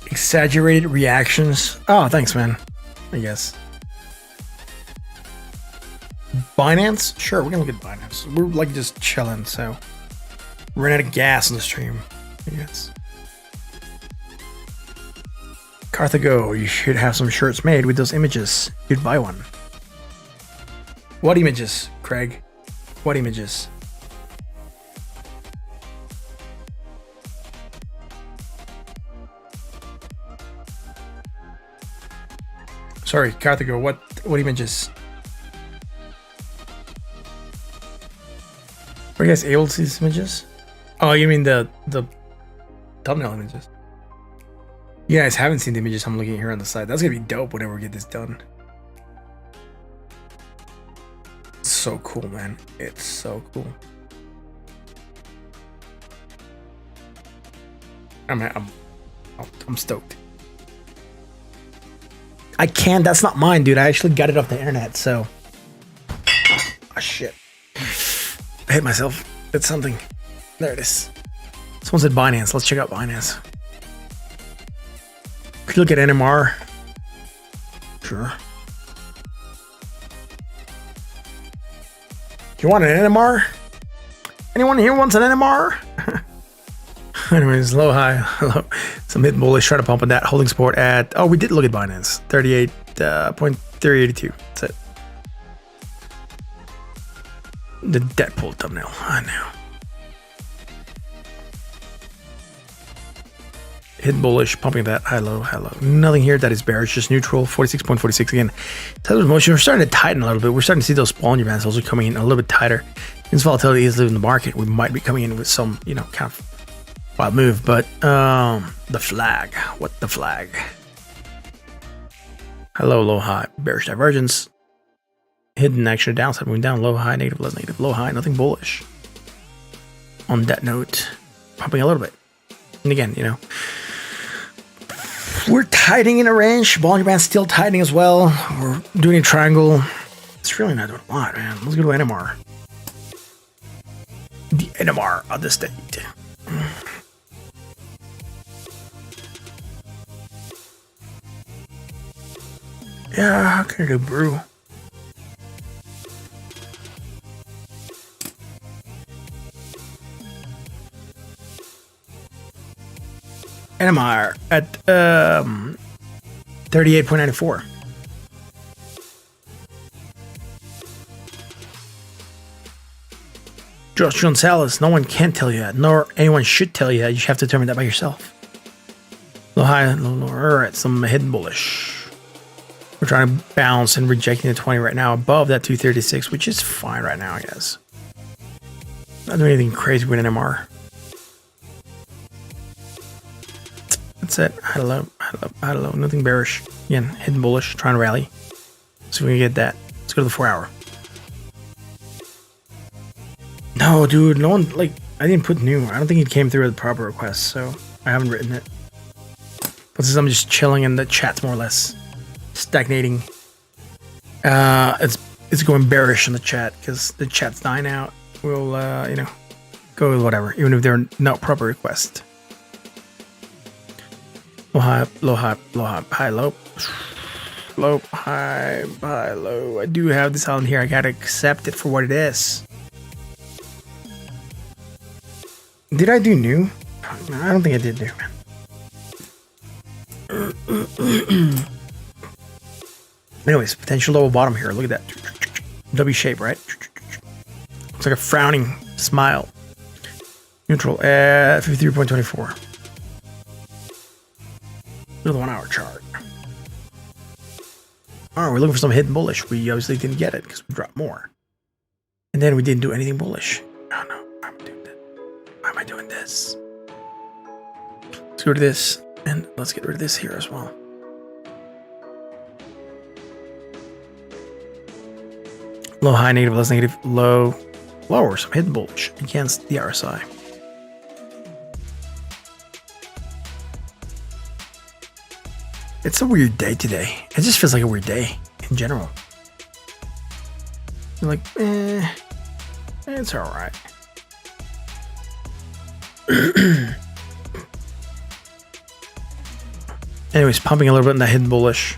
Exaggerated reactions. Oh, thanks, man. I guess. Binance? Sure, we're gonna look at Binance. We're like just chilling, so we're out of gas on the stream, I guess. Carthago, you should have some shirts made with those images. You'd buy one. What images, Craig? What images? Sorry, Carthago, what images? Are you guys able to see these images? Oh, you mean the thumbnail images? You guys haven't seen the images I'm looking at here on the side. That's gonna be dope whenever we get this done. It's so cool, man. It's so cool. I'm stoked. I can't. That's not mine, dude. I actually got it off the internet. So, oh shit. I hit myself. It's something. There it is. Someone said Binance. Let's check out Binance. Could you look at NMR? Sure. You want an NMR? Anyone here wants an NMR? Anyways, low, high, low. Some hidden bullish. Try to pump on that. Holding support at. Oh, we did look at Binance. 38.382. That's it. The Deadpool thumbnail. I know. Hidden bullish, pumping that high low, high low. Nothing here that is bearish, just neutral. 46.46 again. Tether's motion. We're starting to tighten a little bit. We're starting to see those Bollinger Bands also coming in a little bit tighter. Since volatility is leaving the market, we might be coming in with some, kind of wild move. But the flag. What the flag? High low, low, high. Bearish divergence. Hidden action downside moving down. Low, high, negative, less negative. Low, high, nothing bullish. On that note, pumping a little bit. And again, we're tightening in a range. Bollinger Band's still tightening as well. We're doing a triangle. It's really not doing a lot, man. Let's go to NMR. The NMR of the state. Yeah, how can I do brew? NMR at 38.94. Josh Gonzalez, no one can tell you that, nor anyone should tell you that. You have to determine that by yourself. Low, high, low, lower. All right, some hidden bullish. We're trying to bounce and rejecting the 20 right now above that 236, which is fine right now, I guess. Not doing anything crazy with NMR. That's it. High low, high low, high low. Nothing bearish. Again, hidden bullish, trying to rally. So we can get that. Let's go to the 4 hour. No, dude, no one, I didn't put new. I don't think it came through with the proper request, so I haven't written it. But since I'm just chilling and the chat's more or less stagnating, it's going bearish in the chat because the chat's dying out. We'll, go with whatever, even if they're not proper requests. Low, high, low, high, low, high, high, low, low, high, high, low. I do have this on here. I gotta accept it for what it is. Did I do new? No, I don't think I did new, man. Anyways, potential lower bottom here. Look at that. W shape, right? Looks like a frowning smile. Neutral at 53.24. Look at the 1 hour chart. Alright, we're looking for some hidden bullish. We obviously didn't get it because we dropped more. And then we didn't do anything bullish. Oh no, why am I doing that? Why am I doing this? Let's go to this and let's get rid of this here as well. Low, high, negative, less negative, low, lower, some hidden bullish against the RSI. It's a weird day today. It just feels like a weird day in general. You're like, it's all right. Anyways, pumping a little bit in that hidden bullish.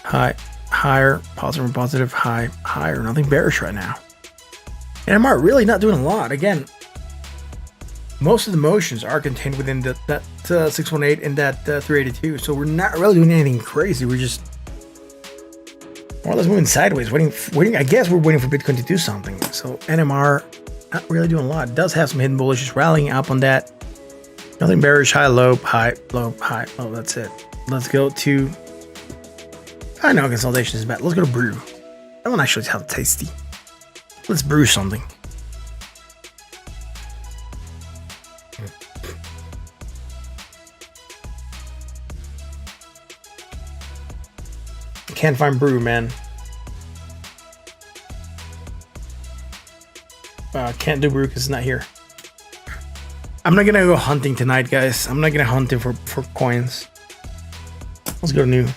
High, higher, positive, high, higher. Nothing bearish right now. And I'm really not doing a lot. Again, most of the motions are contained within that 618 and that 382. So we're not really doing anything crazy. We're just more or less moving sideways, waiting. I guess we're waiting for Bitcoin to do something. So NMR, not really doing a lot. It does have some hidden bullish, just rallying up on that. Nothing bearish, high, low, high, low, high. Oh, that's it. Let's go to, I know consolidation is bad. Let's go to brew. That one actually sounds tasty. Let's brew something. Can't find brew, man. Can't do brew because it's not here. I'm not gonna go hunting tonight, guys. I'm not gonna hunt him for coins. Let's go to new.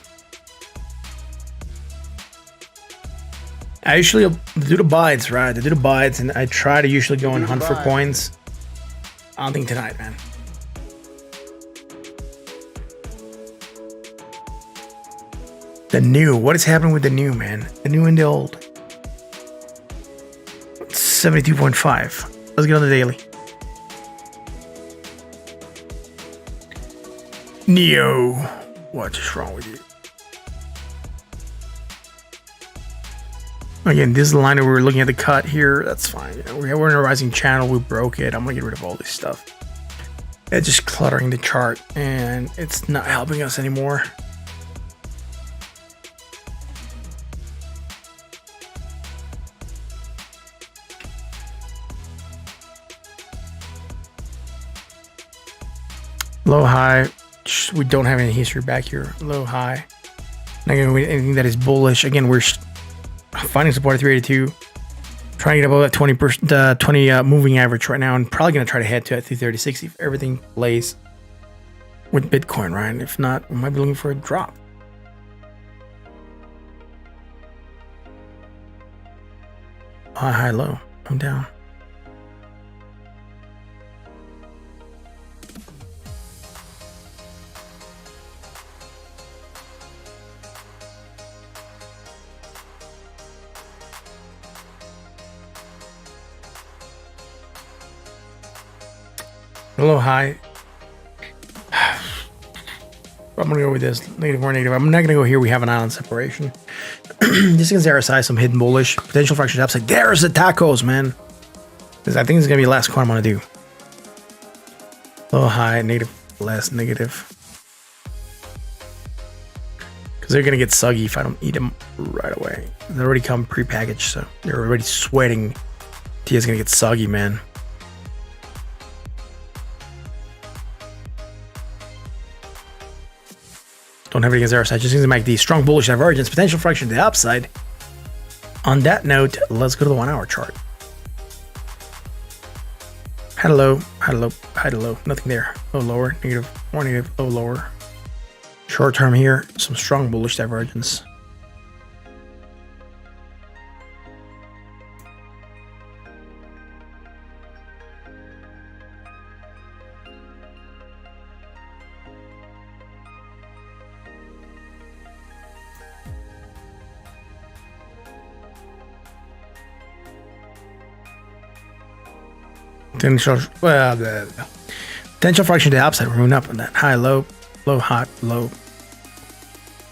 I usually do the bides, right? I do the bides, and I try to usually go and hunt for coins. I don't think tonight, man. The new. What is happening with the new, man? The new and the old. 72.5. Let's get on the daily. Neo. What's wrong with you? Again, this is the line that we were looking at the cut here. That's fine. We're in a rising channel. We broke it. I'm going to get rid of all this stuff. It's just cluttering the chart, and it's not helping us anymore. Low, high. We don't have any history back here. Low, high. Not going to win anything that is bullish. Again, we're finding support at 382. Trying to get above that 20 moving average right now, and probably going to try to head to at 336 if everything plays with Bitcoin, right? And if not, we might be looking for a drop. High, high, low. I'm down. A little high. I'm gonna go with this negative or negative. I'm not gonna go here. We have an island separation. Just against the RSI, some hidden bullish potential fractions upside. There's the tacos, man. Because I think it's gonna be the last coin I'm gonna do. Low, high, negative, less negative. Because they're gonna get soggy if I don't eat them right away. They already come pre-packaged, so they're already sweating. Tia's gonna get soggy, man. Don't have it against RSI, just using MACD. Strong bullish divergence, potential fraction to the upside. On that note, let's go to the 1 hour chart. High to low, high to low, high to low. Nothing there. Low, lower, negative, more negative, low, lower. Short term here, some strong bullish divergence. Potential, potential fraction to the upside. We're moving up on that high, low, low, hot, low,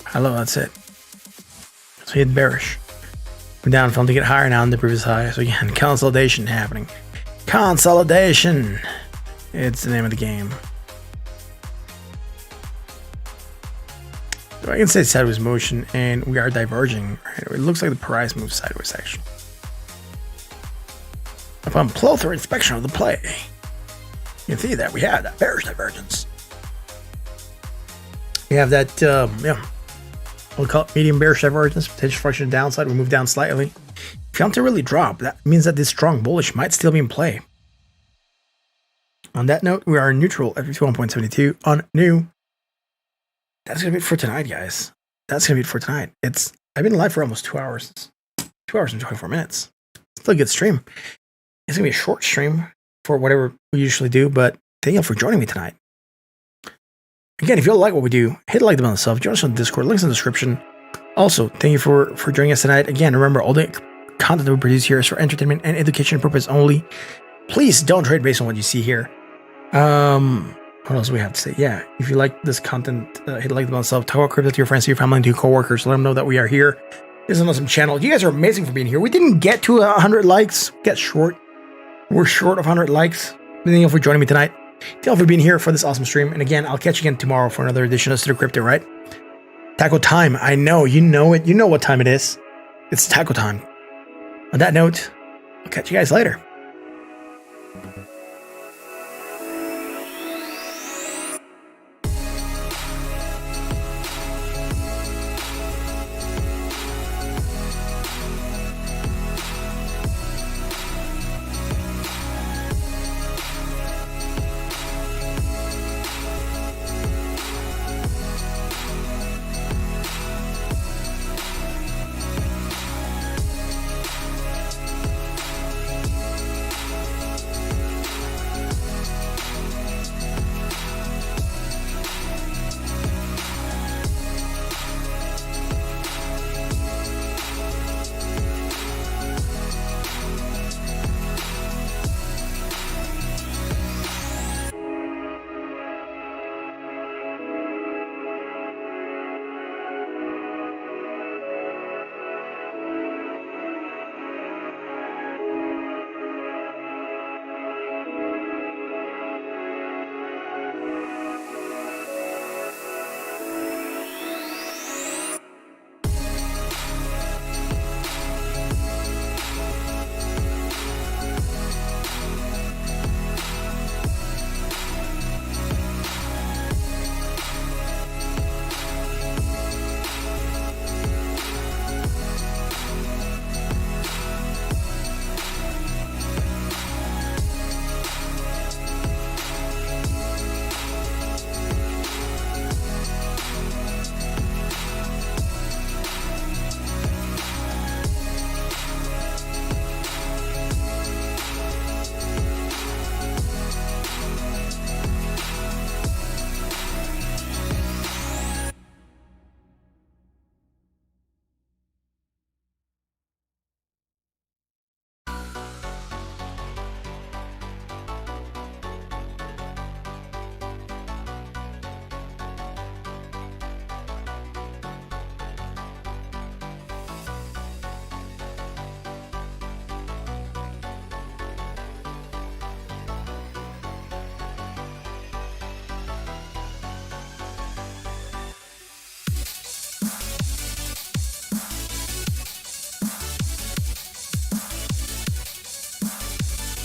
high, low. That's it. So hit bearish. We're down, film to get higher now than the previous high. So again, consolidation happening. Consolidation. It's the name of the game. So I can say sideways motion, and we are diverging. Right? It looks like the price moves sideways actually. Upon closer inspection of the play, you can see that we have that bearish divergence. We have that, we'll call it medium bearish divergence, potential fraction downside. We move down slightly. If you want to really drop, that means that this strong bullish might still be in play. On that note, we are neutral at 51.72 on new. That's gonna be it for tonight, guys. That's gonna be it for tonight. I've been live for almost 2 hours. 2 hours and 24 minutes. Still a good stream. It's gonna be a short stream for whatever we usually do, but thank you for joining me tonight. Again, if you all like what we do, hit the like button on itself. Join us on Discord. Links in the description. Also, thank you for joining us tonight. Again, remember, all the content that we produce here is for entertainment and education purpose only. Please don't trade based on what you see here. What else do we have to say? Yeah, if you like this content, hit the like button on itself. Talk about crypto to your friends, to your family, and to your coworkers. Let them know that we are here. This is an awesome channel. You guys are amazing for being here. We didn't get to 100 likes. Get short. We're short of 100 likes. Thank you for joining me tonight. Thank you for being here for this awesome stream. And again, I'll catch you again tomorrow for another edition of Studio Crypto, right? Taco time. I know. You know it. You know what time it is. It's taco time. On that note, I'll catch you guys later.